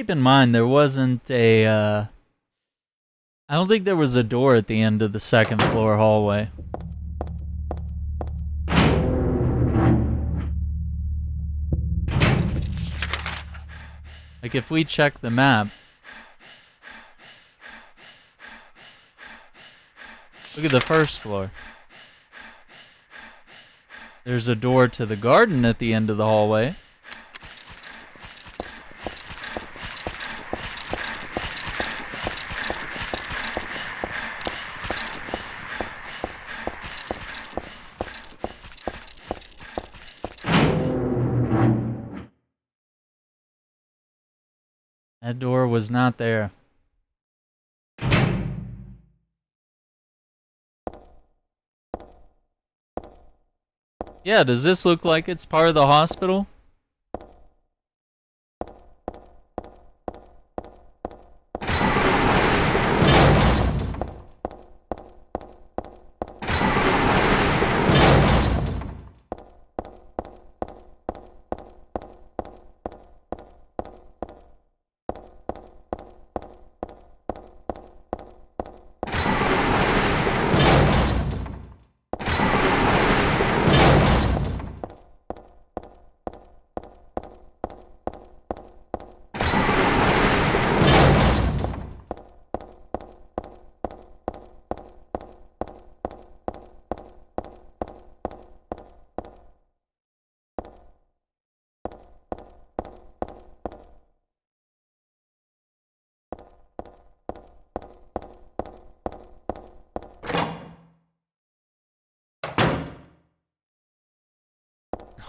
S1: Keep in mind, there wasn't a, I don't think there was a door at the end of the second floor hallway. Like, if we check the map, look at the first floor. There's a door to the garden at the end of the hallway. That door was not there. Yeah, does this look like it's part of the hospital?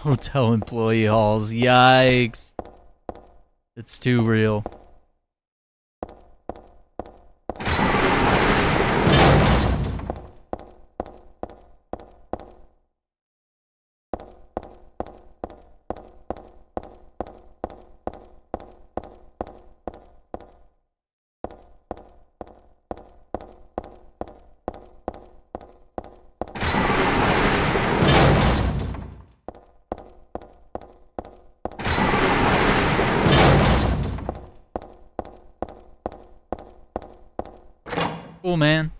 S1: Hotel employee halls. Yikes. It's too real. Cool, man.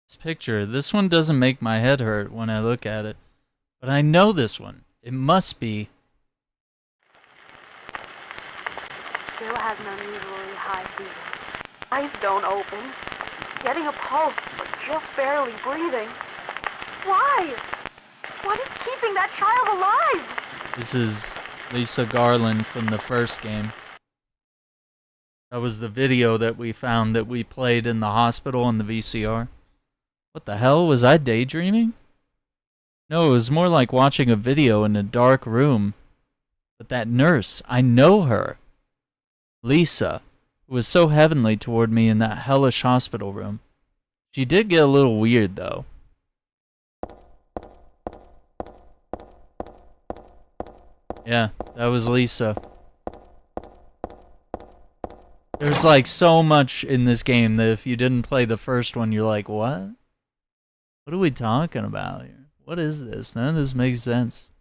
S1: This picture, this one doesn't make my head hurt when I look at it, but I know this one. It must be.
S9: Still has an unusually high fever. Eyes don't open. Getting a pulse, but just barely breathing. Why? What is keeping that child alive?
S1: This is Lisa Garland from the first game. That was the video that we found that we played in the hospital on the VCR. What the hell? Was I daydreaming? No, it was more like watching a video in a dark room. But that nurse, I know her. Lisa, who was so heavenly toward me in that hellish hospital room. She did get a little weird, though. Yeah, that was Lisa. There's like so much in this game that if you didn't play the first one, you're like, what? What are we talking about here? What is this? None of this makes sense.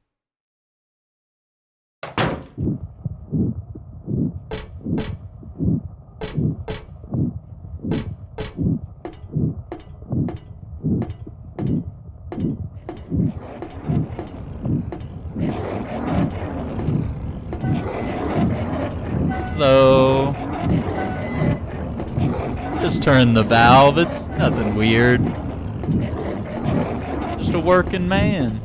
S1: Hello. Just turn the valve. It's nothing weird. Just a working man.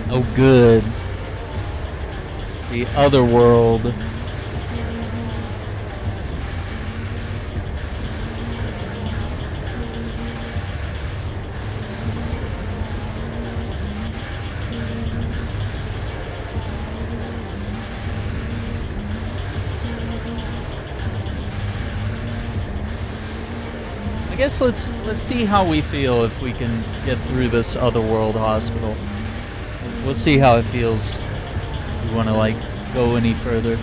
S1: Oh, good. The other world. guess let's see how we feel if we can get through this otherworld hospital. We'll see how it feels. If we want to like go any further.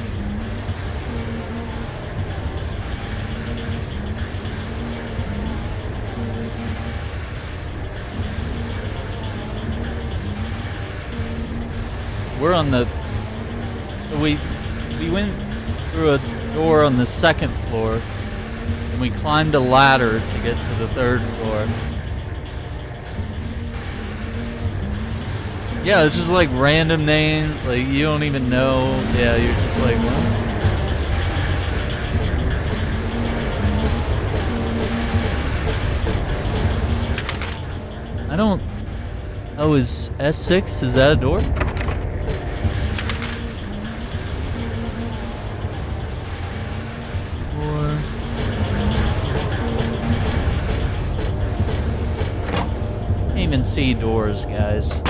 S1: We're on the. We went through a door on the second floor, and we climbed a ladder to get to the third floor. Yeah, it's just like random names, like you don't even know. Yeah, you're just like, what? I don't. Oh, is S6? Is that a door? Can't even see doors, guys.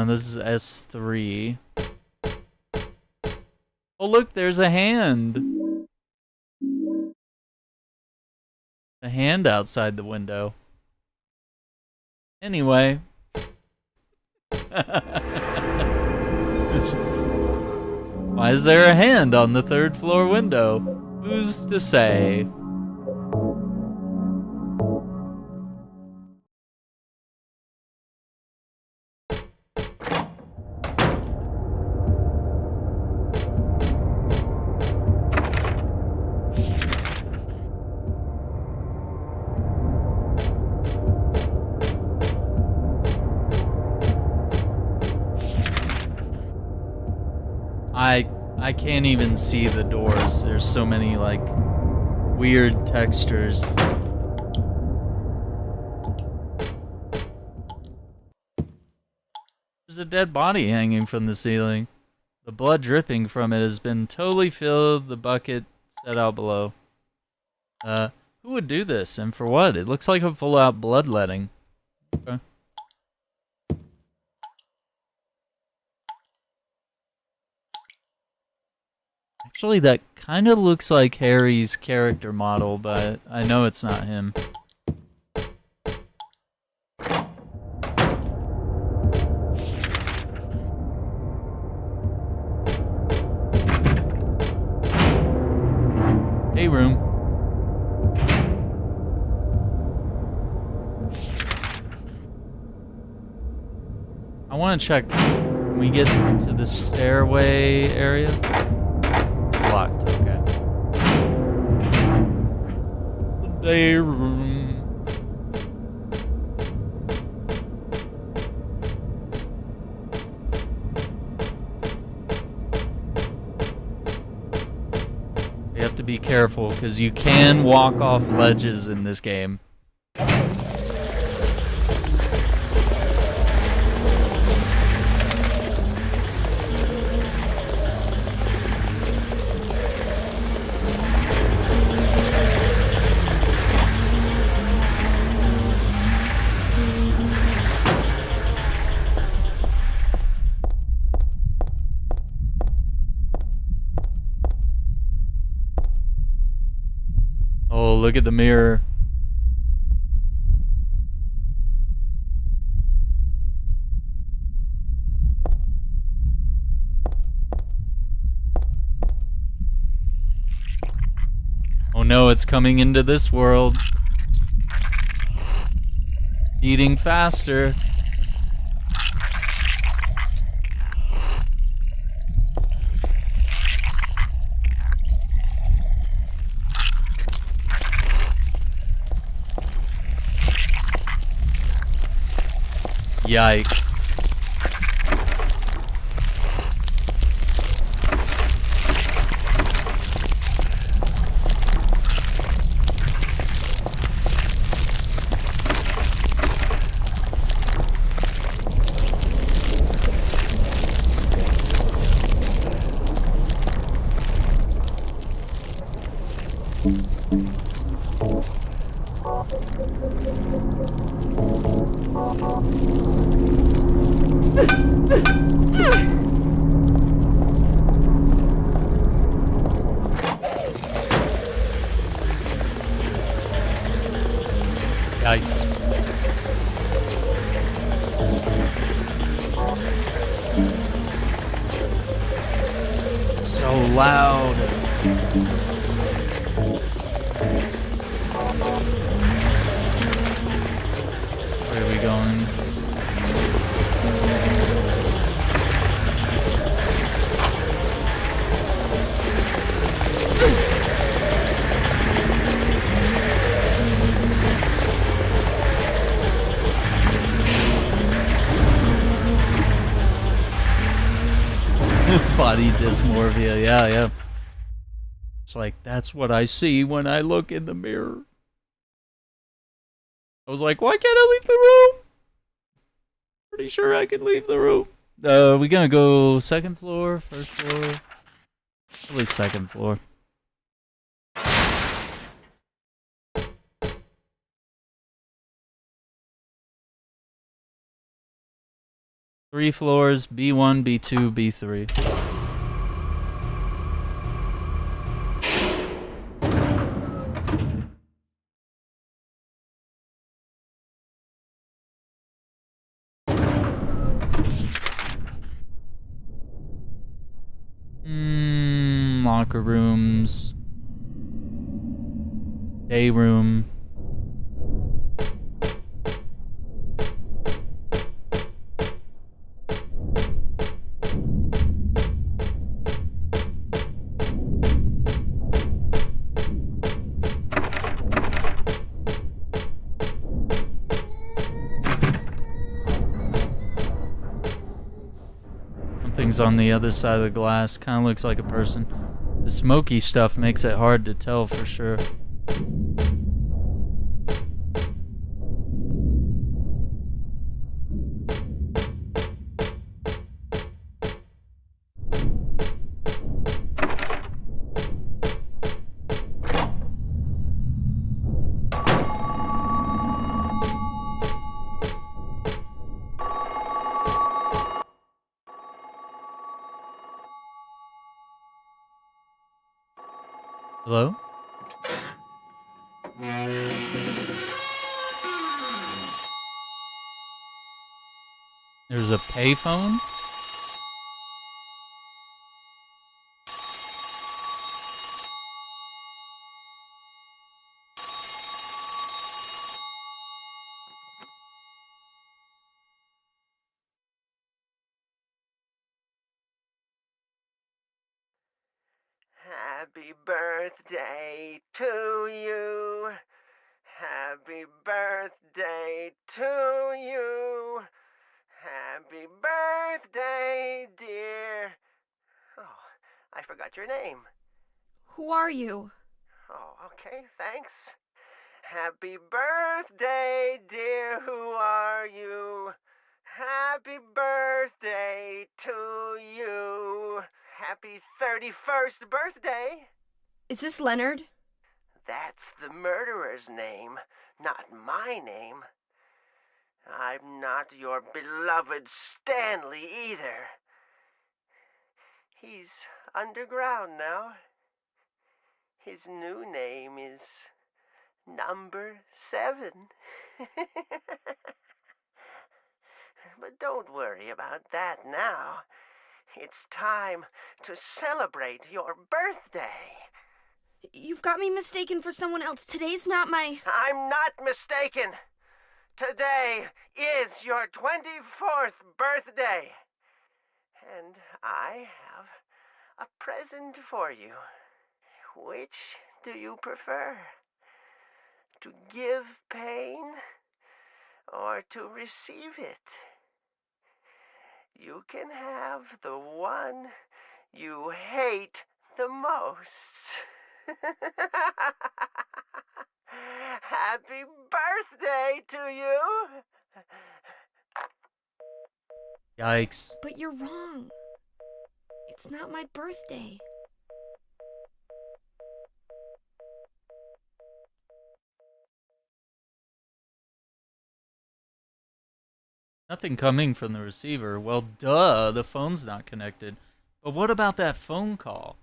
S1: This is S3. Oh, look, there's a hand. A hand outside the window. Anyway. It's just... Why is there a hand on the third floor window? Who's to say? I can't even see the doors. There's so many like weird textures. There's a dead body hanging from the ceiling. The blood dripping from it has been totally filled. The bucket set out below. Who would do this and for what? It looks like a full-out bloodletting. Okay. Actually, that kind of looks like Harry's character model, but I know it's not him. Hey, room. I want to check. Can we get to the stairway area? It's locked, okay. The day room. You have to be careful because you can walk off ledges in this game. Oh, look at the mirror. Oh no, it's coming into this world. Eating faster. Yikes. Yikes. So loud. Where are we going? Body dysmorphia, yeah. It's like, that's what I see when I look in the mirror. I was like, why can't I leave the room? Pretty sure I could leave the room. We gonna go second floor, first floor? Probably second floor. Three floors, B1, B2, B3. Locker rooms. Day room. Something's on the other side of the glass. Kind of looks like a person. The smoky stuff makes it hard to tell for sure. Hello? There's a payphone?
S10: Happy birthday to you. Happy birthday to you. Happy birthday, dear. Oh, I forgot your name.
S2: Who are you?
S10: Oh, okay, thanks. Happy birthday, dear. Who are you? Happy birthday to you. Happy 31st birthday.
S2: Is this Leonard?
S10: That's the murderer's name, not my name. I'm not your beloved Stanley either. He's underground now. His new name is Number 7. But don't worry about that now. It's time to celebrate your birthday.
S2: You've got me mistaken for someone else. Today's not my...
S10: I'm not mistaken. Today is your 24th birthday. And I have a present for you. Which do you prefer? To give pain or to receive it? You can have the one you hate the most. Happy birthday to you!
S1: Yikes.
S2: But you're wrong. It's not my birthday.
S1: Nothing coming from the receiver. Well, duh, the phone's not connected. But what about that phone call?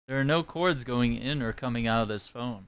S1: There are no cords going in or coming out of this phone.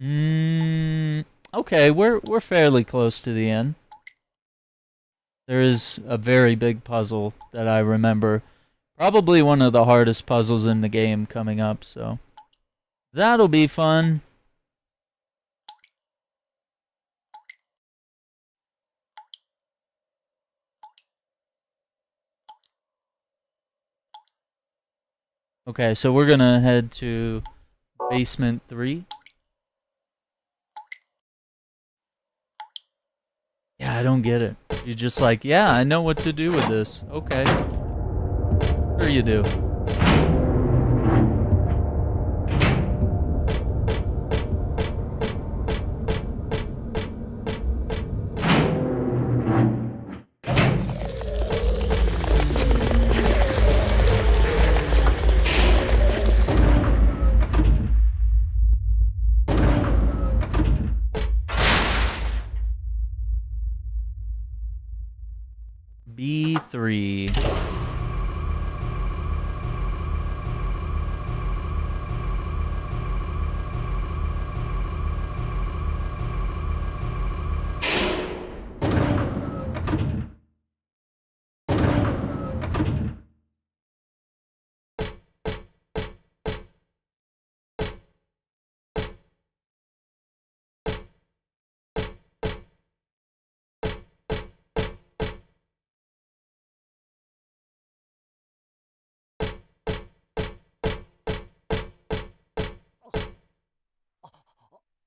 S1: Okay, we're fairly close to the end. There is a very big puzzle that I remember. Probably one of the hardest puzzles in the game coming up, so that'll be fun. Okay, so we're gonna head to basement 3. Yeah, I don't get it. You're just like, yeah, I know what to do with this. Okay. Sure you do. B3.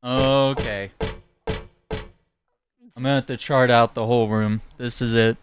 S1: Okay. I'm gonna have to chart out the whole room. This is it.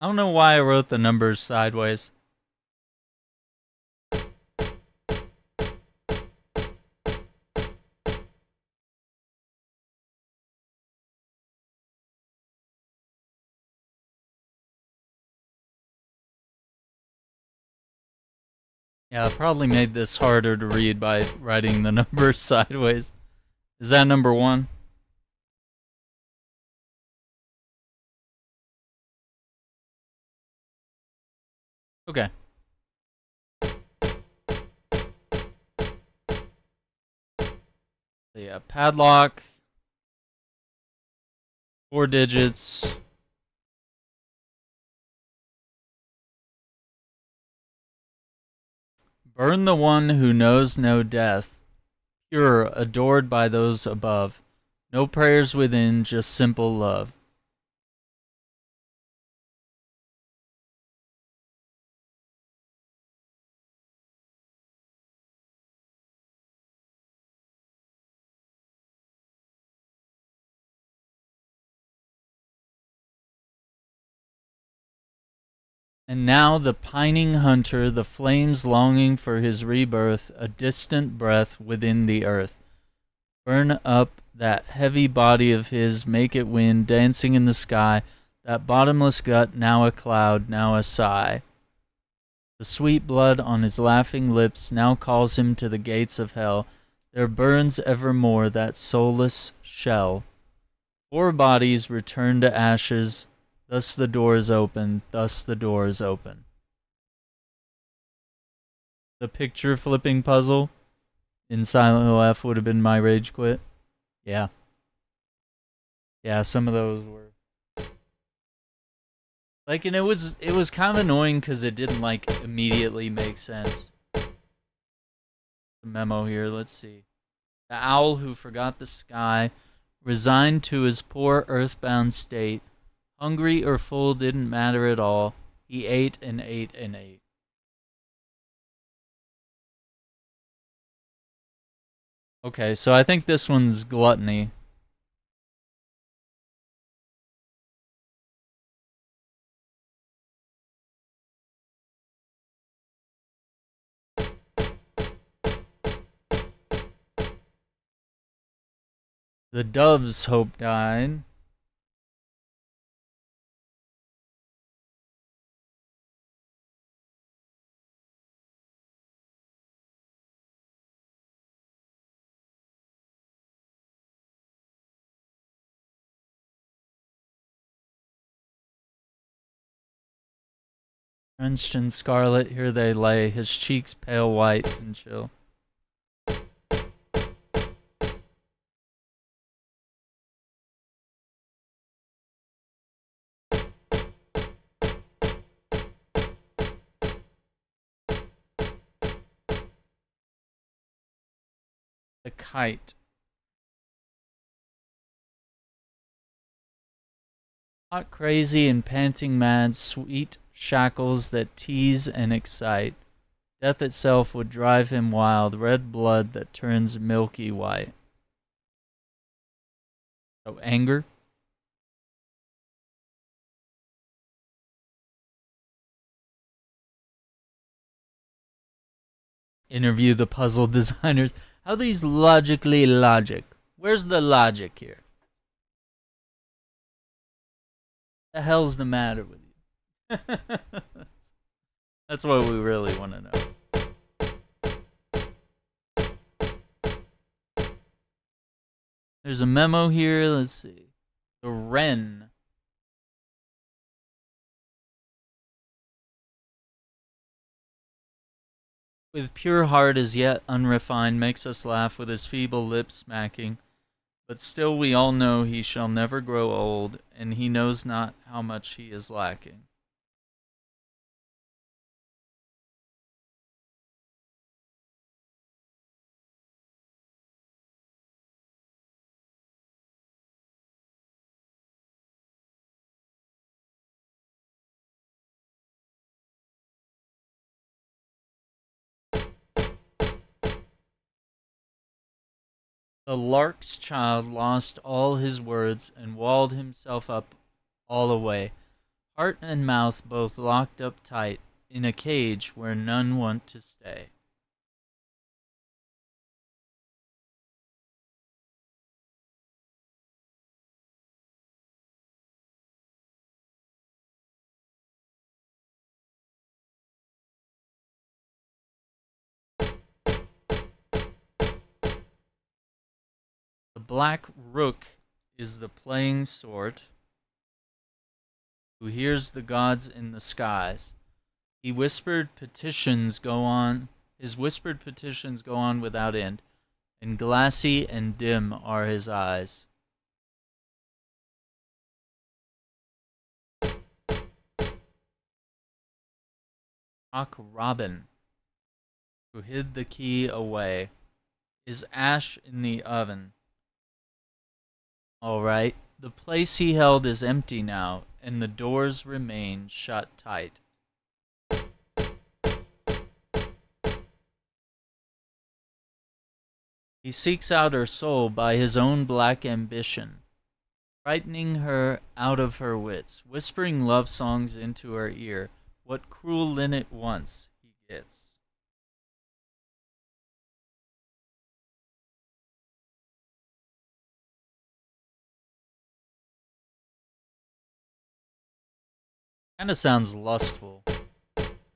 S1: I don't know why I wrote the numbers sideways. Yeah, I probably made this harder to read by writing the numbers sideways. Is that number 1? Okay. Yeah, padlock. 4 digits. Burn the one who knows no death, pure, adored by those above. No prayers within, just simple love. And now the pining hunter, the flames longing for his rebirth, a distant breath within the earth. Burn up that heavy body of his, make it wind, dancing in the sky, that bottomless gut, now a cloud, now a sigh. The sweet blood on his laughing lips now calls him to the gates of hell. There burns evermore that soulless shell. 4 bodies return to ashes. Thus the door is open, thus the door is open. The picture flipping puzzle in Silent Hill F would have been my rage quit. Yeah. Yeah, some of those were like, and it was kind of annoying because it didn't like immediately make sense. The memo here, let's see. The owl who forgot the sky, resigned to his poor earthbound state, hungry or full didn't matter at all. He ate and ate and ate. Okay, so I think this one's gluttony. The dove's hope died. Drenched in scarlet, here they lay, his cheeks pale white and chill. The kite. Hot, crazy, and panting mad, sweet shackles that tease and excite. Death itself would drive him wild, red blood that turns milky white. So, anger? Interview the puzzle designers. How these logically logic? Where's the logic here? The hell's the matter with you? That's what we really want to know. There's a memo here. Let's see. The wren. With pure heart as yet unrefined, makes us laugh with his feeble lips smacking. But still we all know he shall never grow old, and he knows not how much he is lacking. The lark's child lost all his words and walled himself up all away, heart and mouth both locked up tight, in a cage where none want to stay. The black rook is the playing sort who hears the gods in the skies. His whispered petitions go on without end, and glassy and dim are his eyes. Cock Robin, who hid the key away, is ash in the oven. All right, the place he held is empty now, and the doors remain shut tight. He seeks out her soul by his own black ambition, frightening her out of her wits, whispering love songs into her ear. What cruel linnet wants, he gets. Kinda sounds lustful. The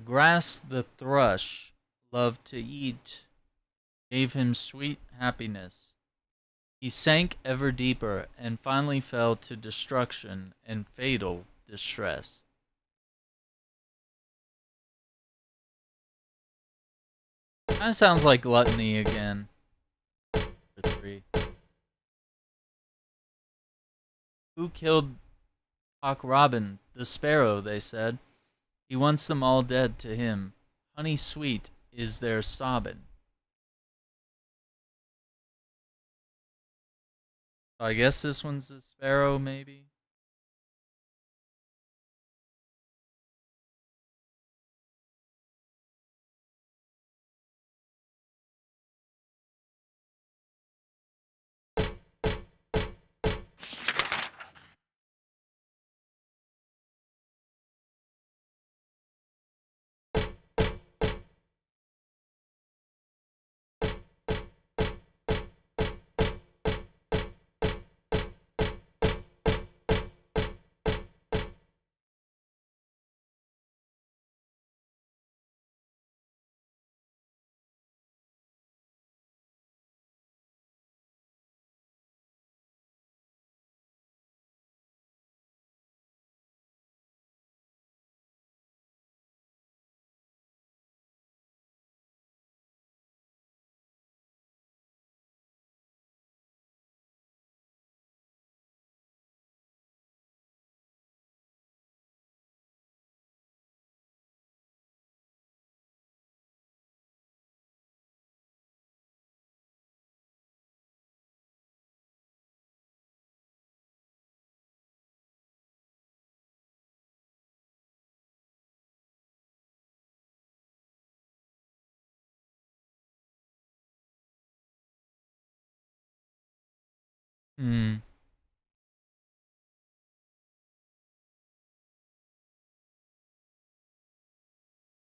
S1: grass the thrush loved to eat gave him sweet happiness. He sank ever deeper and finally fell to destruction and fatal distress. Kinda sounds like gluttony again. 3. Who killed Hawk Robin, the sparrow, they said. He wants them all dead to him. Honey sweet is their sobbin'. I guess this one's the sparrow, maybe?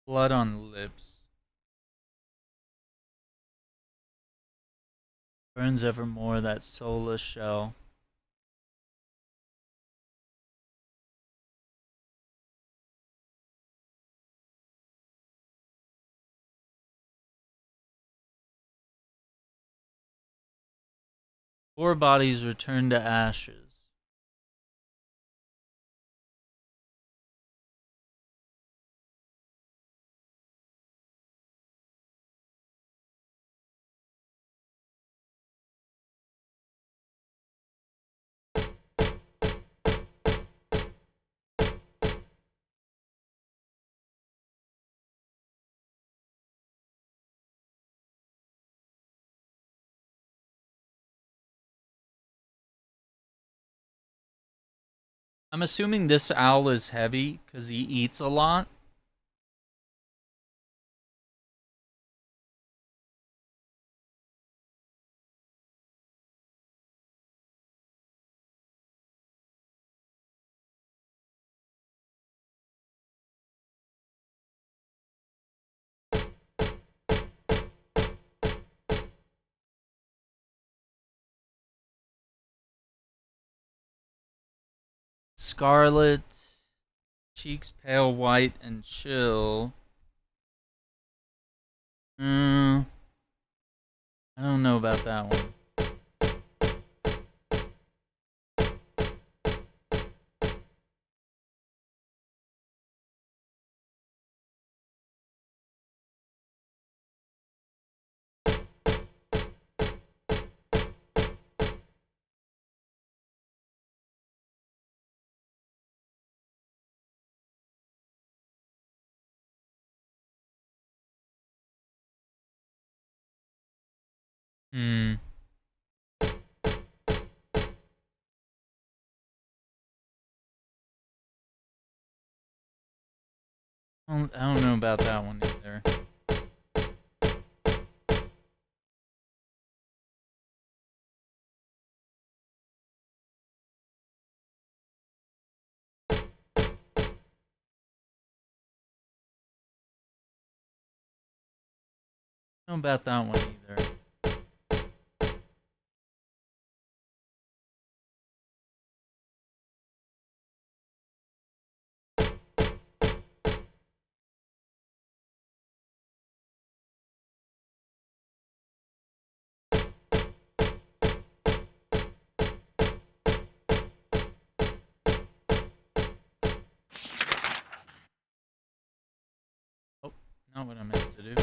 S1: Blood on lips. Burns evermore that soulless shell. Four bodies return to ashes. I'm assuming this owl is heavy because he eats a lot. Scarlet, cheeks pale white and chill. I don't know about that one. I don't know about that one either. I don't know about that one either. Oh, not what I meant to do.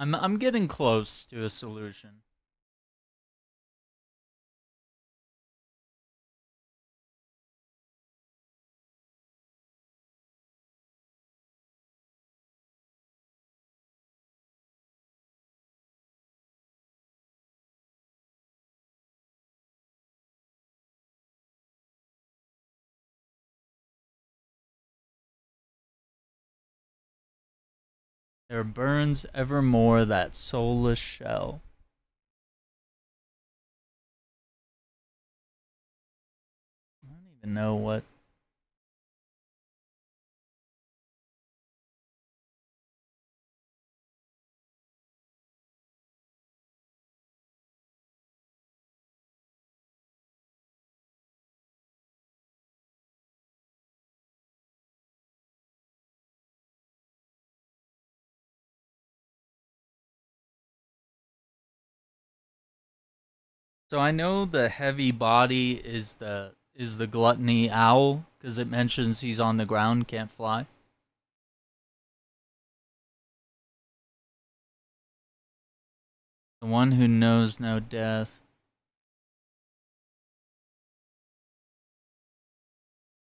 S1: I'm getting close to a solution. There burns evermore that soulless shell. I don't even know what. So I know the heavy body is the gluttony owl because it mentions he's on the ground, can't fly. The one who knows no death.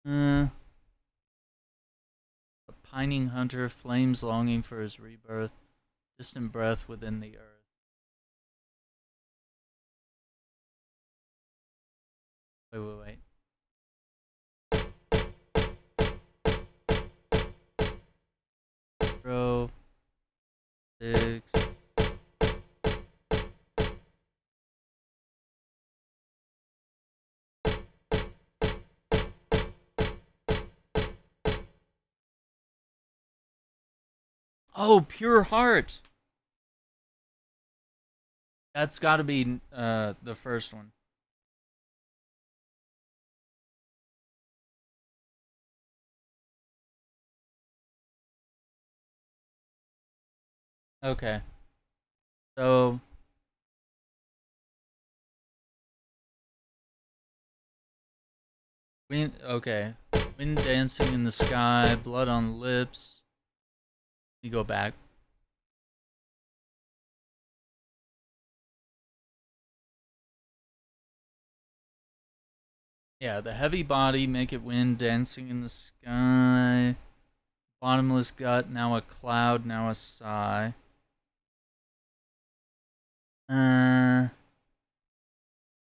S1: A pining hunter, flames longing for his rebirth, distant breath within the earth. Wait. Bro. 6. Oh, pure heart. That's got to be the first one. Okay. So wind dancing in the sky, blood on lips. Let me go back. Yeah, the heavy body, make it wind dancing in the sky. Bottomless gut, now a cloud, now a sigh.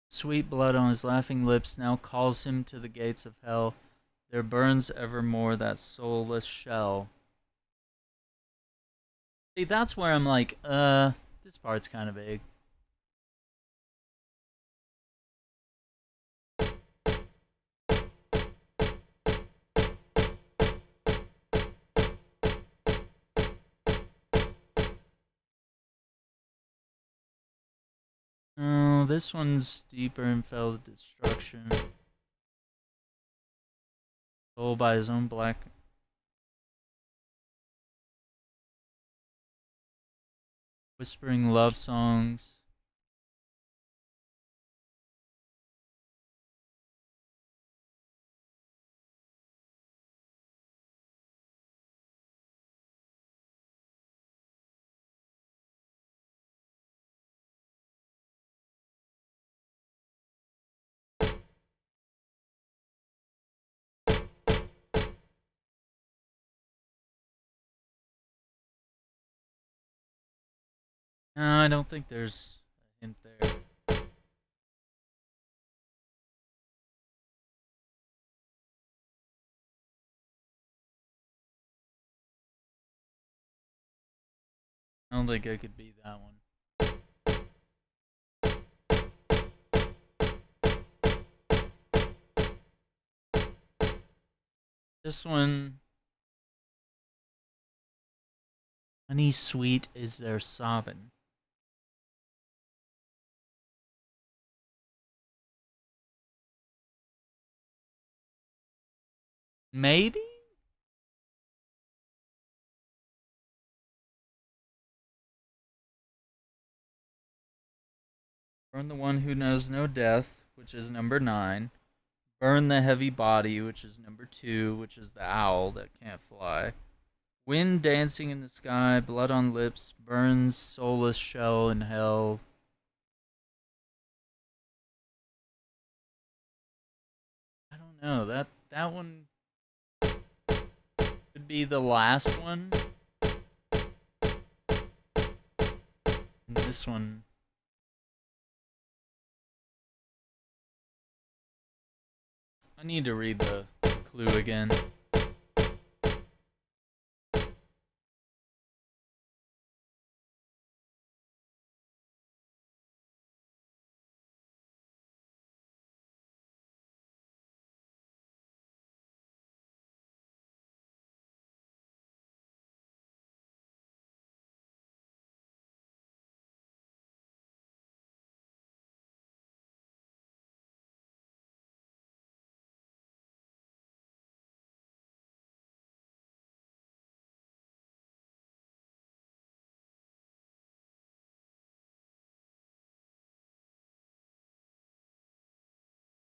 S1: Sweet blood on his laughing lips now calls him to the gates of hell. There burns evermore that soulless shell. See, that's where I'm like, this part's kind of vague. Oh, this one's deeper and fell to destruction. Sold by his own black. Whispering love songs. No, I don't think there's a hint there. I don't think I could beat that one. This one. Honey sweet is their sobbing. Maybe? Burn the one who knows no death, which is number 9. Burn the heavy body, which is number 2, which is the owl that can't fly. Wind dancing in the sky, blood on lips, burns soulless shell in hell. I don't know. That one could be the last one. And this one. I need to read the clue again.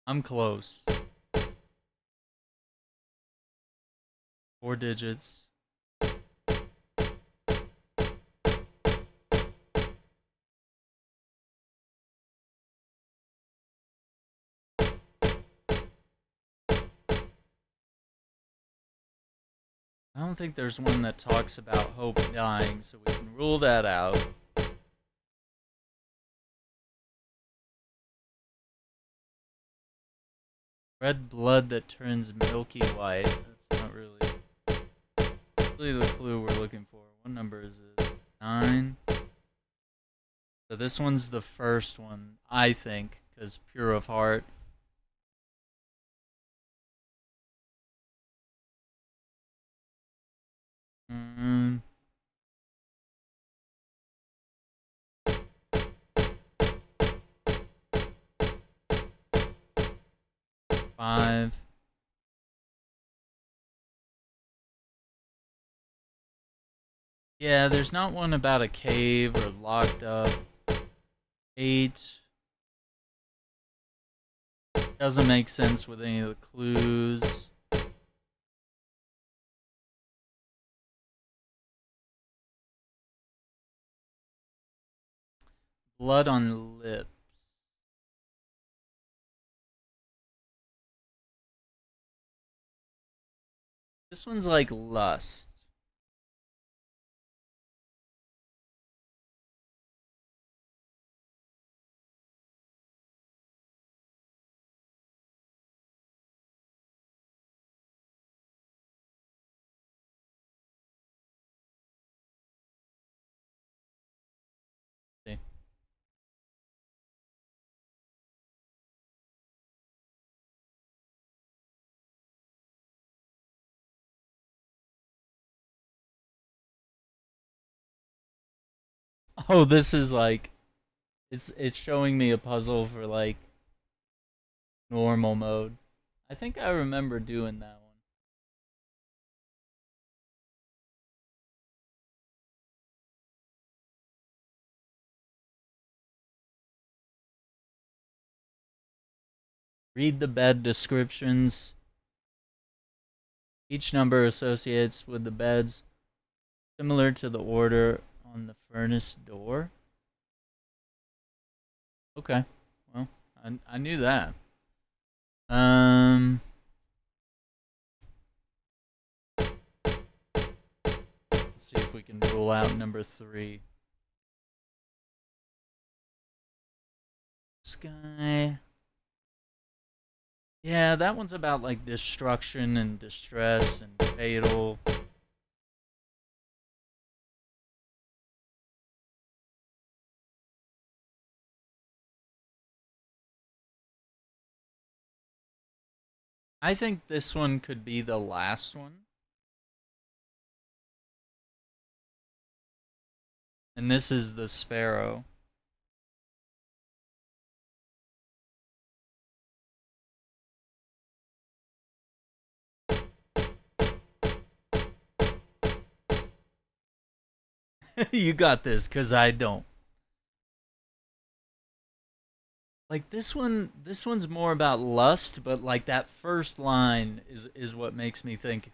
S1: I'm close. 4 digits. I don't think there's one that talks about hope dying, so we can rule that out. Red blood that turns milky white. That's not really the clue we're looking for. What number is it? 9. So this one's the first one, I think, because pure of heart. Five. Yeah, there's not one about a cave or locked up. 8. Doesn't make sense with any of the clues. Blood on lips. This one's like lust. See. Oh, this is like it's showing me a puzzle for like normal mode. I think I remember doing that one. Read the bed descriptions. Each number associates with the beds similar to the order on the furnace door. Okay. Well, I knew that. Let's see if we can rule out number 3. Sky. Yeah, that one's about like destruction and distress and fatal. I think this one could be the last one. And this is the sparrow. You got this, 'cause I don't. Like this one's more about lust, but like that first line is what makes me think.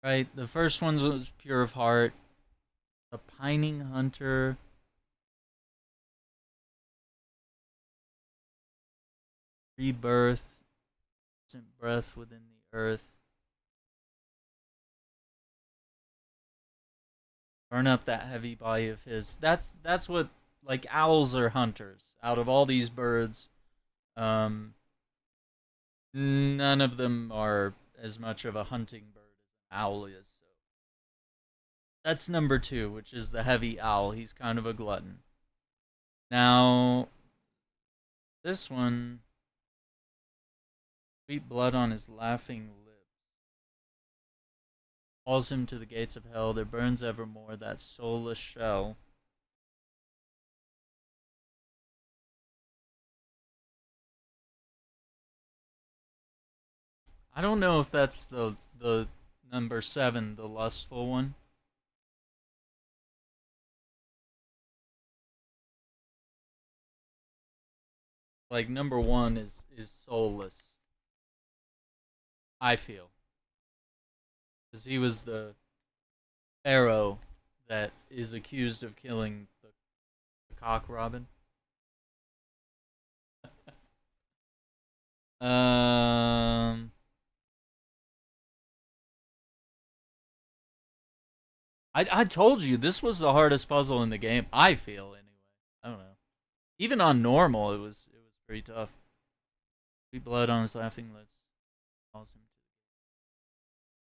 S1: Right, the first one was Pure of Heart. The Pining Hunter. Rebirth. Breath within the earth. Burn up that heavy body of his. That's what, like, owls are hunters. Out of all these birds, none of them are as much of a hunting bird as an owl is. So that's number 2, which is the heavy owl. He's kind of a glutton. Now, this one, sweet blood on his laughing lips. Calls him to the gates of hell. There burns evermore that soulless shell. I don't know if that's the number 7, the lustful one. Like, number 1 is soulless. I feel. Because he was the pharaoh that is accused of killing the cock robin. I told you this was the hardest puzzle in the game. I feel anyway. I don't know. Even on normal, it was pretty tough. Sweet blood on his laughing lips. Calls him to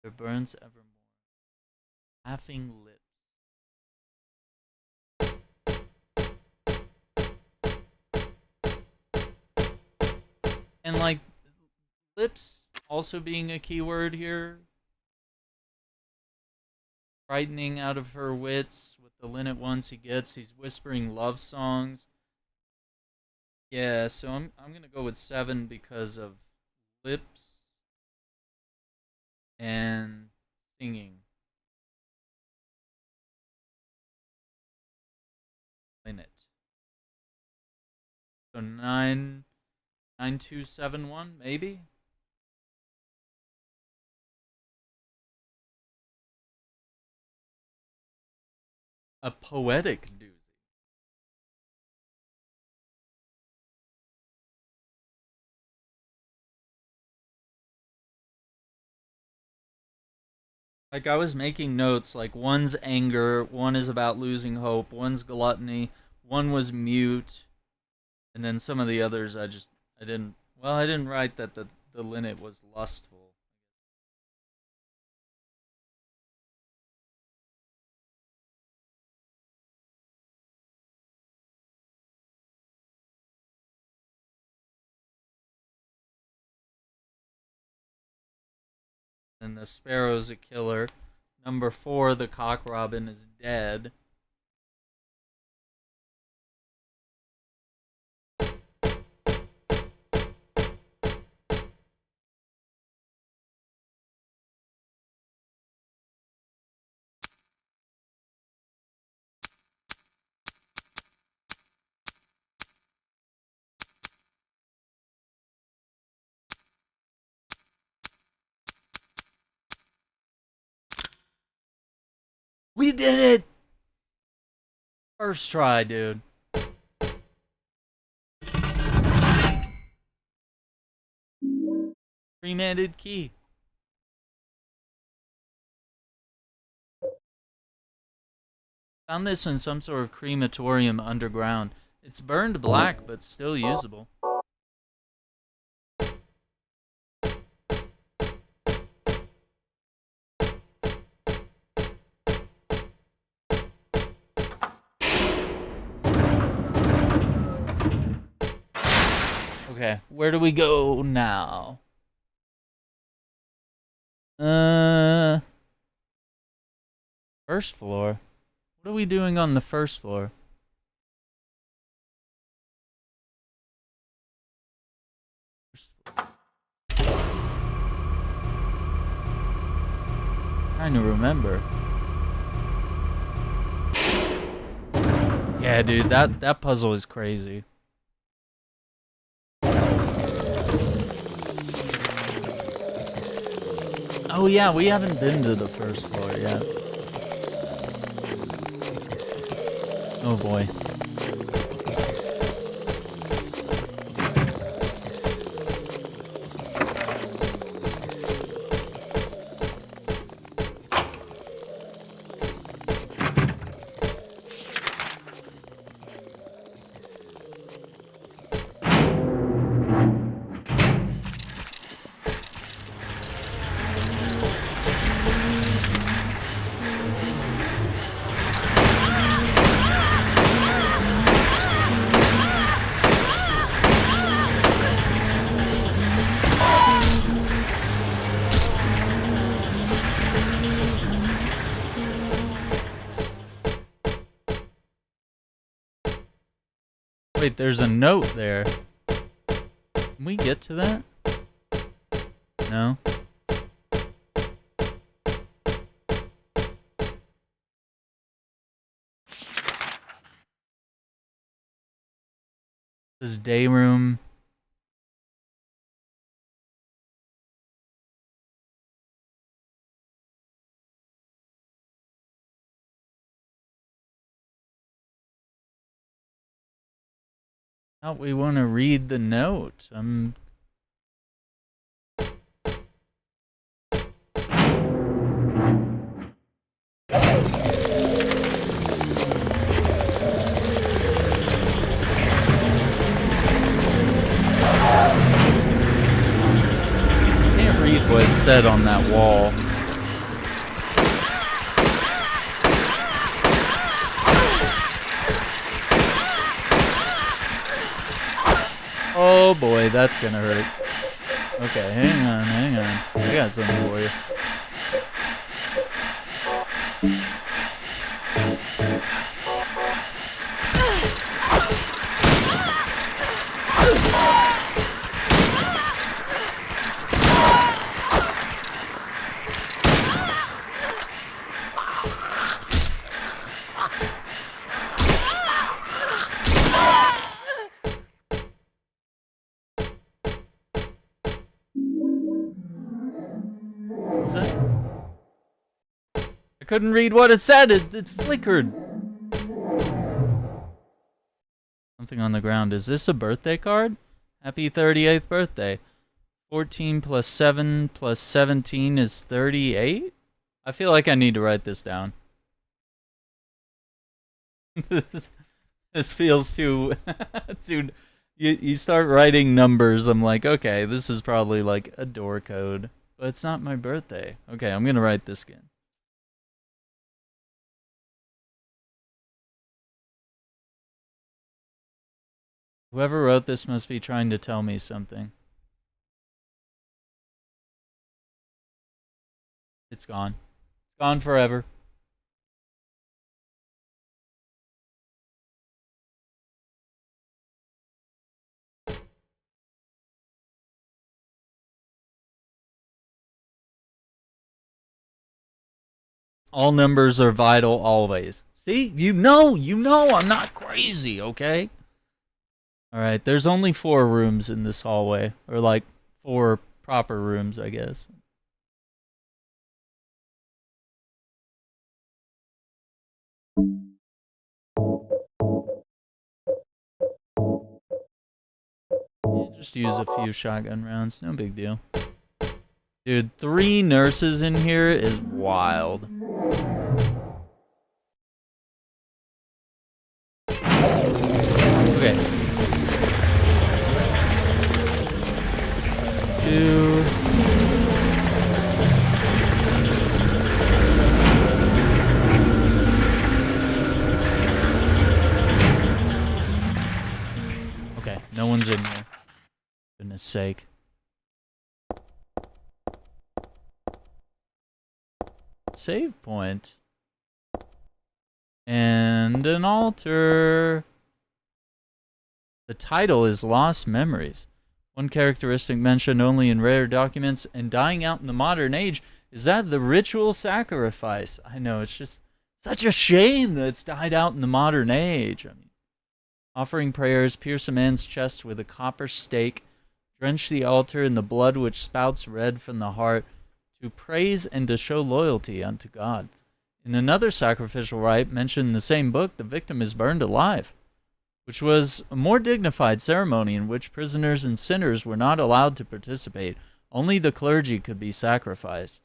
S1: there burns evermore. Laughing lips. And like lips also being a key word here. Frightening out of her wits with the linnet ones he gets. He's whispering love songs. Yeah, so I'm gonna go with 7 because of lips and singing. Linnet. So 9271 maybe. A poetic doozy. Like, I was making notes, like, one's anger, one is about losing hope, one's gluttony, one was mute, and then some of the others I didn't write that the linnet was lustful. And the sparrow's a killer. Number 4, the cock robin is dead. We did it! First try, dude. Cremated key. Found this in some sort of crematorium underground. It's burned black, but still usable. Okay, where do we go now? First floor. What are we doing on the first floor? Trying to remember. Yeah, dude, that puzzle is crazy. Oh yeah, we haven't been to the first floor yet. Oh boy. Wait, there's a note there. Can we get to that? No? This day room. Oh, we want to read the note. Can't read what it said on that wall. Oh boy, that's gonna hurt. Okay, hang on, hang on. I got something for you. What's this? I couldn't read what it said. It flickered. Something on the ground. Is this a birthday card? Happy 38th birthday. 14 plus 7 plus 17 is 38? I feel like I need to write this down. This feels too... Dude, you start writing numbers, I'm like, okay, this is probably like a door code. But it's not my birthday. Okay, I'm gonna write this again. Whoever wrote this must be trying to tell me something. It's gone. It's gone forever. All numbers are vital always. See? You know I'm not crazy, okay? Alright, there's only 4 rooms in this hallway. Or like 4 proper rooms, I guess. Yeah, just use a few shotgun rounds, no big deal. Dude, 3 nurses in here is wild. Okay. 2. Okay, no one's in here. Goodness sake. Save point. And an altar. The title is Lost Memories. One characteristic mentioned only in rare documents and dying out in the modern age is that of the ritual sacrifice. I know, it's just such a shame that it's died out in the modern age. I mean, offering prayers, pierce a man's chest with a copper stake, drench the altar in the blood which spouts red from the heart. to praise and to show loyalty unto God. In another sacrificial rite mentioned in the same book, the victim is burned alive, which was a more dignified ceremony in which prisoners and sinners were not allowed to participate. Only the clergy could be sacrificed.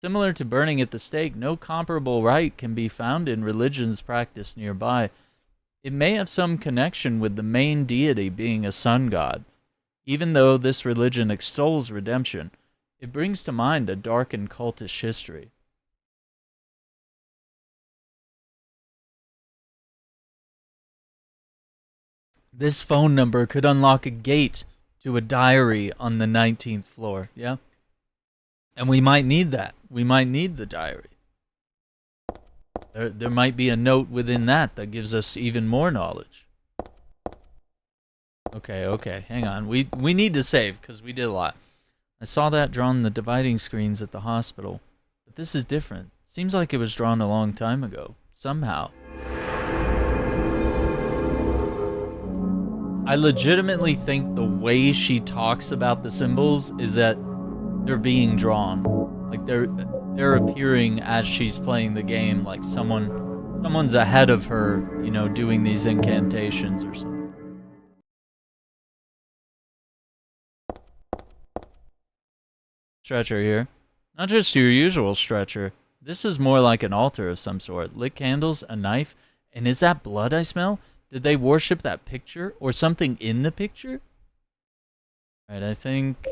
S1: Similar to burning at the stake, no comparable rite can be found in religions practiced nearby. It may have some connection with the main deity being a sun god. Even though this religion extols redemption, it brings to mind a dark and cultish history. This phone number could unlock a gate to a diary on the 19th floor, yeah? And we might need that. We might need the diary. There might be a note within that gives us even more knowledge. Okay, hang on. We need to save, because we did a lot. I saw that drawn on the dividing screens at the hospital. But this is different. Seems like it was drawn a long time ago. Somehow. I legitimately think the way she talks about the symbols is that they're being drawn. Like they're appearing as she's playing the game, like someone's ahead of her, you know, doing these incantations or something. Stretcher here. Not just your usual stretcher. This is more like an altar of some sort. Lit candles, a knife, and is that blood I smell? Did they worship that picture or something in the picture? Alright, I think...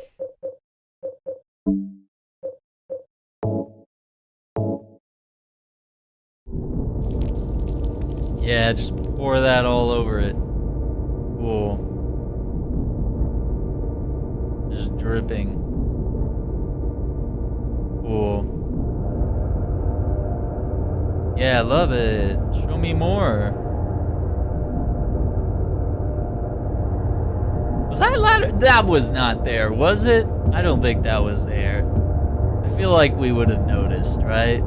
S1: Yeah, just pour that all over it. Cool. Just dripping. Cool. Yeah, I love it. Show me more. Was that ladder? That was not there, was it? I don't think that was there. I feel like we would have noticed, right?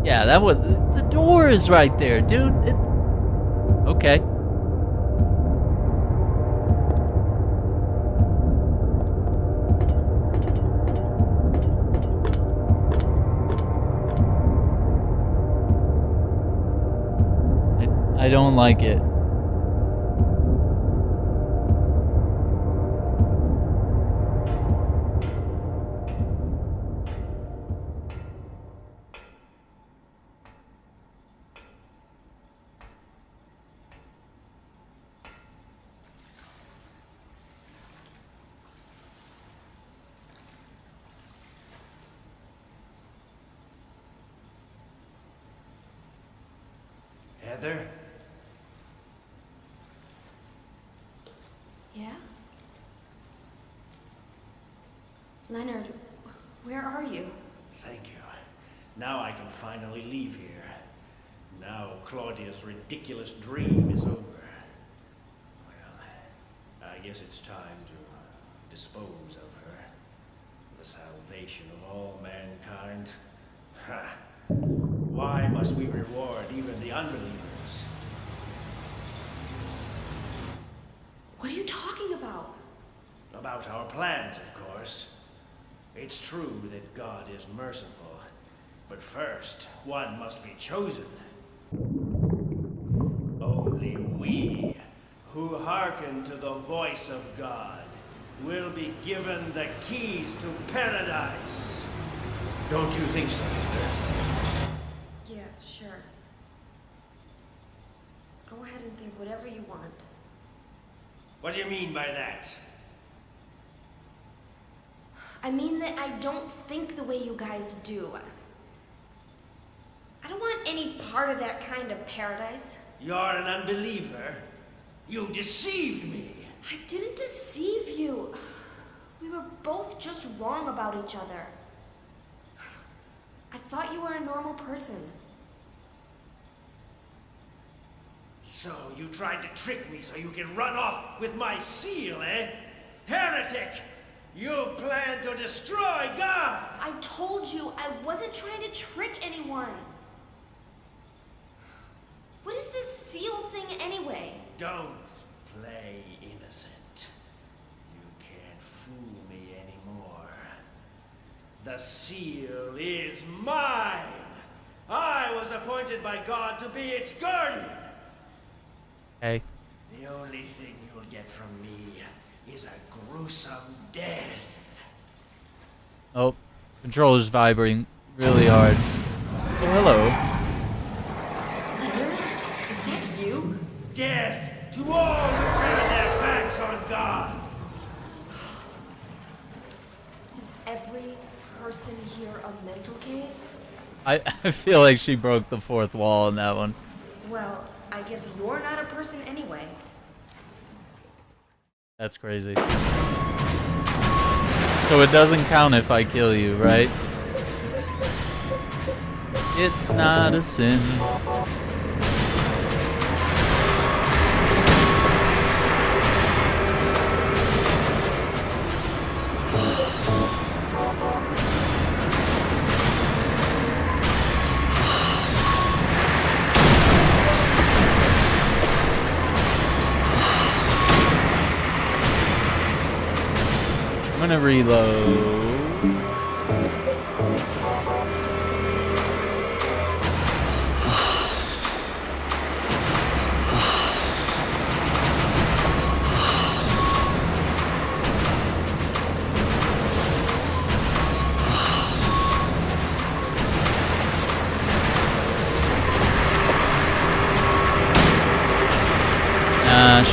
S1: Yeah, that was... The door is right there, dude. It's... Okay. I don't like it.
S8: Heather?
S2: Yeah? Leonard, where are you?
S8: Thank you. Now I can finally leave here. Now Claudia's ridiculous dream is over. Well, I guess it's time to dispose of her. The salvation of all mankind. Ha! Why must we reward even the unbelievers?
S2: What are you talking about?
S8: About our plans, of course. It's true that God is merciful, but first, one must be chosen. Only we, who hearken to the voice of God, will be given the keys to paradise. Don't you think so, Heather?
S2: Yeah, sure. Go ahead and think whatever you want.
S8: What do you mean by that?
S2: I mean that I don't think the way you guys do. I don't want any part of that kind of paradise.
S8: You're an unbeliever. You deceived me.
S2: I didn't deceive you. We were both just wrong about each other. I thought you were a normal person.
S8: So you tried to trick me so you can run off with my seal, eh? Heretic! You plan to destroy God!
S2: I told you I wasn't trying to trick anyone. What is this seal thing anyway?
S8: Don't play innocent.
S11: The seal is mine. I was appointed by God to be its guardian.
S1: Hey.
S11: The only thing you'll get from me is a gruesome death.
S1: Oh, controller's vibrating really hard. Oh, hello.
S2: Leonard, is that you?
S11: Death to all who turn their backs on God.
S2: Is every person here a mental case?
S1: I feel like she broke the fourth wall in that one.
S2: Well, I guess you're not a person anyway.
S1: That's crazy. So it doesn't count if I kill you, right? It's not a sin. I'm gonna reload.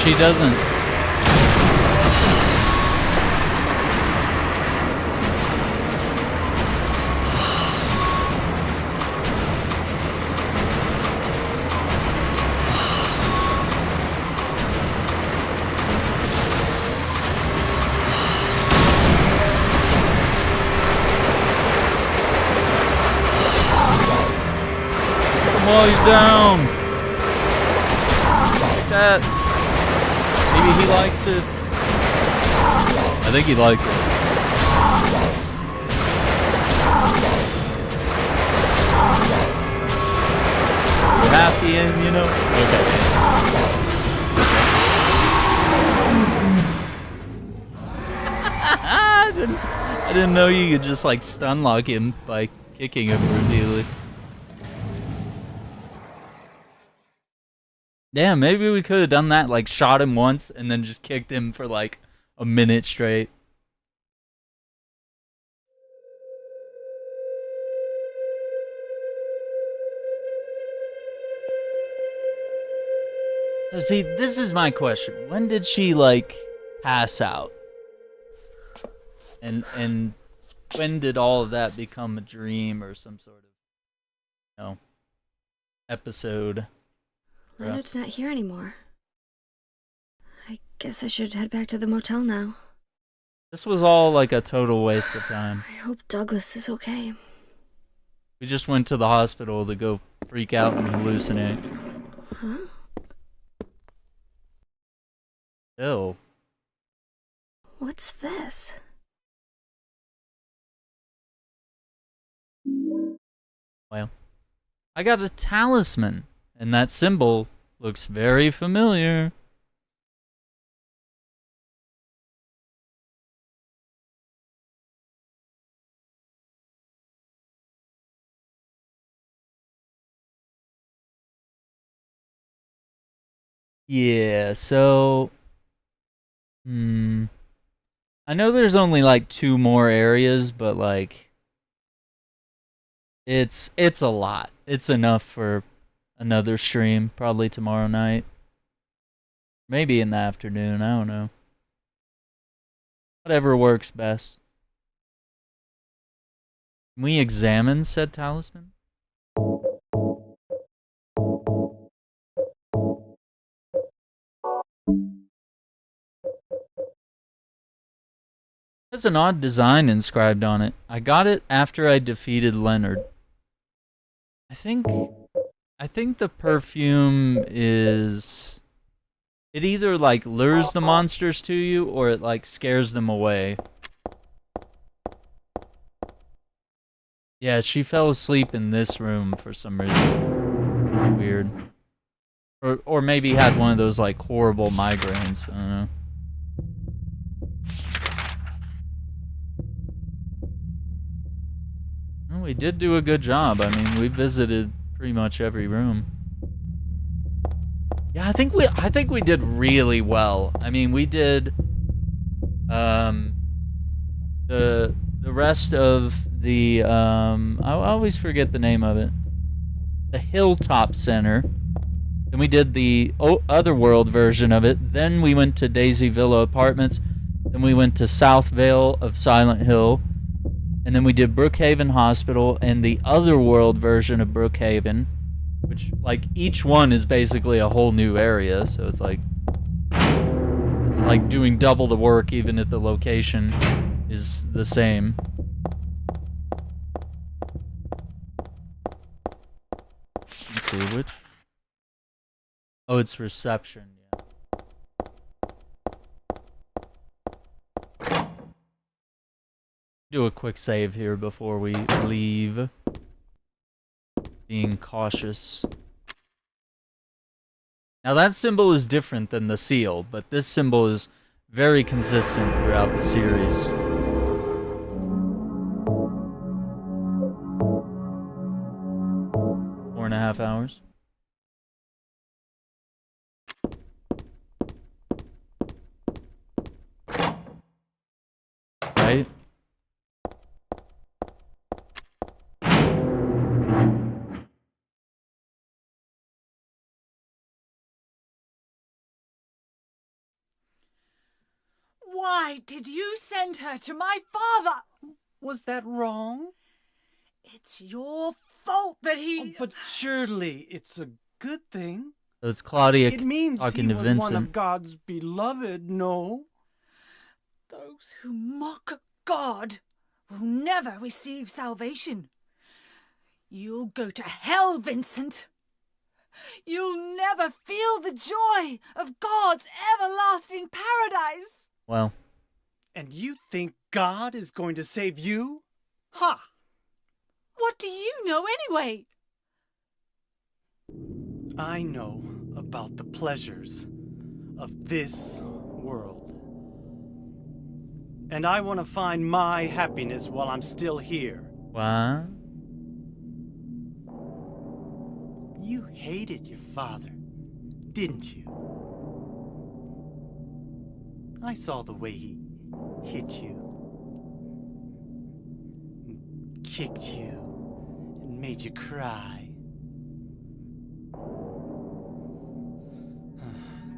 S1: She doesn't. While he's down. Like that. Maybe he likes it. I think he likes it. You're happy and, you know. Okay. I didn't know you could just like stun lock him by kicking him repeatedly. Damn, maybe we could have done that, like shot him once and then just kicked him for like a minute straight. So see, this is my question. When did she like pass out? And when did all of that become a dream or some sort of, you know, episode?
S2: Leonard's not here anymore. I guess I should head back to the motel now.
S1: This was all like a total waste of time.
S2: I hope Douglas is okay.
S1: We just went to the hospital to go freak out and hallucinate.
S2: Huh?
S1: Ew.
S2: What's this?
S1: Well, I got a talisman. And that symbol looks very familiar. Yeah, so I know there's only like 2 more areas, but like it's a lot. It's enough for another stream, probably tomorrow night. Maybe in the afternoon, I don't know. Whatever works best. Can we examine said talisman? There's an odd design inscribed on it. I got it after I defeated Leonard. I think the perfume is... It either, like, lures the monsters to you, or it, like, scares them away. Yeah, she fell asleep in this room for some reason. Weird. Or maybe had one of those, like, horrible migraines. I don't know. We did do a good job. I mean, we visited pretty much every room. Yeah, I think we did really well. I mean, we did the rest of the I always forget the name of it. The Hilltop Center. Then we did the Otherworld version of it. Then we went to Daisy Villa Apartments. Then we went to South Vale of Silent Hill. And then we did Brookhaven Hospital and the Otherworld version of Brookhaven, which, like, each one is basically a whole new area, so it's like doing double the work even if the location is the same. Let's see, which... Oh, it's reception, yeah. Do a quick save here before we leave. Being cautious. Now that symbol is different than the seal, but this symbol is very consistent throughout the series. Four and a half hours. Right?
S12: Why did you send her to my father?
S4: Was that wrong?
S12: It's your fault that he...
S4: Oh, but surely it's a good thing.
S1: So it's Claudia
S4: It means
S1: talking
S4: he
S1: to
S4: was
S1: Vincent.
S4: one of God's beloved, no?
S12: Those who mock God will never receive salvation. You'll go to hell, Vincent. You'll never feel the joy of God's everlasting paradise.
S1: Well.
S4: And you think God is going to save you? Ha!
S12: What do you know anyway?
S4: I know about the pleasures of this world. And I want to find my happiness while I'm still here.
S1: What?
S4: You hated your father, didn't you? I saw the way he hit you, and kicked you, and made you cry.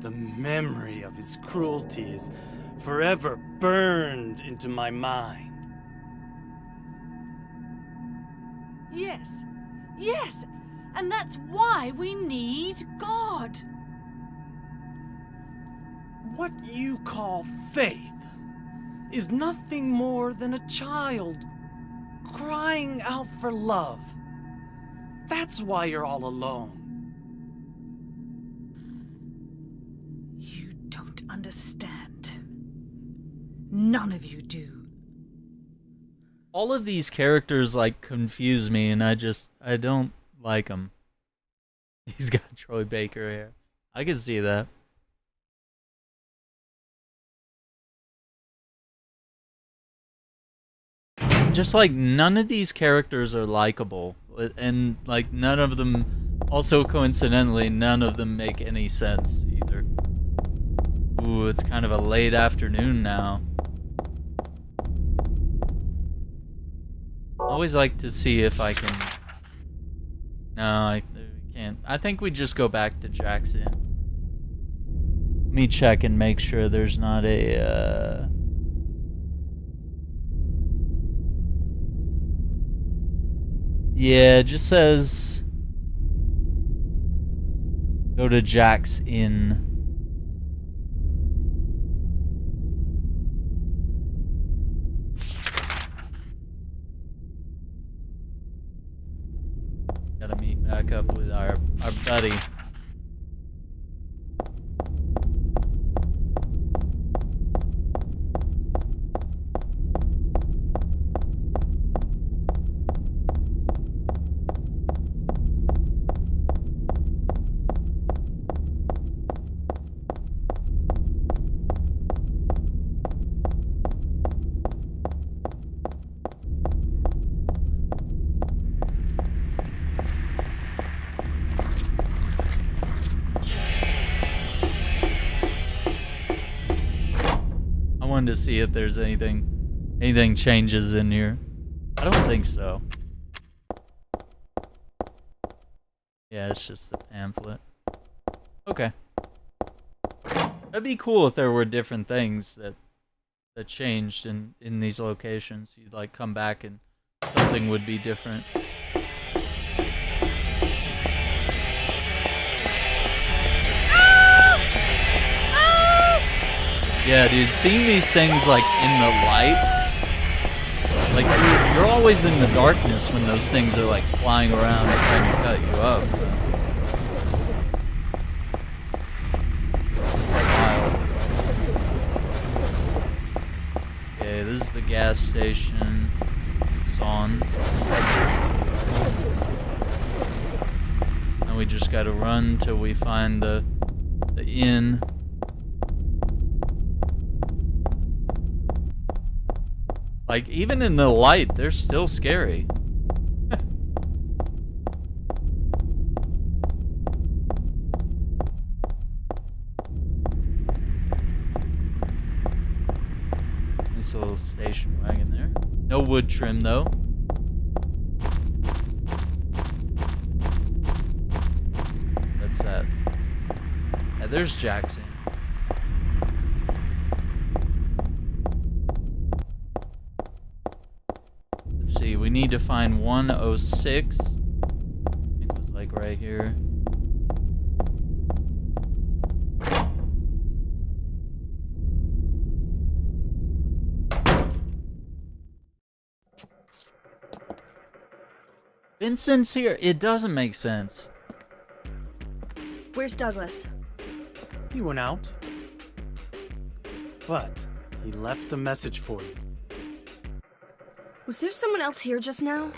S4: The memory of his cruelty is forever burned into my mind.
S12: Yes, yes, and that's why we need God.
S4: What you call faith is nothing more than a child crying out for love. That's why you're all alone.
S12: You don't understand. None of you do.
S1: All of these characters, like, confuse me, and I don't like them. He's got Troy Baker hair. I can see that. Just, like, none of these characters are likable, and, like, none of them, also coincidentally, none of them make any sense either. Ooh, it's kind of a late afternoon now. I always like to see if I can... No, I can't. I think we just go back to Jackson. Let me check and make sure there's not a, Yeah, it just says... Go to Jack's Inn. Gotta meet back up with our buddy. going to see if there's anything changes in here. I don't think so. Yeah, it's just a pamphlet. Okay. That'd be cool if there were different things that changed in these locations. You'd like come back and something would be different. Yeah, dude, seeing these things like in the light, like you're always in the darkness when those things are like flying around and trying to cut you up. Wild. Okay, this is the gas station. It's on. And we just gotta run till we find the inn. Like, even in the light, they're still scary. Nice little station wagon there. No wood trim, though. That's that. Yeah, there's Jackson. See, we need to find 106. I think it was like right here. Vincent's here. It doesn't make sense.
S2: Where's Douglas?
S4: He went out. But he left a message for you.
S2: Was there someone else here just now?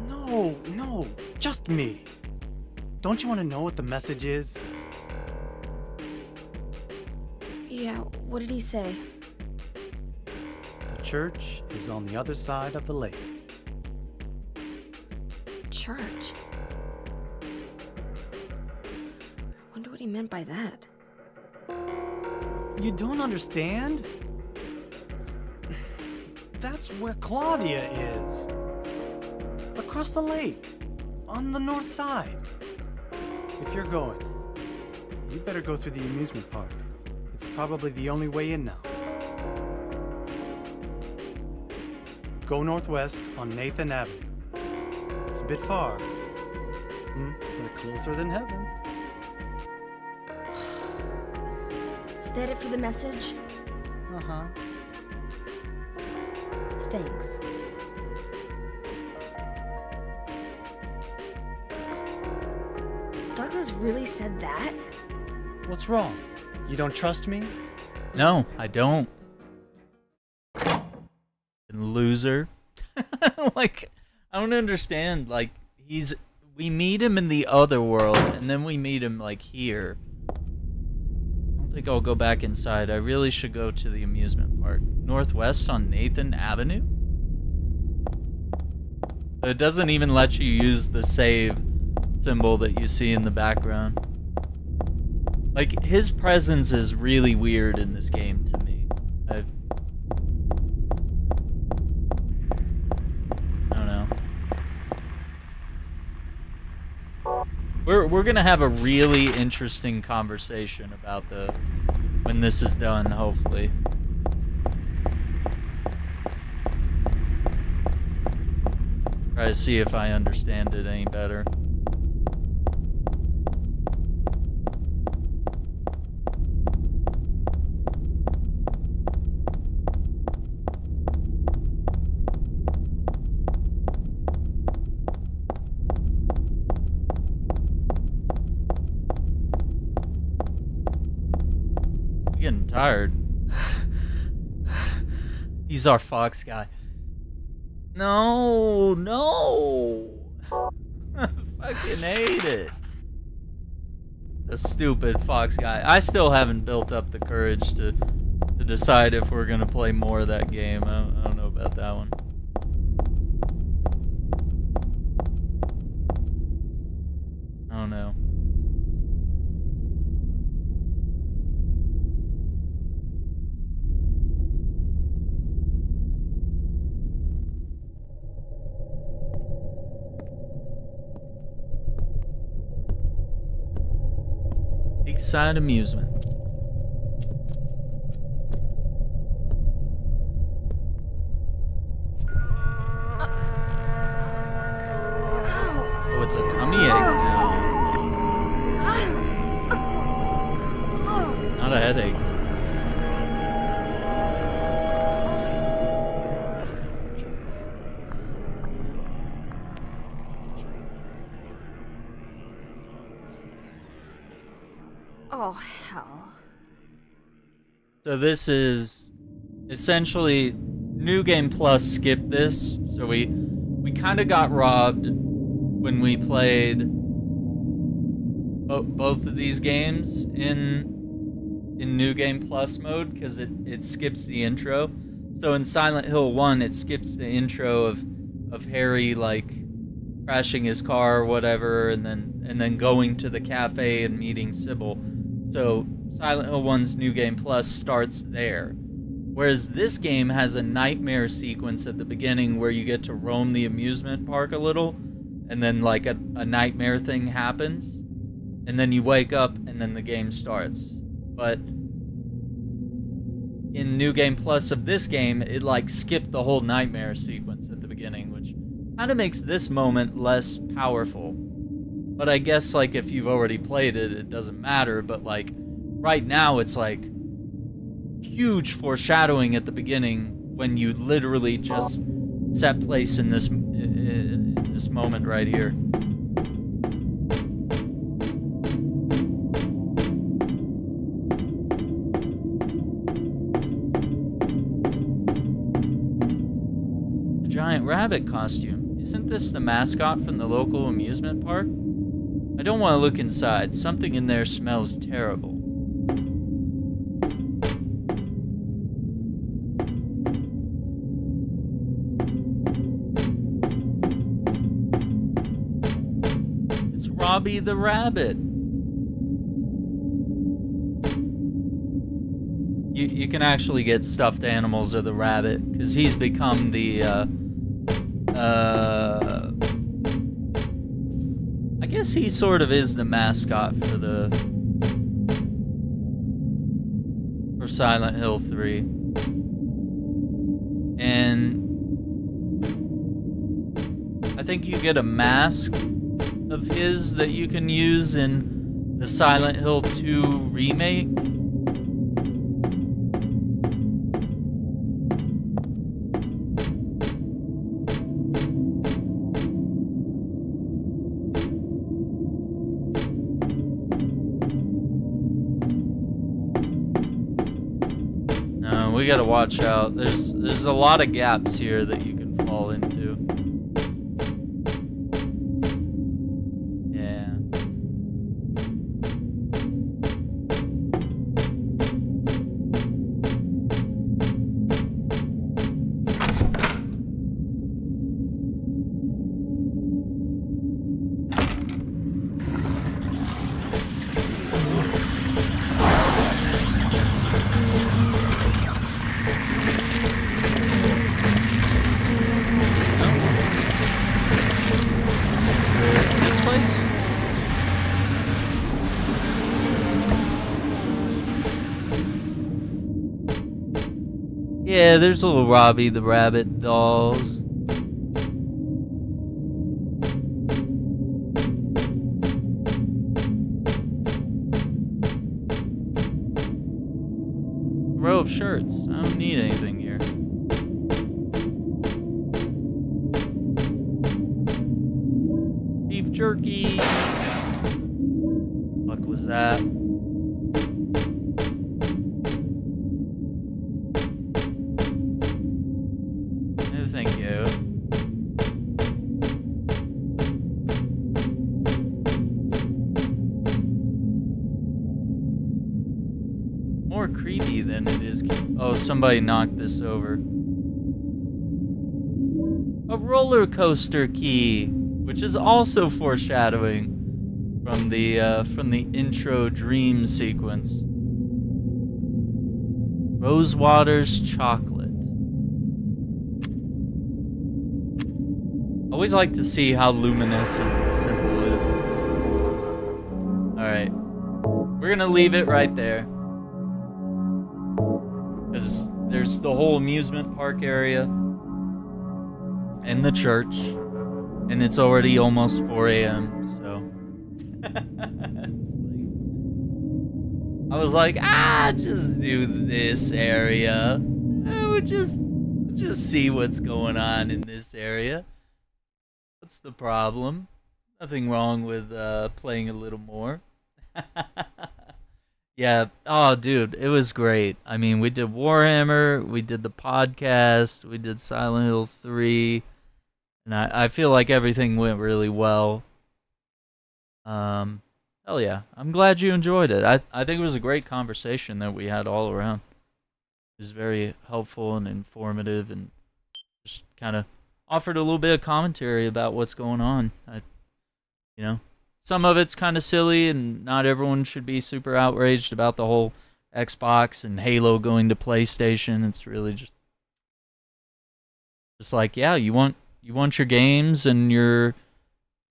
S4: No, just me. Don't you want to know what the message is?
S2: Yeah, what did he say?
S4: The church is on the other side of the lake.
S2: Church? Wonder what he meant by that.
S4: You don't understand? That's where Claudia is. Across the lake. On the north side. If you're going, you better go through the amusement park. It's probably the only way in now. Go northwest on Nathan Avenue. It's a bit far, but closer than heaven.
S2: Is that it for the message?
S4: Uh-huh.
S2: Thanks. Douglas really said that?
S4: What's wrong? You don't trust me?
S1: No, I don't. Loser. Like, I don't understand. Like, we meet him in the other world, and then we meet him, like, here. I don't think I'll go back inside. I really should go to the amusement park. Northwest on Nathan Avenue? It doesn't even let you use the save symbol that you see in the background. Like, his presence is really weird in this game to me. I don't know. We're gonna have a really interesting conversation about when this is done, hopefully. Try to see if I understand it any better. I'm getting tired. He's our fox guy. No. I fucking hate it. The stupid fox guy. I still haven't built up the courage to decide if we're gonna play more of that game. I don't know about that one. I don't know. Lakeside Amusement. Oh, it's a tummy ache now. Not a headache.
S2: Oh, hell.
S1: So this is essentially New Game Plus skipped this. So we kind of got robbed when we played both of these games in New Game Plus mode, because it skips the intro. So in Silent Hill 1, it skips the intro of Harry like crashing his car or whatever, and then going to the cafe and meeting Sybil. So Silent Hill 1's New Game Plus starts there. Whereas this game has a nightmare sequence at the beginning where you get to roam the amusement park a little, and then like a nightmare thing happens, and then you wake up and then the game starts. But in New Game Plus of this game, it like skipped the whole nightmare sequence at the beginning, which kind of makes this moment less powerful. But I guess like if you've already played it, it doesn't matter. But like right now, it's like huge foreshadowing at the beginning when you literally just set place in this moment right here. A giant rabbit costume. Isn't this the mascot from the local amusement park? I don't want to look inside. Something in there smells terrible. It's Robbie the Rabbit. You can actually get stuffed animals of the rabbit, because he's become the, I guess he sort of is the mascot for Silent Hill 3. And I think you get a mask of his that you can use in the Silent Hill 2 remake. We gotta watch out. There's a lot of gaps here that you can fall into. Yeah. Yeah, there's little Robbie the Rabbit dolls. Row of shirts. I don't need anything here. Beef jerky. What was that? Thank you. More creepy than it is. Oh, somebody knocked this over. A roller coaster key, which is also foreshadowing from the intro dream sequence. Rosewater's chocolate. Always like to see how luminescent the symbol is. Alright. we're gonna leave it right there. Because there's the whole amusement park area and the church, and it's already almost 4 a.m. So I was like, just do this area. I would just see what's going on in this area. What's the problem? Nothing wrong with playing a little more. Yeah. Oh, dude, it was great. I mean, we did Warhammer, we did the podcast, we did Silent Hill 3, and I feel like everything went really well. Hell yeah. I'm glad you enjoyed it. I think it was a great conversation that we had all around. It was very helpful and informative, and just kind of offered a little bit of commentary about what's going on. You know, some of it's kind of silly, and not everyone should be super outraged about the whole Xbox and Halo going to PlayStation. It's really just like, yeah, you want your games and your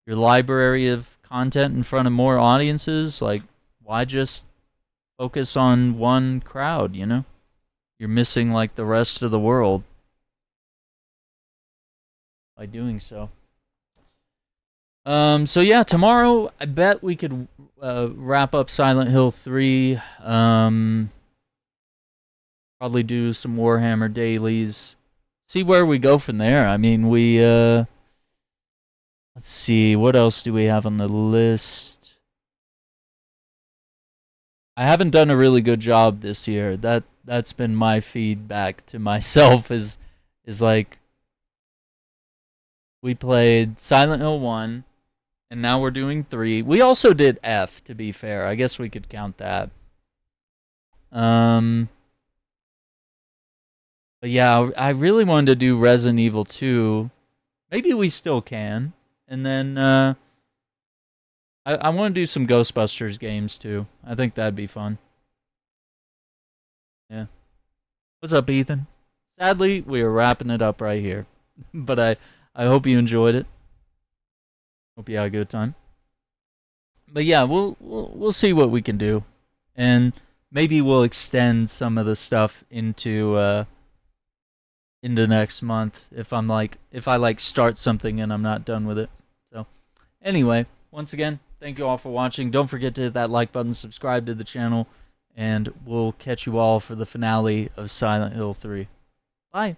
S1: library of content in front of more audiences. Like, why just focus on one crowd, you know? You're missing like the rest of the world by doing so. So yeah, tomorrow I bet we could wrap up Silent Hill 3. Probably do some Warhammer dailies. See where we go from there. I mean, let's see, what else do we have on the list? I haven't done a really good job this year. That's been my feedback to myself is like, we played Silent Hill 1, and now we're doing 3. We also did F, to be fair. I guess we could count that. But yeah, I really wanted to do Resident Evil 2. Maybe we still can. And then I want to do some Ghostbusters games too. I think that'd be fun. Yeah. What's up, Ethan? Sadly, we are wrapping it up right here. But I hope you enjoyed it. Hope you had a good time. But yeah, we'll see what we can do, and maybe we'll extend some of the stuff into next month if I start something and I'm not done with it. So anyway, once again, thank you all for watching. Don't forget to hit that like button, subscribe to the channel, and we'll catch you all for the finale of Silent Hill 3. Bye.